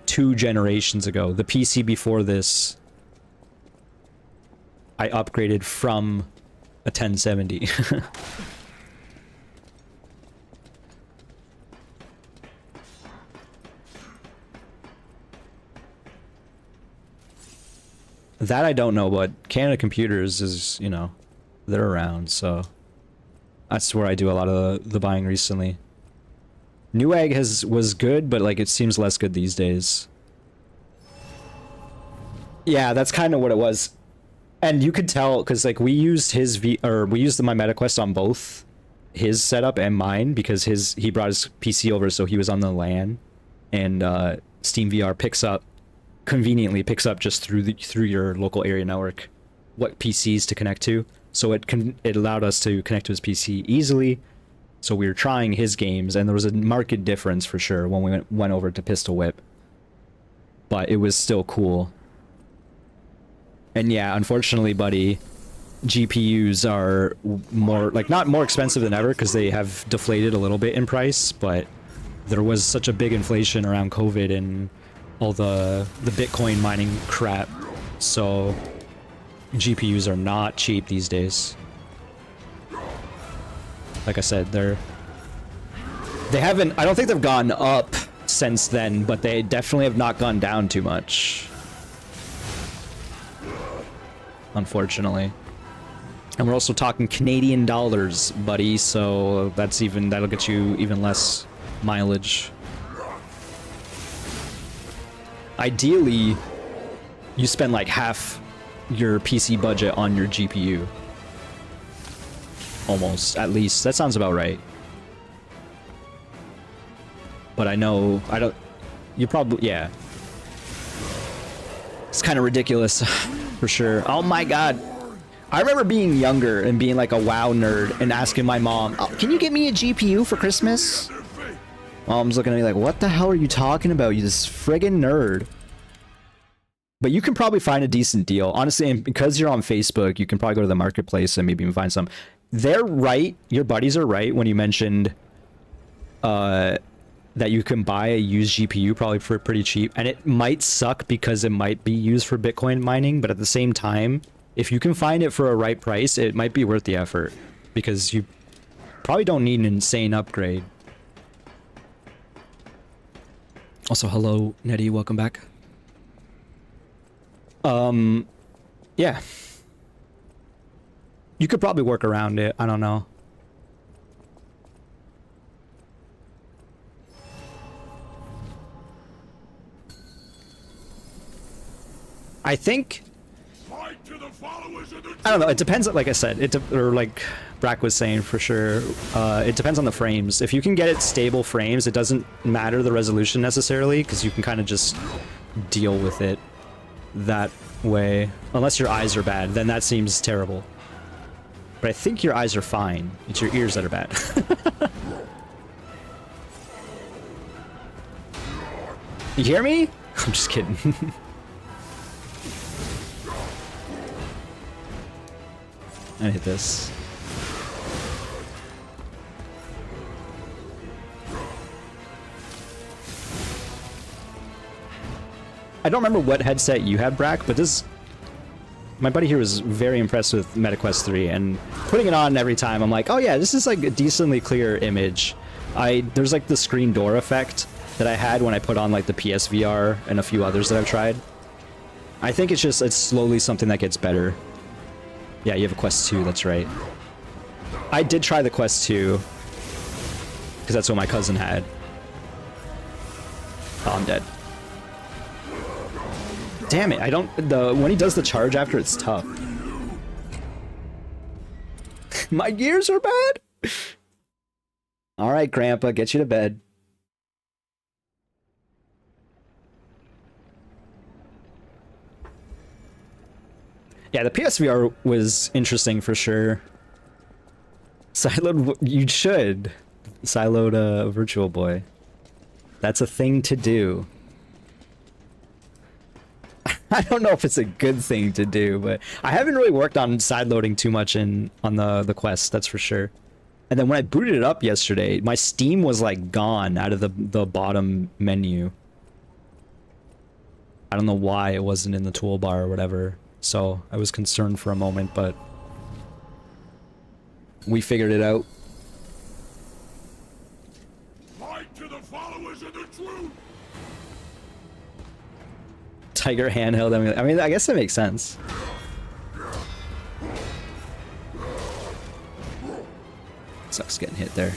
2 generations ago. The PC before this, I upgraded from a 1070. That I don't know, but Canada Computers is, you know, they're around, so that's where I do a lot of the buying recently. Newegg was good, but like it seems less good these days. Yeah, that's kind of what it was. And you could tell because like we used my MetaQuest on both his setup and mine because he brought his PC over, so he was on the LAN, and Steam VR conveniently picks up just through your local area network what PCs to connect to. So it allowed us to connect to his PC easily. So we were trying his games, and there was a marked difference for sure when we went over to Pistol Whip. But it was still cool. And yeah, unfortunately, buddy, GPUs are more, like, not more expensive than ever because they have deflated a little bit in price, but there was such a big inflation around COVID and all the Bitcoin mining crap. So GPUs are not cheap these days. Like I said, they haven't, I don't think they've gone up since then, but they definitely have not gone down too much. Unfortunately. And we're also talking Canadian dollars, buddy, so that'll get you even less mileage. Ideally, you spend like half your PC budget on your GPU. Almost, at least. That sounds about right. But you probably, yeah. It's kind of ridiculous, for sure. Oh my god. I remember being younger and being like a WoW nerd and asking my mom, oh, can you get me a GPU for Christmas? Mom's looking at me like, what the hell are you talking about, you this friggin' nerd? But you can probably find a decent deal. Honestly, and because you're on Facebook, you can probably go to the marketplace and maybe even find some. They're right, your buddies are right when you mentioned that you can buy a used GPU probably for pretty cheap. And it might suck because it might be used for Bitcoin mining, but at the same time, if you can find it for a right price, it might be worth the effort. Because you probably don't need an insane upgrade. Also, hello, Nettie, welcome back. Yeah. You could probably work around it, I don't know. I think... I don't know, it depends, like I said, or like Brack was saying for sure, it depends on the frames. If you can get it stable frames, it doesn't matter the resolution necessarily, because you can kind of just deal with it that way. Unless your eyes are bad, then that seems terrible. But I think your eyes are fine. It's your ears that are bad. You hear me? I'm just kidding. I hit this. I don't remember what headset you had, Brack, but this... My buddy here was very impressed with MetaQuest 3, and putting it on every time, I'm like, oh yeah, this is like a decently clear image. There's like the screen door effect that I had when I put on like the PSVR and a few others that I've tried. I think it's slowly something that gets better. Yeah, you have a quest 2, that's right. I did try the quest 2. Because that's what my cousin had. Oh, I'm dead. Damn it, I don't... when he does the charge after, it's tough. My gears are bad! Alright, Grandpa, get you to bed. Yeah, the PSVR was interesting for sure. Siloed, you should. Siloed Virtual Boy. That's a thing to do. I don't know if it's a good thing to do, but I haven't really worked on sideloading too much on the quest, that's for sure. And then when I booted it up yesterday, my Steam was like gone out of the bottom menu. I don't know why it wasn't in the toolbar or whatever. So I was concerned for a moment, but we figured it out. Fight to the followers of the truth. Tiger handheld. I mean, I guess that makes sense. Sucks getting hit there.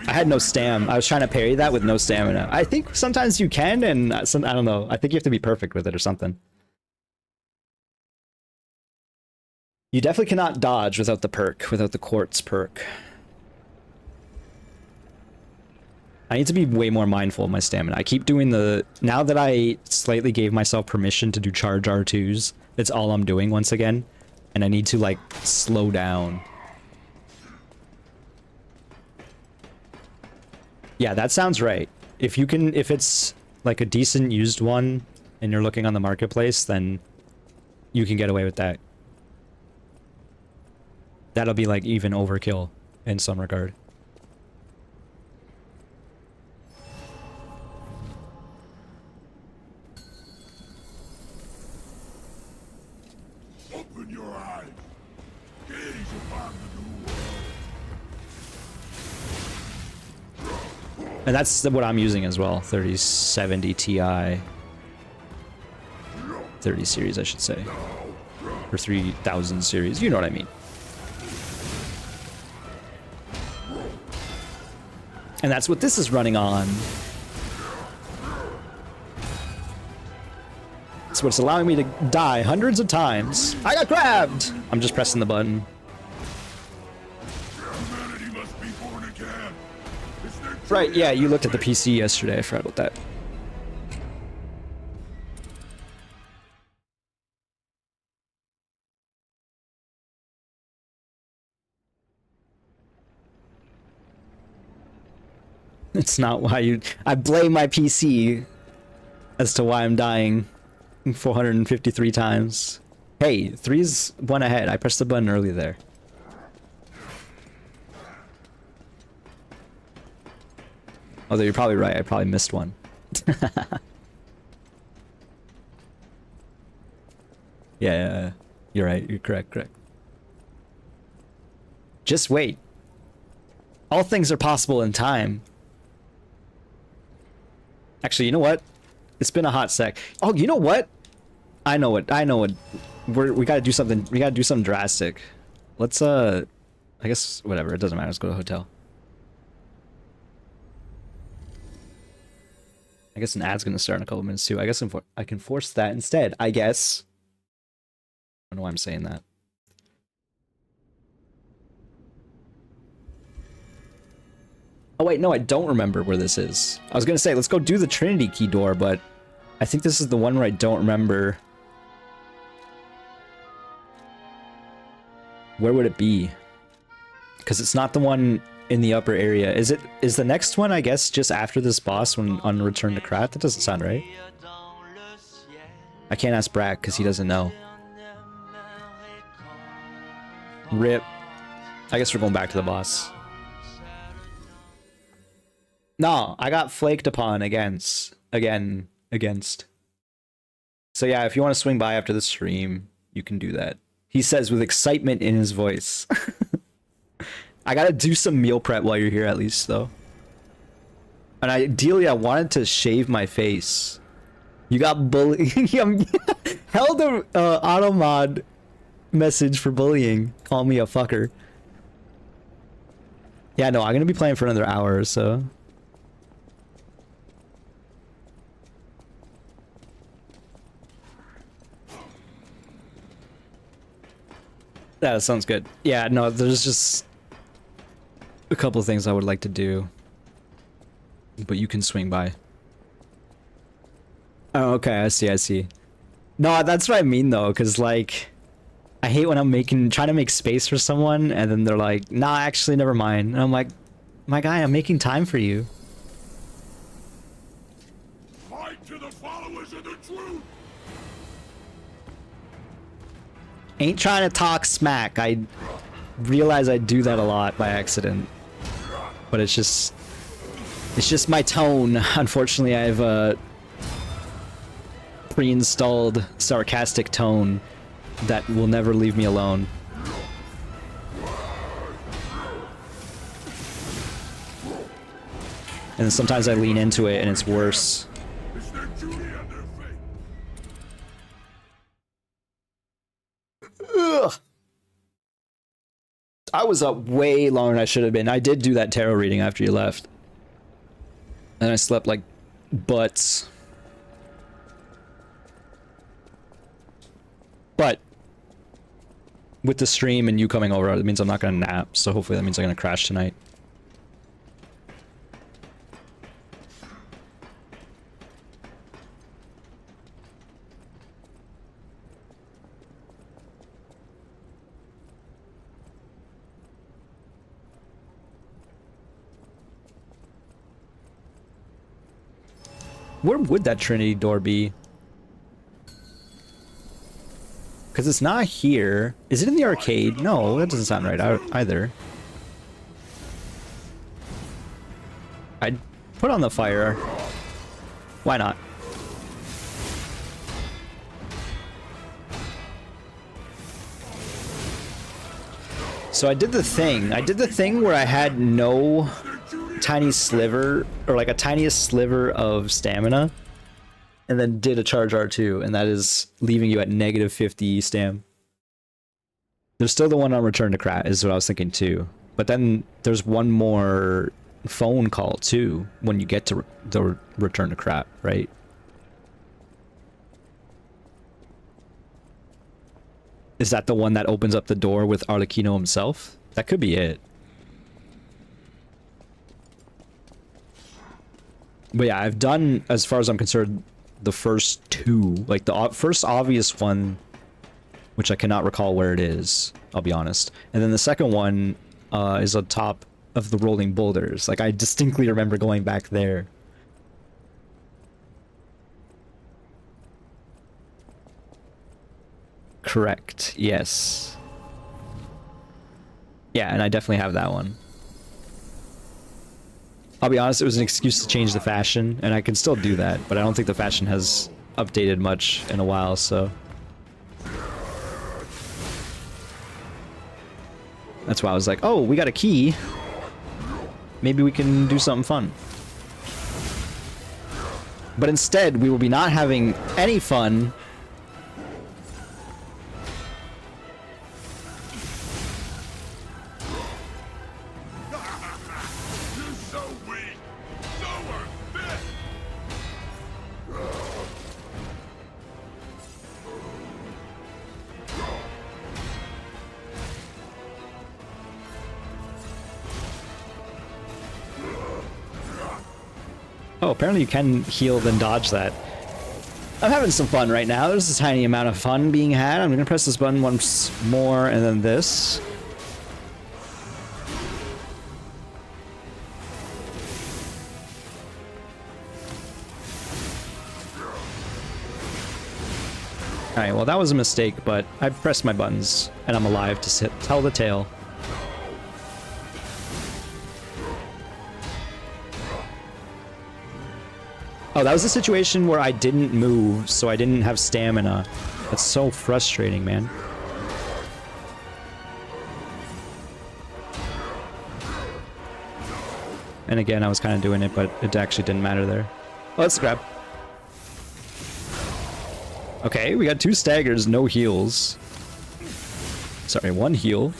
I had no stam. I was trying to parry that with no stamina. I think sometimes you can, and I don't know. I think you have to be perfect with it or something. You definitely cannot dodge without the perk, without the quartz perk. I need to be way more mindful of my stamina. I keep doing the... Now that I slightly gave myself permission to do charge R2s, that's all I'm doing once again. And I need to, like, slow down. Yeah, that sounds right. If you can... If it's, like, a decent used one, and you're looking on the marketplace, then you can get away with that. That'll be, like, even overkill in some regard. Open your eyes. Gaze upon the new world. And that's what I'm using as well. 3070 Ti. 30 series, I should say. Or 3000 series. You know what I mean. And that's what this is running on. That's what's allowing me to die hundreds of times. I got grabbed! I'm just pressing the button. Humanity must be born again. It's their Right, yeah, you looked at the PC yesterday. I forgot about that. It's not why you... I blame my PC as to why I'm dying 453 times. Hey, 3's one ahead. I pressed the button early there. Although you're probably right. I probably missed one. Yeah, you're right. You're correct. Just wait. All things are possible in time. Actually, you know what? It's been a hot sec. Oh, you know what? I know what. We gotta do something. We gotta do something drastic. Let's I guess whatever. It doesn't matter. Let's go to a hotel. I guess an ad's gonna start in a couple minutes too. I guess I can force that instead. I guess. I don't know why I'm saying that. Oh wait, no, I don't remember where this is. I was gonna say, let's go do the Trinity key door, but I think this is the one where I don't remember. Where would it be? Because it's not the one in the upper area. Is the next one, I guess, just after this boss when on Return to Krat? That doesn't sound right. I can't ask Brack because he doesn't know. RIP. I guess we're going back to the boss. No, I got flaked upon against. So yeah, if you want to swing by after the stream, you can do that. He says with excitement in his voice. I gotta do some meal prep while you're here at least, though. And ideally, I wanted to shave my face. You got bullied. Held a auto mod message for bullying. Call me a fucker. Yeah, no, I'm gonna be playing for another hour or so. Yeah, that sounds good. Yeah, no, there's just a couple of things I would like to do. But you can swing by. Oh, okay, I see. No, that's what I mean though, because like, I hate when I'm trying to make space for someone, and then they're like, nah, actually, never mind. And I'm like, my guy, I'm making time for you. Fight to the followers of the truth! Ain't trying to talk smack. I realize I do that a lot by accident. But it's just my tone. Unfortunately, I have a pre-installed sarcastic tone that will never leave me alone. And sometimes I lean into it and it's worse. Is their duty and their fate? Ugh. I was up way longer than I should have been. I did do that tarot reading after you left. And I slept like butts. But with the stream and you coming over, it means I'm not gonna nap, so hopefully that means I'm gonna crash tonight. Where would that Trinity door be? Because it's not here. Is it in the arcade? No, that doesn't sound right either. I'd put on the fire. Why not? So I did the thing. I did the thing where I had no tiny sliver, or like a tiniest sliver of stamina, and then did a charge R2, and that is leaving you at negative 50 stam. There's still the one on return to Krat, is what I was thinking too. But then there's one more phone call too when you get to the return to Krat, right? Is that the one that opens up the door with Arlecchino himself? That could be it. But yeah, I've done, as far as I'm concerned, the first two. Like the first obvious one, which I cannot recall where it is, I'll be honest. And then the second one is on top of the rolling boulders. Like I distinctly remember going back there. Correct, yes. Yeah, and I definitely have that one. I'll be honest, it was an excuse to change the fashion, and I can still do that, but I don't think the fashion has updated much in a while, so... That's why I was like, oh, we got a key. Maybe we can do something fun. But instead, we will be not having any fun. Oh, apparently you can heal then dodge that. I'm having some fun right now. There's a tiny amount of fun being had. I'm gonna press this button once more and then this. Alright, well that was a mistake, but I pressed my buttons and I'm alive to tell the tale. Oh, that was a situation where I didn't move, so I didn't have stamina. That's so frustrating, man. And again, I was kind of doing it, but it actually didn't matter there. Oh, let's grab. Okay, we got 2 staggers, no heals. Sorry, 1 heal.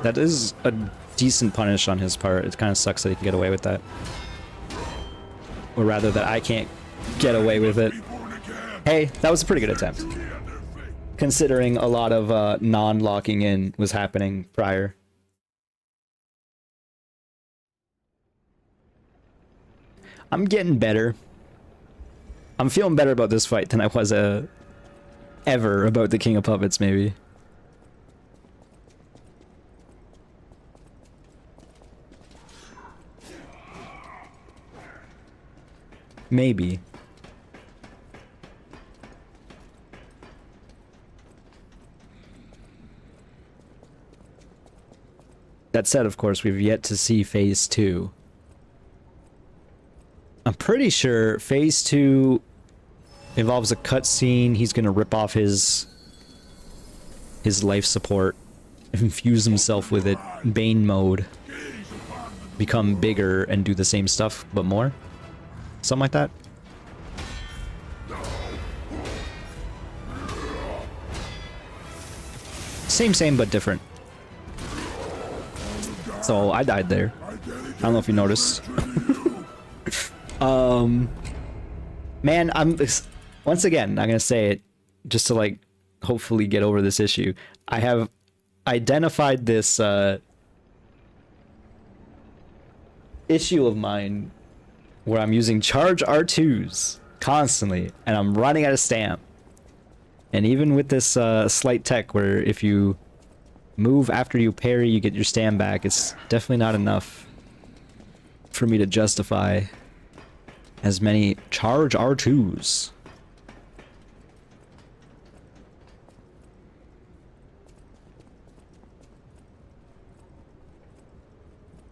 That is a decent punish on his part. It kind of sucks that he can get away with that. Or rather that I can't get away with it. Hey, that was a pretty good attempt. Considering a lot of non-locking in was happening prior. I'm getting better. I'm feeling better about this fight than I was ever about the King of Puppets, maybe. Maybe. That said, of course, we've yet to see Phase 2. I'm pretty sure Phase 2 involves a cutscene. He's gonna rip off his life support, infuse himself with it, Bane mode, become bigger and do the same stuff, but more. Something like that. Same, but different. So I died there. I don't know if you noticed. Man, once again, I'm gonna say it just to like hopefully get over this issue. I have identified this issue of mine where I'm using charge R2s constantly, and I'm running out of stamp. And even with this slight tech where if you move after you parry, you get your stam back, it's definitely not enough for me to justify as many charge R2s.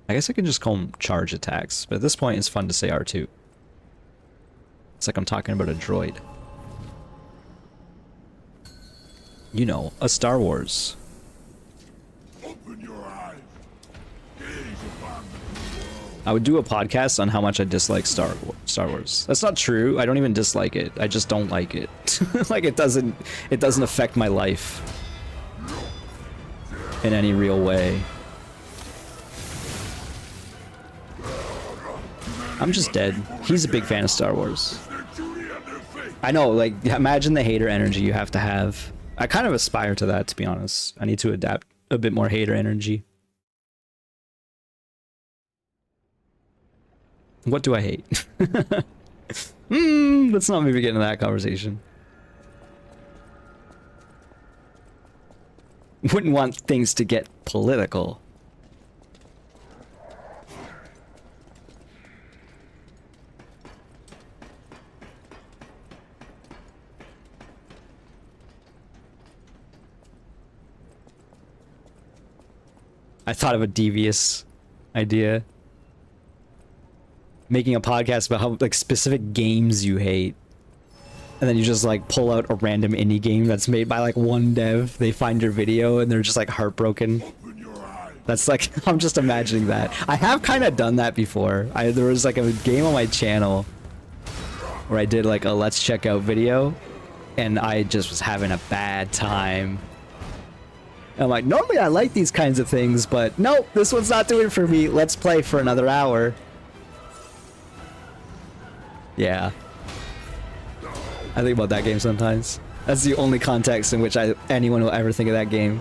I guess I can just call them charge attacks, but at this point it's fun to say R2. It's like I'm talking about a droid. You know, a Star Wars. Open your eyes. Gaze upon the world. I would do a podcast on how much I dislike Star Wars. That's not true. I don't even dislike it. I just don't like it. Like it doesn't affect my life in any real way. I'm just dead. He's a big fan of Star Wars. I know, like, imagine the hater energy you have to have. I kind of aspire to that, to be honest. I need to adapt a bit more hater energy. What do I hate? Let's not maybe get into that conversation. Wouldn't want things to get political. I thought of a devious idea. Making a podcast about how, like, specific games you hate. And then you just, like, pull out a random indie game that's made by, like, one dev. They find your video and they're just, like, heartbroken. That's, like, I'm just imagining that. I have kind of done that before. There was, like, a game on my channel where I did, like, a let's check out video. And I just was having a bad time. I'm like, normally I like these kinds of things, but nope, this one's not doing it for me. Let's play for another hour. Yeah. I think about that game sometimes. That's the only context in which anyone will ever think of that game.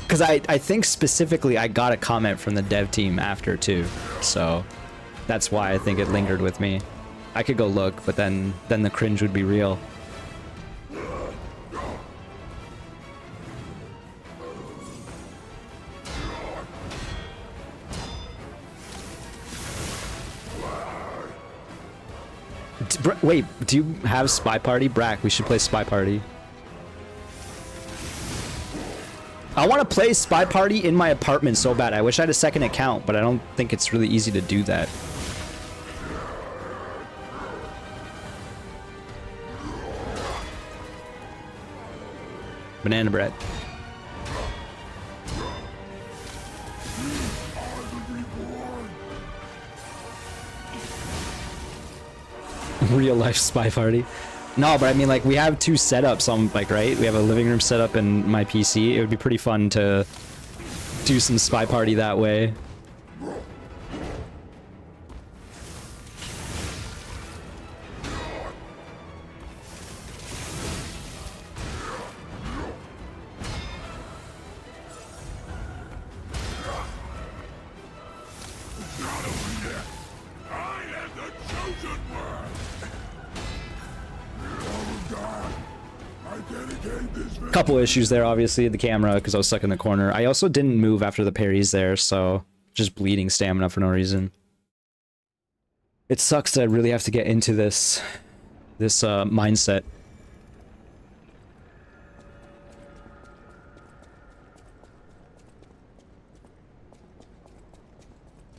Because I think specifically I got a comment from the dev team after too. So that's why I think it lingered with me. I could go look, but then the cringe would be real. Wait, do you have Spy Party? Brack, we should play Spy Party. I want to play Spy Party in my apartment so bad. I wish I had a second account, but I don't think it's really easy to do that. Banana bread. Real life Spy Party. No, but I mean, like, we have two setups on, like, right? We have a living room setup and my PC. It would be pretty fun to do some Spy Party that way. Couple issues there, obviously, the camera, because I was stuck in the corner. I also didn't move after the parries there, so just bleeding stamina for no reason. It sucks that I really have to get into this mindset.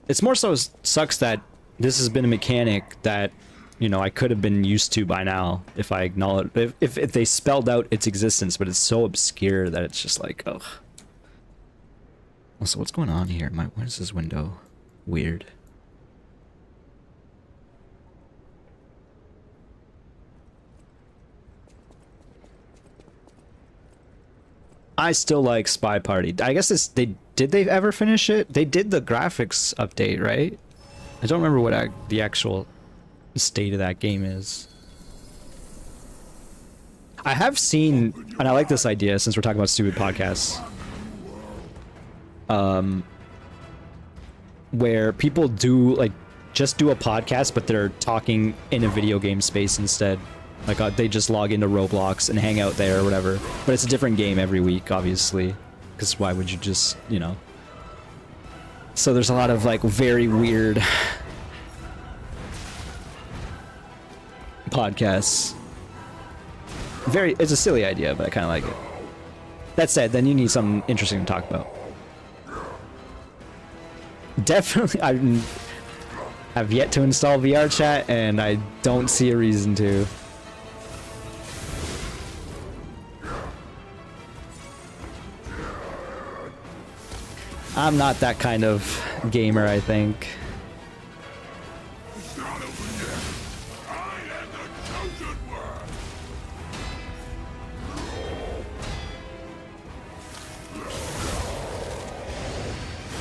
It's more so sucks that this has been a mechanic that, you know, I could have been used to by now if I acknowledge, if they spelled out its existence, but it's so obscure that it's just like, ugh. Also, what's going on here? What is this window? Weird. I still like Spy Party. I guess did they ever finish it? They did the graphics update, right? I don't remember what the actual state of that game is. I have seen, and I like this idea since we're talking about stupid podcasts, where people do, like, just do a podcast, but they're talking in a video game space instead. Like, they just log into Roblox and hang out there or whatever. But it's a different game every week, obviously. Because why would you just, you know? So there's a lot of, like, very weird podcasts. It's a silly idea, but I kind of like it. That said, then you need something interesting to talk about. Definitely, I've yet to install VR chat, and I don't see a reason to. I'm not that kind of gamer, I think.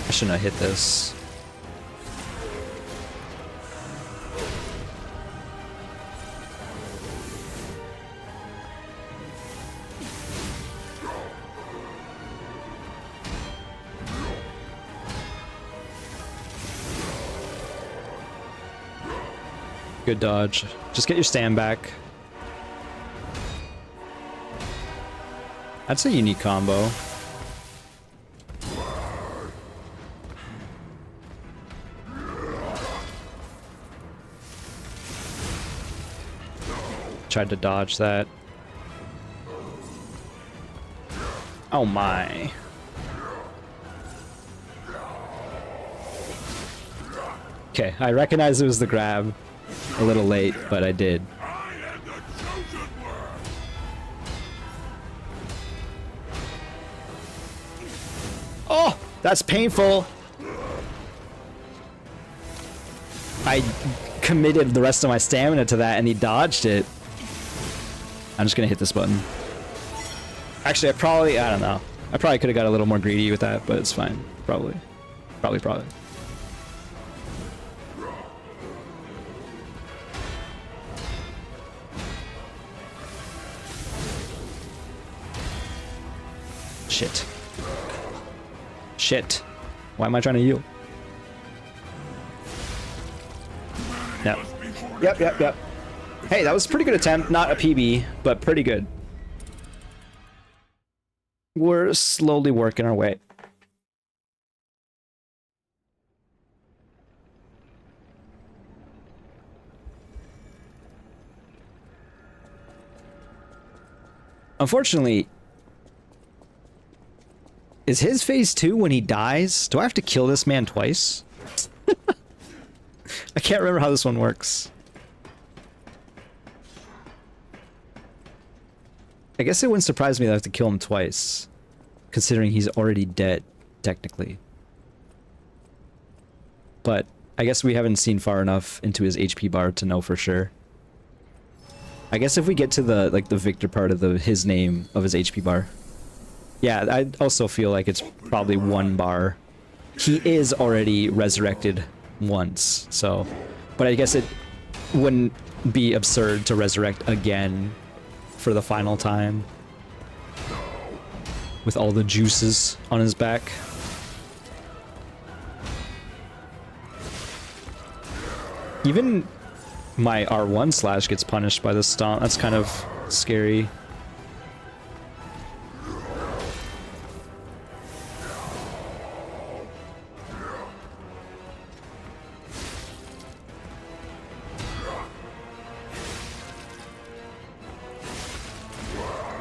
I shouldn't have hit this. Good dodge. Just get your stand back. That's a unique combo. Tried to dodge that. Oh my. Okay, I recognize it was the grab. A little late, but I did. Oh, that's painful. I committed the rest of my stamina to that and he dodged it. I'm just gonna hit this button. Actually, I don't know. I probably could have got a little more greedy with that, but it's fine. Probably. Shit. Why am I trying to heal? No. Yep. Hey, that was a pretty good attempt. Not a PB, but pretty good. We're slowly working our way. Unfortunately, Is his phase 2 when he dies? Do I have to kill this man twice? I can't remember how this one works. I guess it wouldn't surprise me that I have to kill him twice, considering he's already dead, technically. But I guess we haven't seen far enough into his HP bar to know for sure. I guess if we get to the the Victor part of his name of his HP bar. Yeah, I also feel like it's probably 1 bar. He is already resurrected once, so... But I guess it wouldn't be absurd to resurrect again for the final time. With all the juices on his back. Even my R1 slash gets punished by the stomp. That's kind of scary.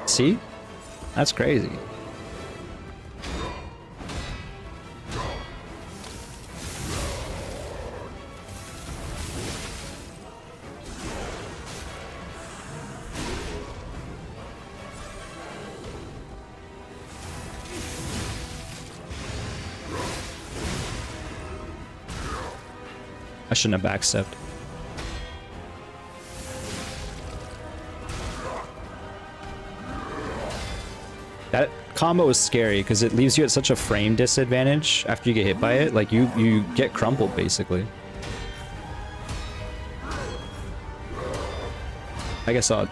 See? That's crazy. I shouldn't have backstepped. That combo is scary because it leaves you at such a frame disadvantage after you get hit by it. Like you get crumpled basically. I guess I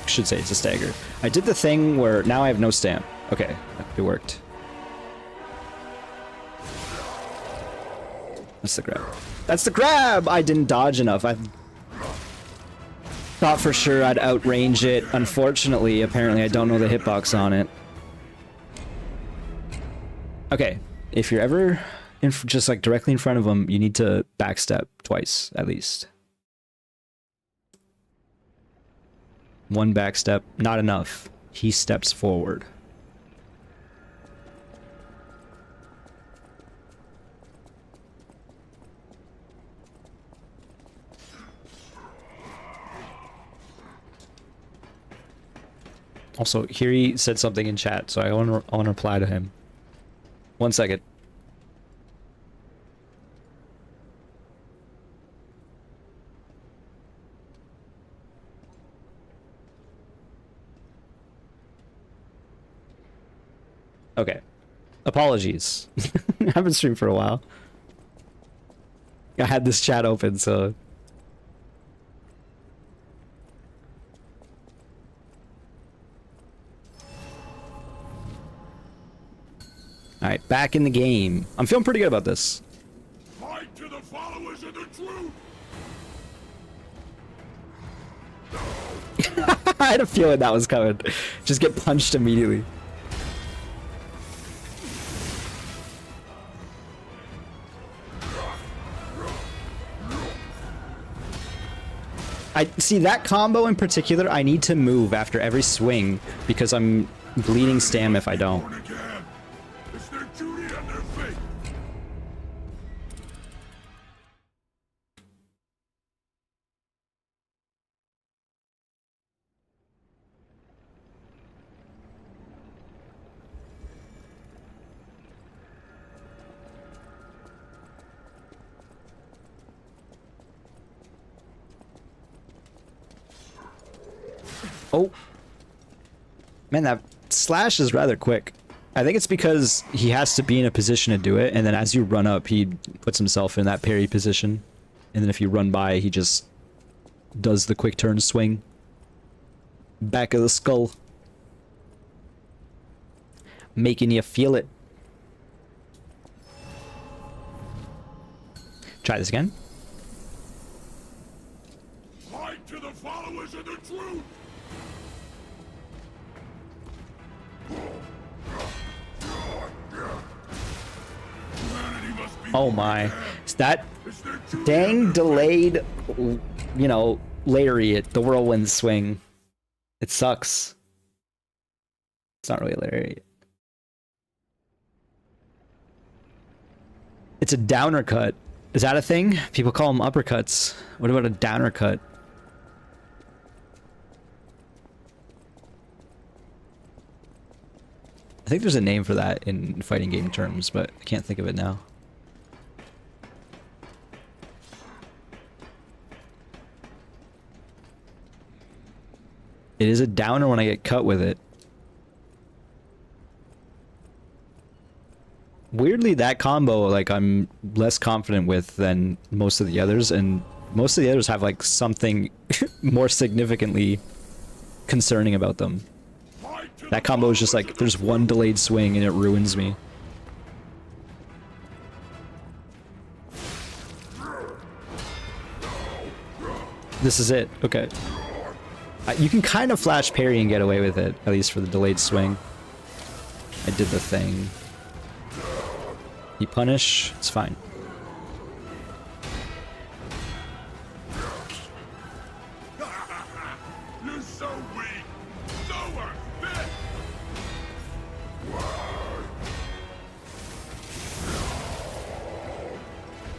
should say it's a stagger. I did the thing where now I have no stamp. Okay, it worked. That's the grab. That's the grab! I didn't dodge enough. I thought for sure I'd outrange it. Unfortunately, apparently I don't know the hitbox on it. Okay, if you're ever just like directly in front of him, you need to backstep twice at least. 1 backstep, not enough. He steps forward. Also, here he said something in chat, so I want to reply to him. 1 second. Okay. Apologies. I haven't streamed for a while. I had this chat open, so... Alright, back in the game. I'm feeling pretty good about this. Fight to the followers of the truth. I had a feeling that was coming. Just get punched immediately. I see that combo in particular. I need to move after every swing because I'm bleeding stam if I don't. Born again. It's their duty and their fate. Oh. Man, that slash is rather quick. I think it's because he has to be in a position to do it, and then as you run up, he puts himself in that parry position. And then if you run by, he just does the quick turn swing. Back of the skull. Making you feel it. Try this again. Fight to the followers of the truth. Humanity must be Oh born my. again. Is that It's their duty dang and their delayed, you know, lariat, the whirlwind swing. It sucks. It's not really a lariat. It's a downer cut. Is that a thing? People call them uppercuts. What about a downer cut? I think there's a name for that in fighting game terms, but I can't think of it now. It is a downer when I get cut with it. Weirdly, that combo, like, I'm less confident with than most of the others, and most of the others have, like, something more significantly concerning about them. That combo is just like, there's one delayed swing and it ruins me. This is it. Okay. You can kind of flash parry and get away with it, at least for the delayed swing. I did the thing. You punish, it's fine. You're so weak. So unfit.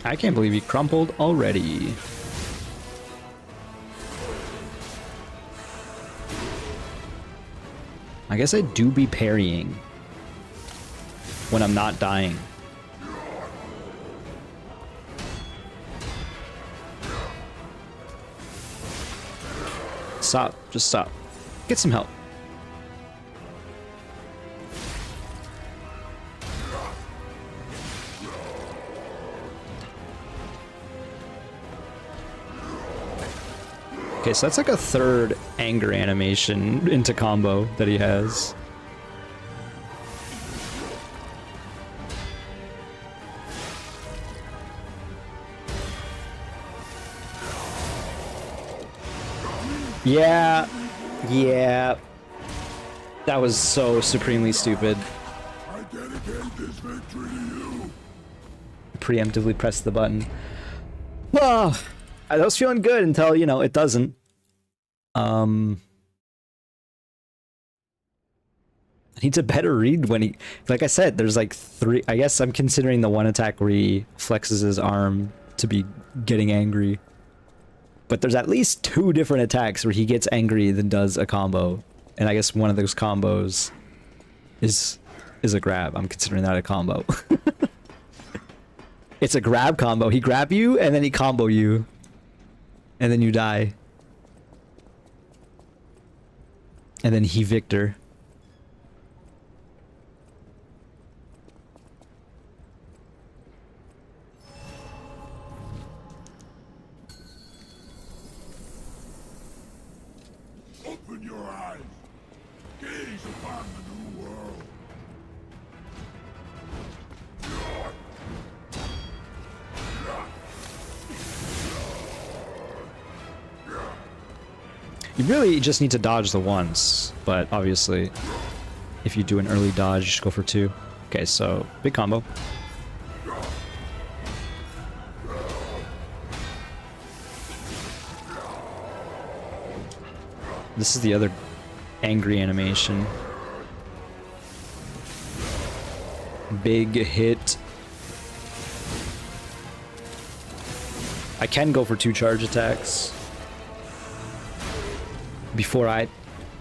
I can't believe he crumpled already. I guess I do be parrying when I'm not dying. Stop. Just stop. Get some help. Okay, so that's like a third anger animation into combo that he has. Yeah. Yeah. That was so supremely stupid. I dedicate this victory to you. Preemptively press the button. Oh, I was feeling good until, you know, it doesn't. He needs a better read when he, like I said, there's like three. I guess I'm considering the one attack where he flexes his arm to be getting angry. But there's at least two different attacks where he gets angry then does a combo. And I guess one of those combos is a grab. I'm considering that a combo. It's a grab combo. He grab you and then he combo you. And then you die. And then he victor. Open your eyes. Gaze upon the new world. You really just need to dodge the once, but obviously, if you do an early dodge, you should go for two. Okay, so big combo. This is the other angry animation. Big hit. I can go for two charge attacks before I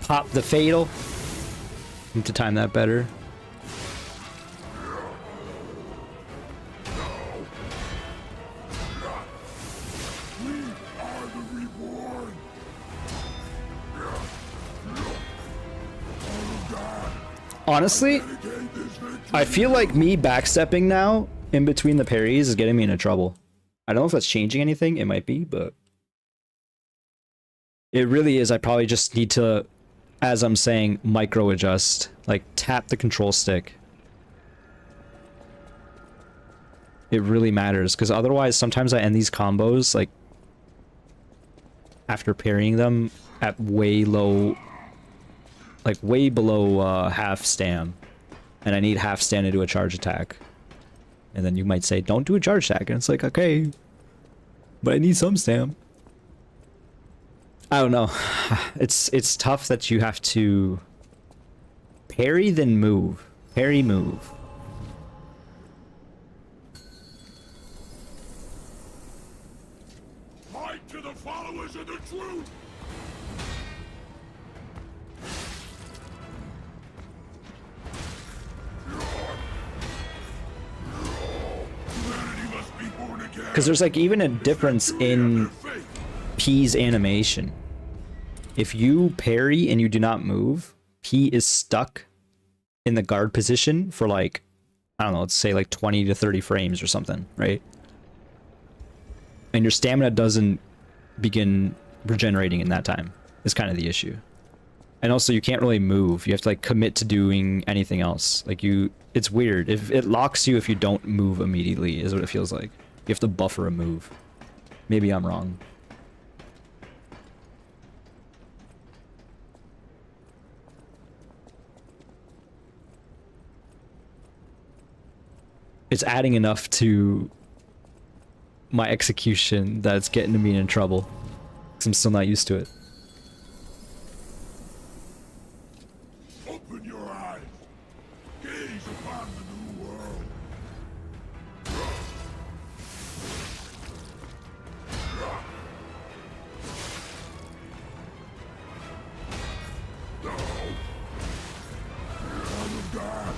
pop the fatal. Need to time that better. We are the reborn. Honestly, Dedicate this victory. I feel like me backstepping now in between the parries is getting me into trouble. I don't know if that's changing anything. It might be, but it really is. I probably just need to, as I'm saying, micro adjust. Like, tap the control stick. It really matters, because otherwise sometimes I end these combos, like, after parrying them at way low, like, way below half stam. And I need half stam to do a charge attack. And then you might say, don't do a charge attack. And it's like, okay, but I need some stam. I don't know. It's tough that you have to parry then move. Parry, move. the followers of the truth! Humanity must be born again. Because there's like even a difference in P's animation. If you parry and you do not move, P is stuck in the guard position for like, I don't know, let's say like 20 to 30 frames or something, right? And your stamina doesn't begin regenerating in that time. Is kind of the issue. And also you can't really move. You have to like commit to doing anything else. Like it's weird. If it locks you if you don't move immediately is what it feels like. You have to buffer a move. Maybe I'm wrong. It's adding enough to my execution that it's getting me in trouble. 'Cause I'm still not used to it. Open your eyes. Gaze upon the new world. Son of God,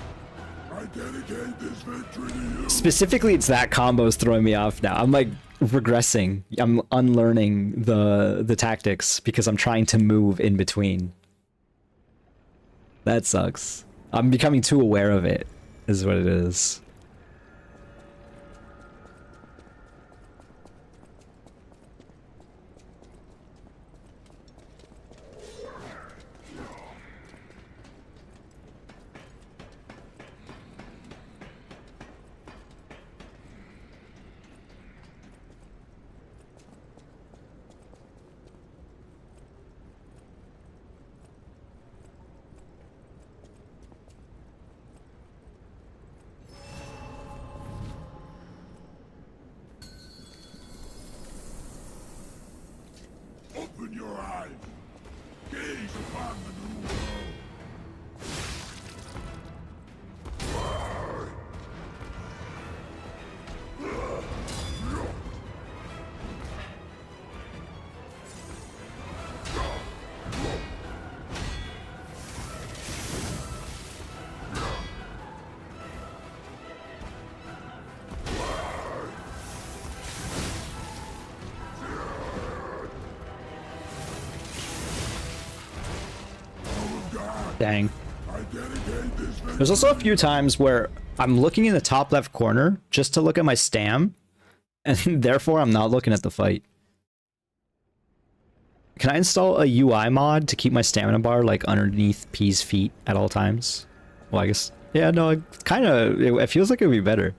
I dedicate this victory to you. Specifically, it's that combo's throwing me off now. I'm like regressing. I'm unlearning the tactics because I'm trying to move in between. That sucks. I'm becoming too aware of it, is what it is. Open your eyes. Gaze upon the new world. Dang. I dedicate this victory. There's also a few times where I'm looking in the top left corner just to look at my stam, and therefore I'm not looking at the fight. Can I install a UI mod to keep my stamina bar like underneath P's feet at all times? Well, I guess, yeah, no, it feels like it would be better.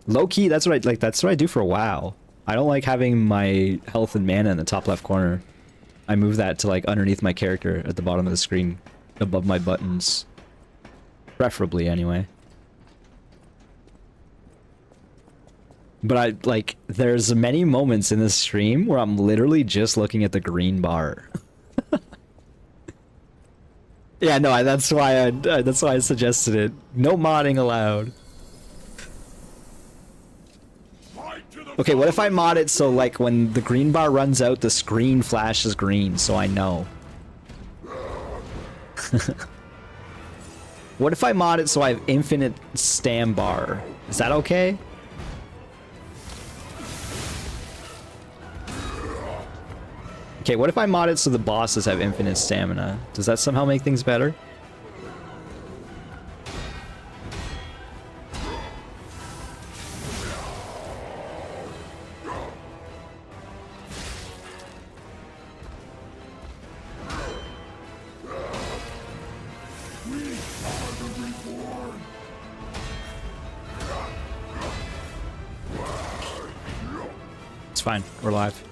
Low key, that's what I do for WoW. I don't like having my health and mana in the top left corner. I move that to like underneath my character at the bottom of the screen, above my buttons. Preferably, anyway. But there's many moments in this stream where I'm literally just looking at the green bar. Yeah, no, that's why I suggested it. No modding allowed. Okay, what if I mod it so like when the green bar runs out, the screen flashes green, so I know. What if I mod it so I have infinite stam bar? Is that okay? Okay, what if I mod it so the bosses have infinite stamina? Does that somehow make things better? It's fine, we're live.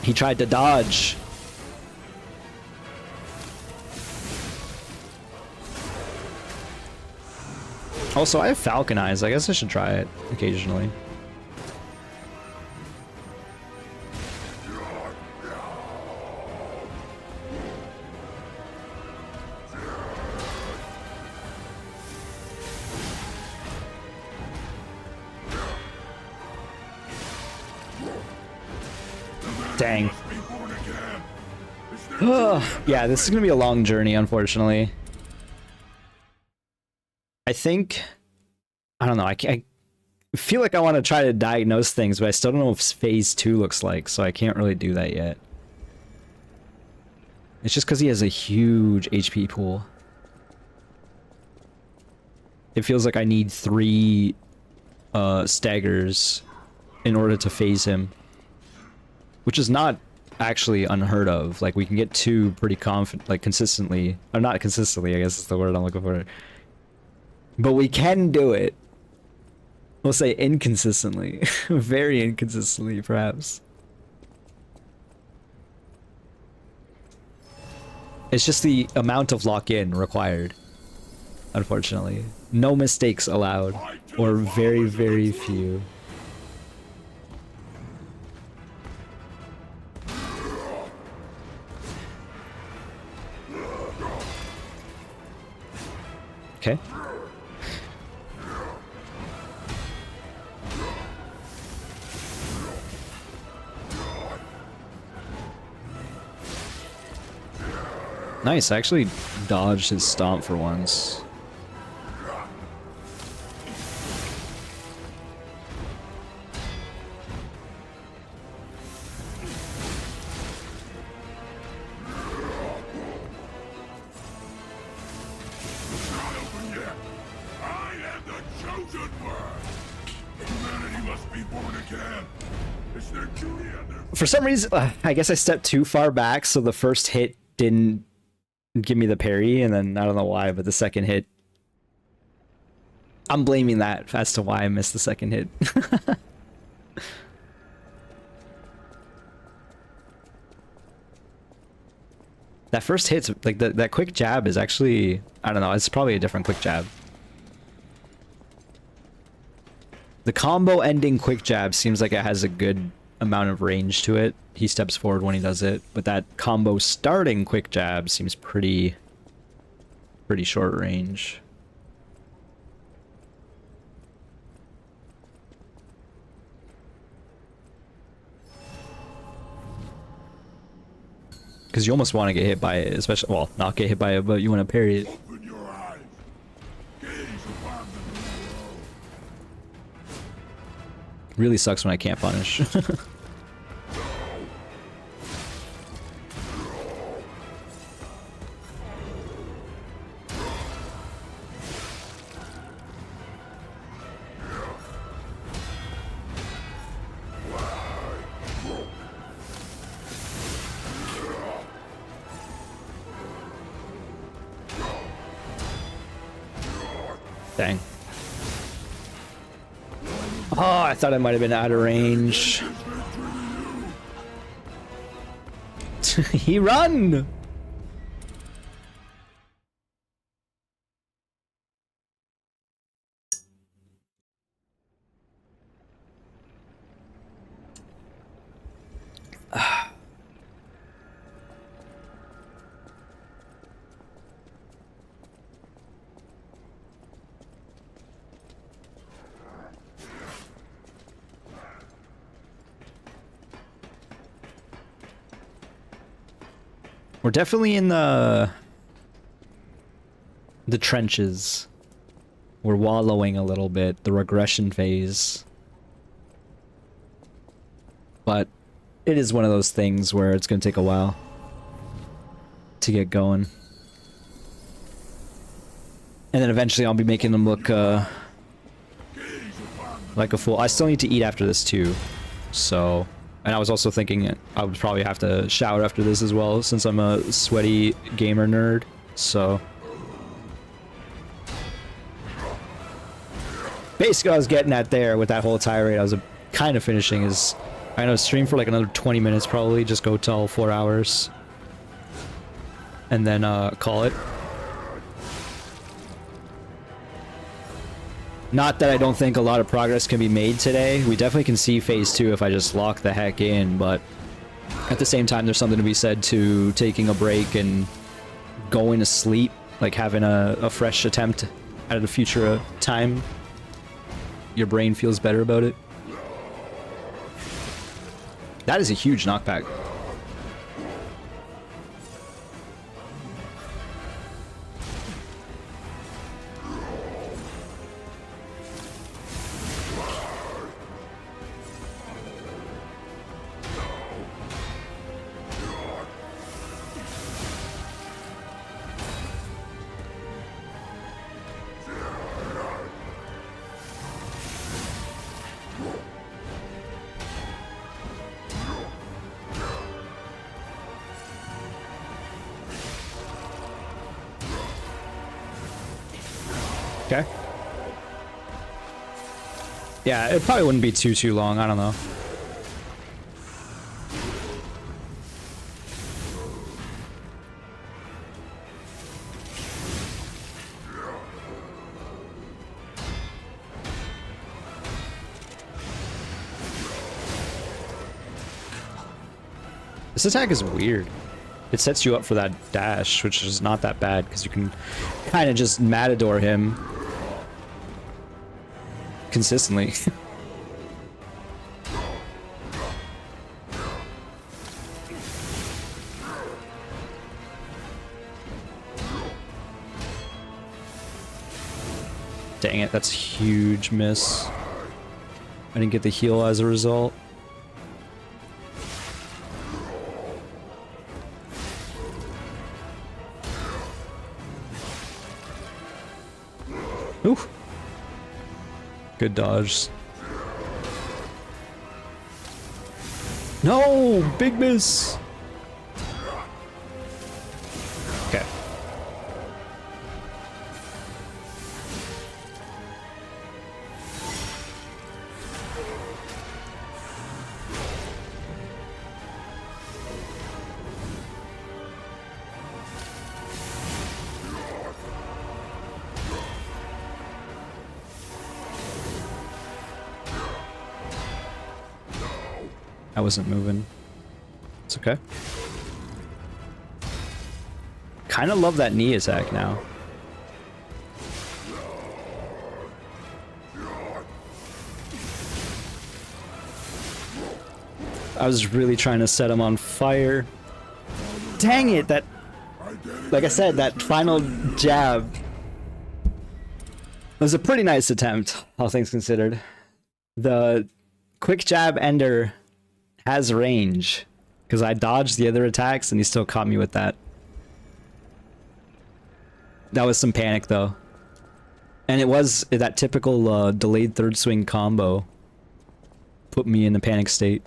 He tried to dodge. Also, I have Falcon Eyes. I guess I should try it occasionally. Dang. Must be born again. Is there Yeah, this is gonna be a long journey, unfortunately. I think, I don't know, I feel like I want to try to diagnose things, but I still don't know what phase 2 looks like, so I can't really do that yet. It's just because he has a huge HP pool. It feels like I need 3 staggers in order to phase him, which is not actually unheard of. Like, we can get 2 pretty consistently, or not consistently, I guess is the word I'm looking for, but we can do it. We'll say inconsistently. Very inconsistently, perhaps. It's just the amount of lock-in required, unfortunately. No mistakes allowed, or very, very few. Okay. Nice, I actually dodged his stomp for once. not open yet? I am the chosen one. Humanity must be born again. It's their duty and their For some reason, I guess I stepped too far back, so the first hit didn't give me the parry, and then I don't know why, but the second hit, I'm blaming that as to why I missed the second hit. That first hit's like that quick jab is actually, I don't know, it's probably a different quick jab. The combo ending quick jab seems like it has a good amount of range to it. He steps forward when he does it, but that combo starting quick jab seems pretty short range. Because you almost want to get hit by it, especially, well, not get hit by it, but you want to parry it. open your eyes. Gaze upon the new world. Really sucks when I can't punish. Dang. Oh, I thought I might have been out of range. He run! We're definitely in the trenches. We're wallowing a little bit, the regression phase. But it is one of those things where it's going to take a while to get going. And then eventually I'll be making them look like a fool. I still need to eat after this too, so... And I was also thinking I would probably have to shower after this as well, since I'm a sweaty gamer nerd, so... Basically what I was getting at there with that whole tirade, I was kind of finishing is... I'm gonna stream for like another 20 minutes probably, just go till 4 hours. And then call it. Not that I don't think a lot of progress can be made today. We definitely can see phase 2 if I just lock the heck in, but at the same time there's something to be said to taking a break and going to sleep, like having a fresh attempt at a future time. Your brain feels better about it. That is a huge knockback. Okay. Yeah, it probably wouldn't be too long. I don't know. This attack is weird. It sets you up for that dash, which is not that bad because you can kind of just matador him consistently. Dang it, that's a huge miss. I didn't get the heal as a result. Ooh. Good dodge. No! Big miss! Okay. I wasn't moving. It's okay. Kind of love that knee attack now. I was really trying to set him on fire. Dang it, that... Like I said, that final jab was a pretty nice attempt, all things considered. The quick jab ender has range, because I dodged the other attacks and he still caught me with that. That was some panic though. And it was that typical delayed third swing combo. Put me in a panic state.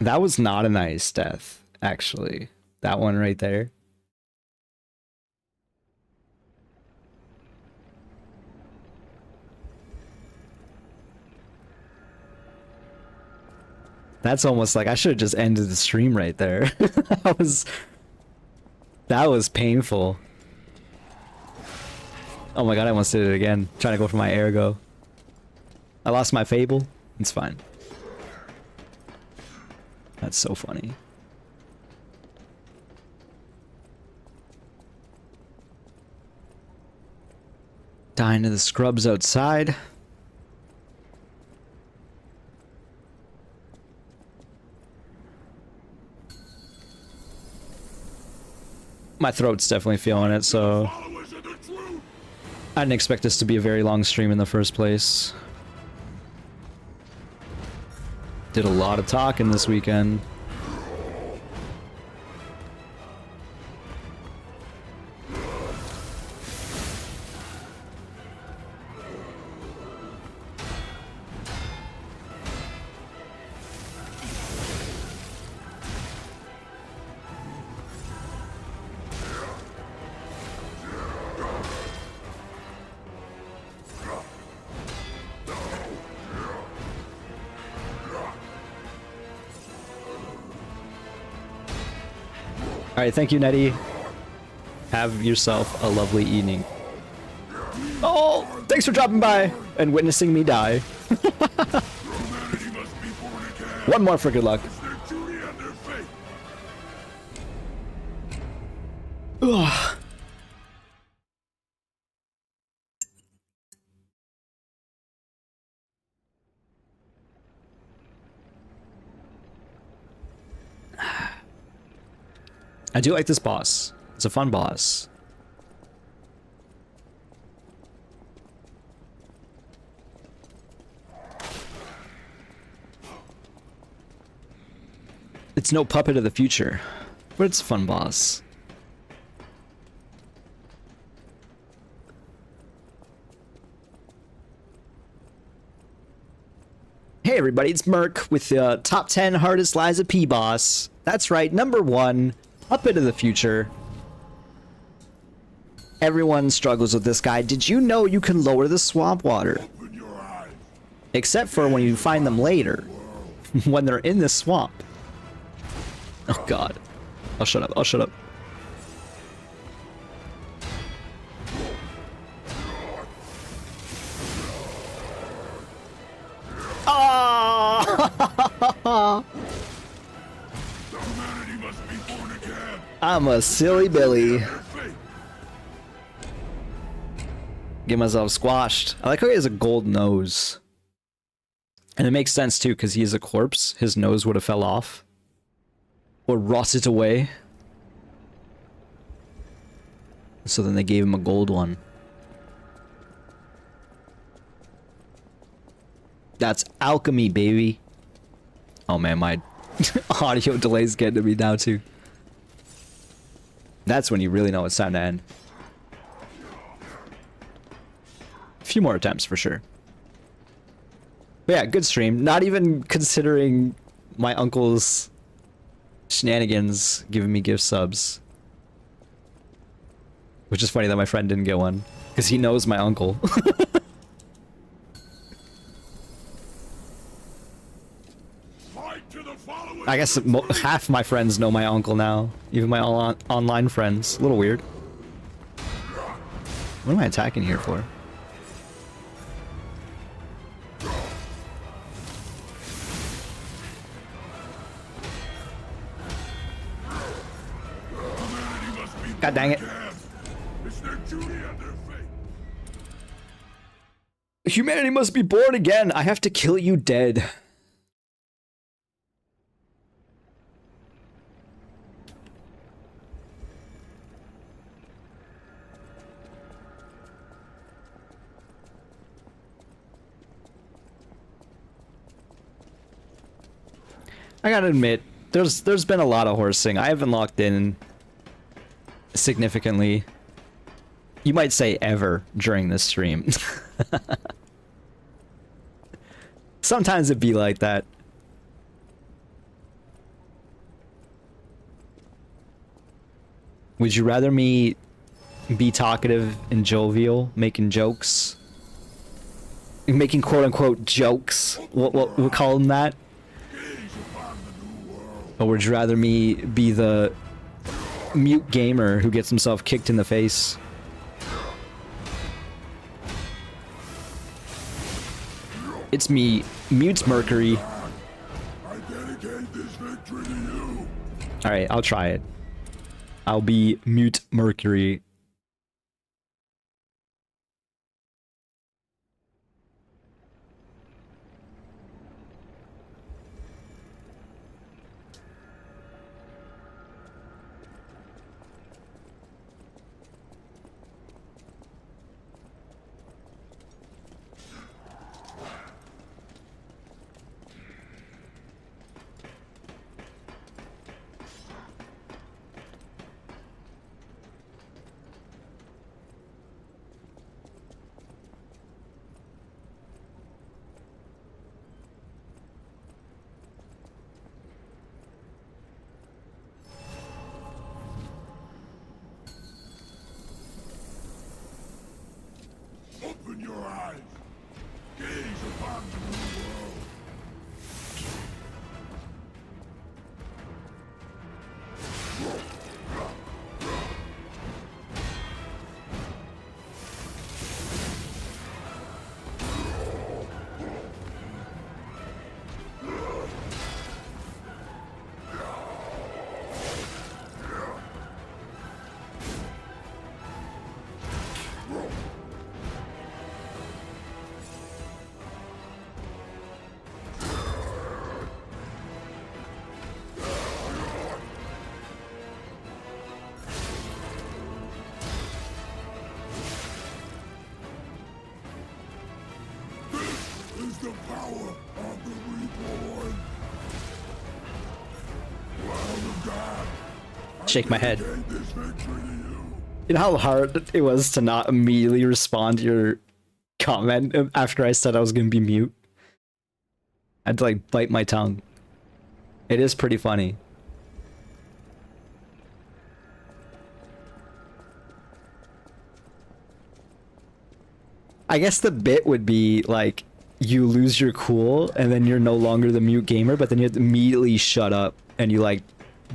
That was not a nice death, actually. That one right there. That's almost like I should have just ended the stream right there. That was painful. Oh my god, I almost did it again. Trying to go for my ergo. I lost my fable. It's fine. That's so funny. Dying to the scrubs outside. My throat's definitely feeling it, so I didn't expect this to be a very long stream in the first place. Did a lot of talking this weekend. Alright, thank you, Nettie. Have yourself a lovely evening. Oh, thanks for dropping by and witnessing me die. One more for good luck. Ugh. I do like this boss. It's a fun boss. It's no Puppet of the Future, but it's a fun boss. Hey everybody, it's Merc with the top 10 hardest Lies of P boss. That's right, number 1, Puppet of the Future. Everyone struggles with this guy. Did you know you can lower the swamp water? Except for when you find them later, when they're in the swamp. Oh god. I'll shut up, I'll shut up. Oh! I'm a silly Billy. Get myself squashed. I like how he has a gold nose. And it makes sense too, because he is a corpse. His nose would have fell off. Or rotted away. So then they gave him a gold one. That's alchemy, baby. Oh man, my audio delay's getting to me now too. That's when you really know it's time to end. A few more attempts for sure. But yeah, good stream. Not even considering my uncle's shenanigans giving me gift subs. Which is funny that my friend didn't get one. Because he knows my uncle. I guess half my friends know my uncle now. Even my online friends. A little weird. What am I attacking here for? God dang it. Humanity must be born again. I have to kill you dead. I gotta admit, there's been a lot of horsing. I haven't locked in significantly. You might say ever during this stream. Sometimes it'd be like that. Would you rather me be talkative and jovial, making jokes? Making quote-unquote jokes? What we'll call them that? Or would you rather me be the mute gamer who gets himself kicked in the face? It's me, Mute Mercury. Alright, I'll try it. I'll be Mute Mercury. Open your eyes. Gaze upon the new world. the power of the reborn. Well, the God, Shake my head. dedicate this victory to you. You know how hard it was to not immediately respond to your comment after I said I was gonna be mute? I had to like bite my tongue. It is pretty funny. I guess the bit would be like you lose your cool and then you're no longer the mute gamer, but then you have to immediately shut up and you like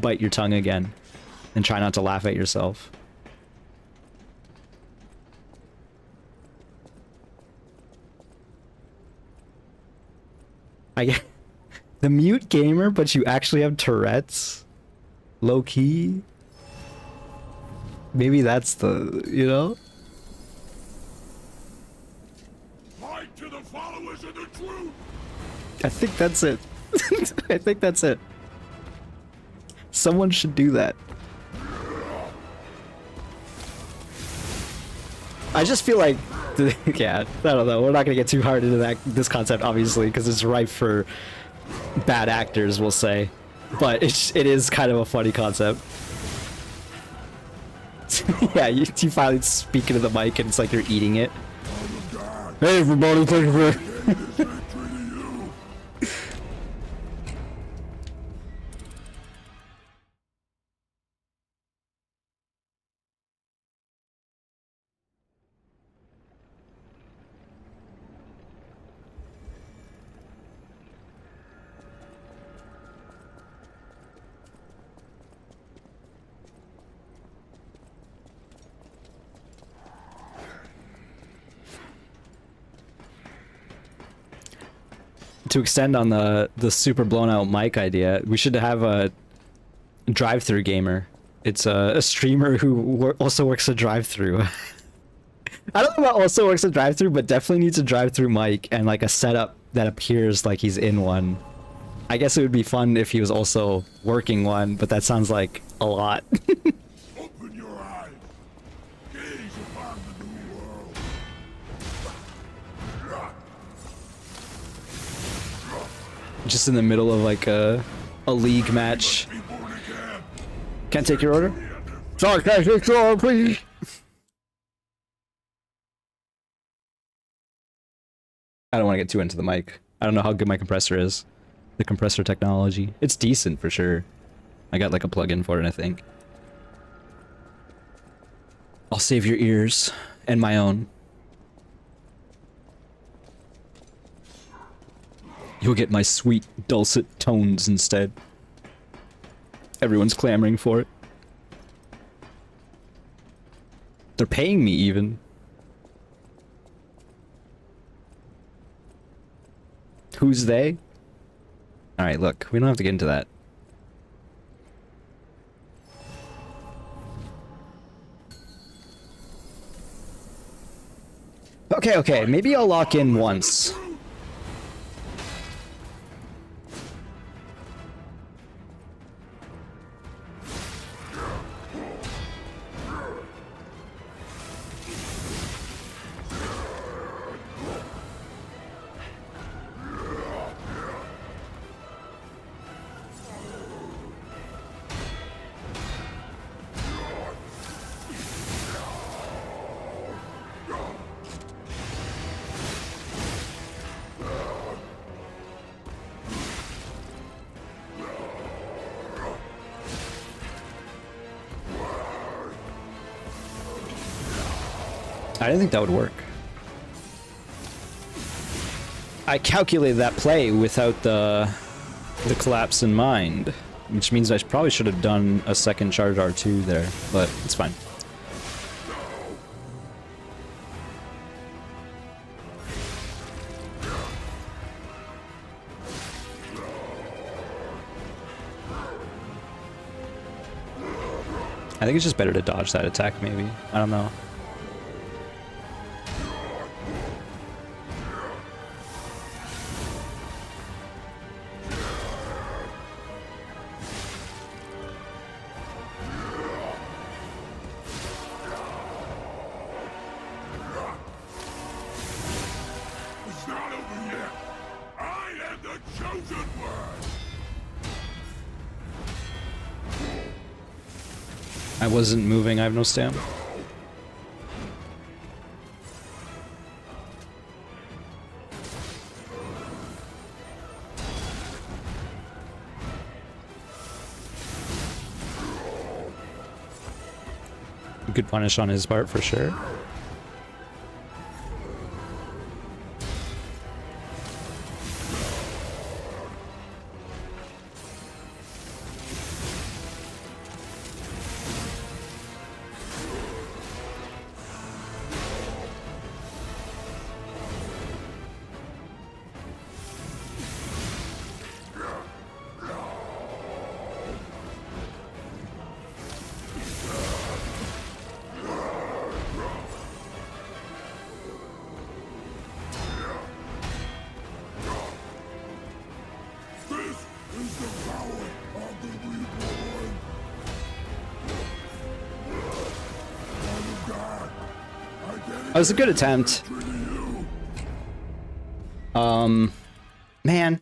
bite your tongue again and try not to laugh at yourself. I get the mute gamer, but you actually have Tourette's? Low key? Maybe that's the, you know? Fight to the followers of the truth. I think that's it. I think that's it. Someone should do that. I just feel like, yeah, I don't know. We're not gonna get too hard into this concept, obviously, because it's ripe for bad actors, we'll say. But it is kind of a funny concept. Yeah, you finally speak into the mic and it's like you're eating it. Hey everybody, thank you for... To extend on the super blown out mic idea, we should have a drive-through gamer. It's a streamer who also works a drive-through. I don't know about also works a drive-through, but definitely needs a drive-through mic and like a setup that appears like he's in one. I guess it would be fun if he was also working one, but that sounds like a lot. Open your eyes. Gaze upon the new world. Just in the middle of like a league match. Be born again. Can't take your order? Sorry, can I take your order, please? I don't want to get too into the mic. I don't know how good my compressor is. The compressor technology. It's decent for sure. I got like a plug-in for it, I think. I'll save your ears and my own. You'll get my sweet, dulcet tones instead. Everyone's clamoring for it. They're paying me even. Who's they? Alright, look, we don't have to get into that. Okay, maybe I'll lock in once. I didn't think that would work. I calculated that play without the collapse in mind, which means I probably should have done a second charge R2 there, but it's fine. I think it's just better to dodge that attack, maybe. I don't know. It's not over yet. am the chosen one! I wasn't moving, I have no stamina. Good punish on his part for sure. That was a good attempt. Man.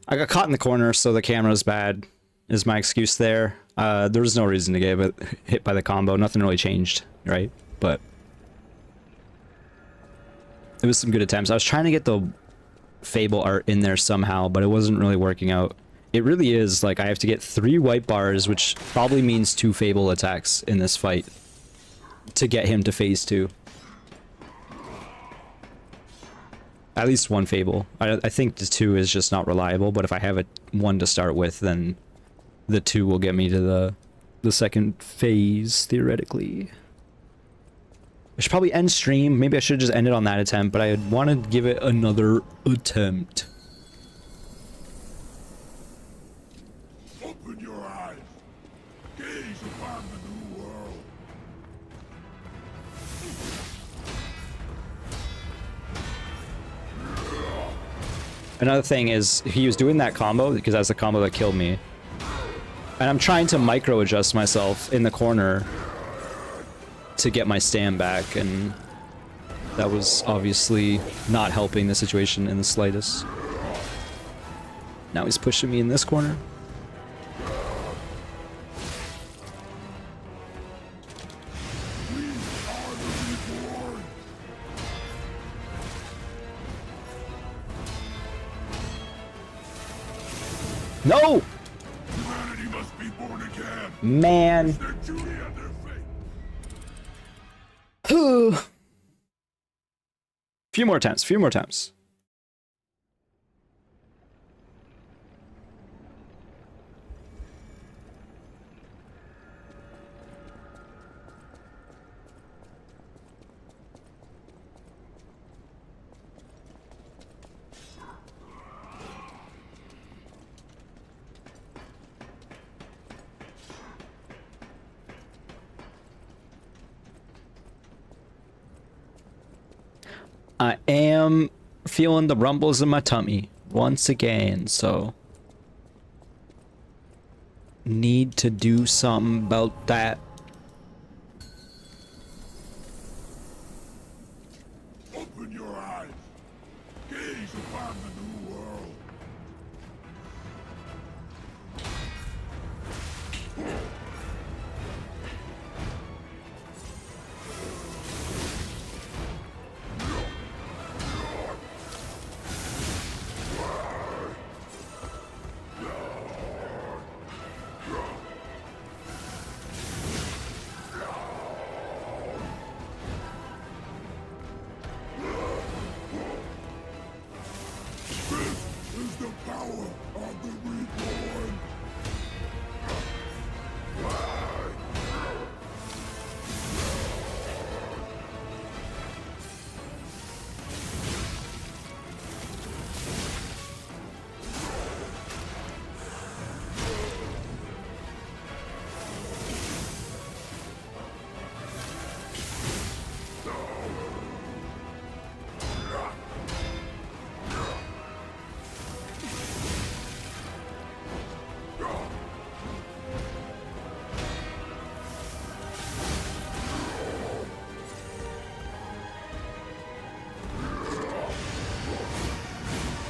I got caught in the corner, so the camera's bad, is my excuse there. There was no reason to get hit by the combo. Nothing really changed, right? But it was some good attempts. I was trying to get the Fable art in there somehow, but it wasn't really working out. It really is, like, I have to get 3 white bars, which probably means 2 Fable attacks in this fight, to get him to phase 2. At least 1 Fable. I think the 2 is just not reliable, but if I have 1 to start with, then the 2 will get me to the second phase, theoretically. I should probably end stream. Maybe I should just end it on that attempt, but I want to give it another attempt. Open your eyes. Gaze upon the new world. Another thing is, he was doing that combo, because that's the combo that killed me. And I'm trying to micro adjust myself in the corner to get my stand back, and that was obviously not helping the situation in the slightest. Now he's pushing me in this corner. No! Humanity must be born again. Man. Their duty and their fate. Few more times, few more times. I am feeling the rumbles in my tummy once again, so need to do something about that. Open your eyes. Gaze upon the new world. This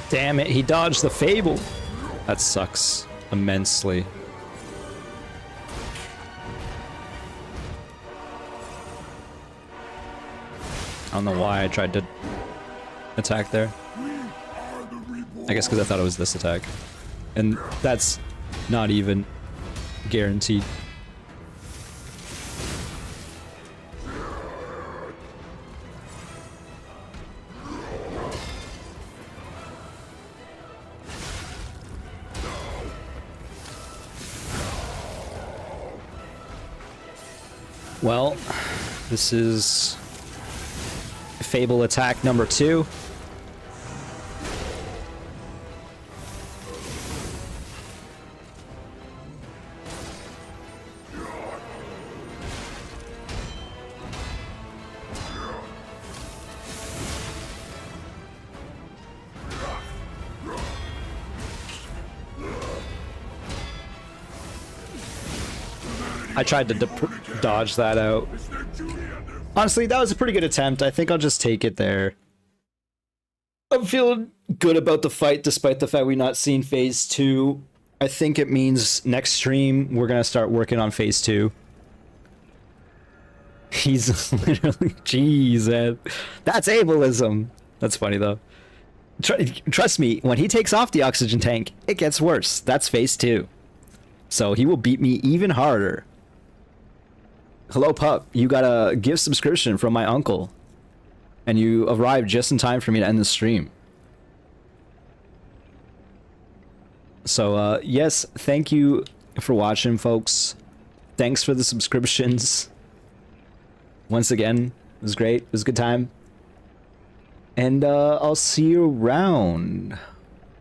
Damn it, he dodged the Fable. That sucks immensely. I don't know why I tried to attack there. I guess because I thought it was this attack. And that's not even guaranteed. Well, this is Fable attack number 2. I tried to dodge that out. Honestly, that was a pretty good attempt. I think I'll just take it there. I'm feeling good about the fight despite the fact we've not seen phase 2. I think it means next stream we're gonna start working on phase 2. He's literally... Jeez, man. That's ableism. That's funny though. Trust me, when he takes off the oxygen tank, it gets worse. That's phase 2. So he will beat me even harder. Hello, pup. You got a gift subscription from my uncle. And you arrived just in time for me to end the stream. So, yes, thank you for watching, folks. Thanks for the subscriptions. Once again, it was great. It was a good time. And, I'll see you around.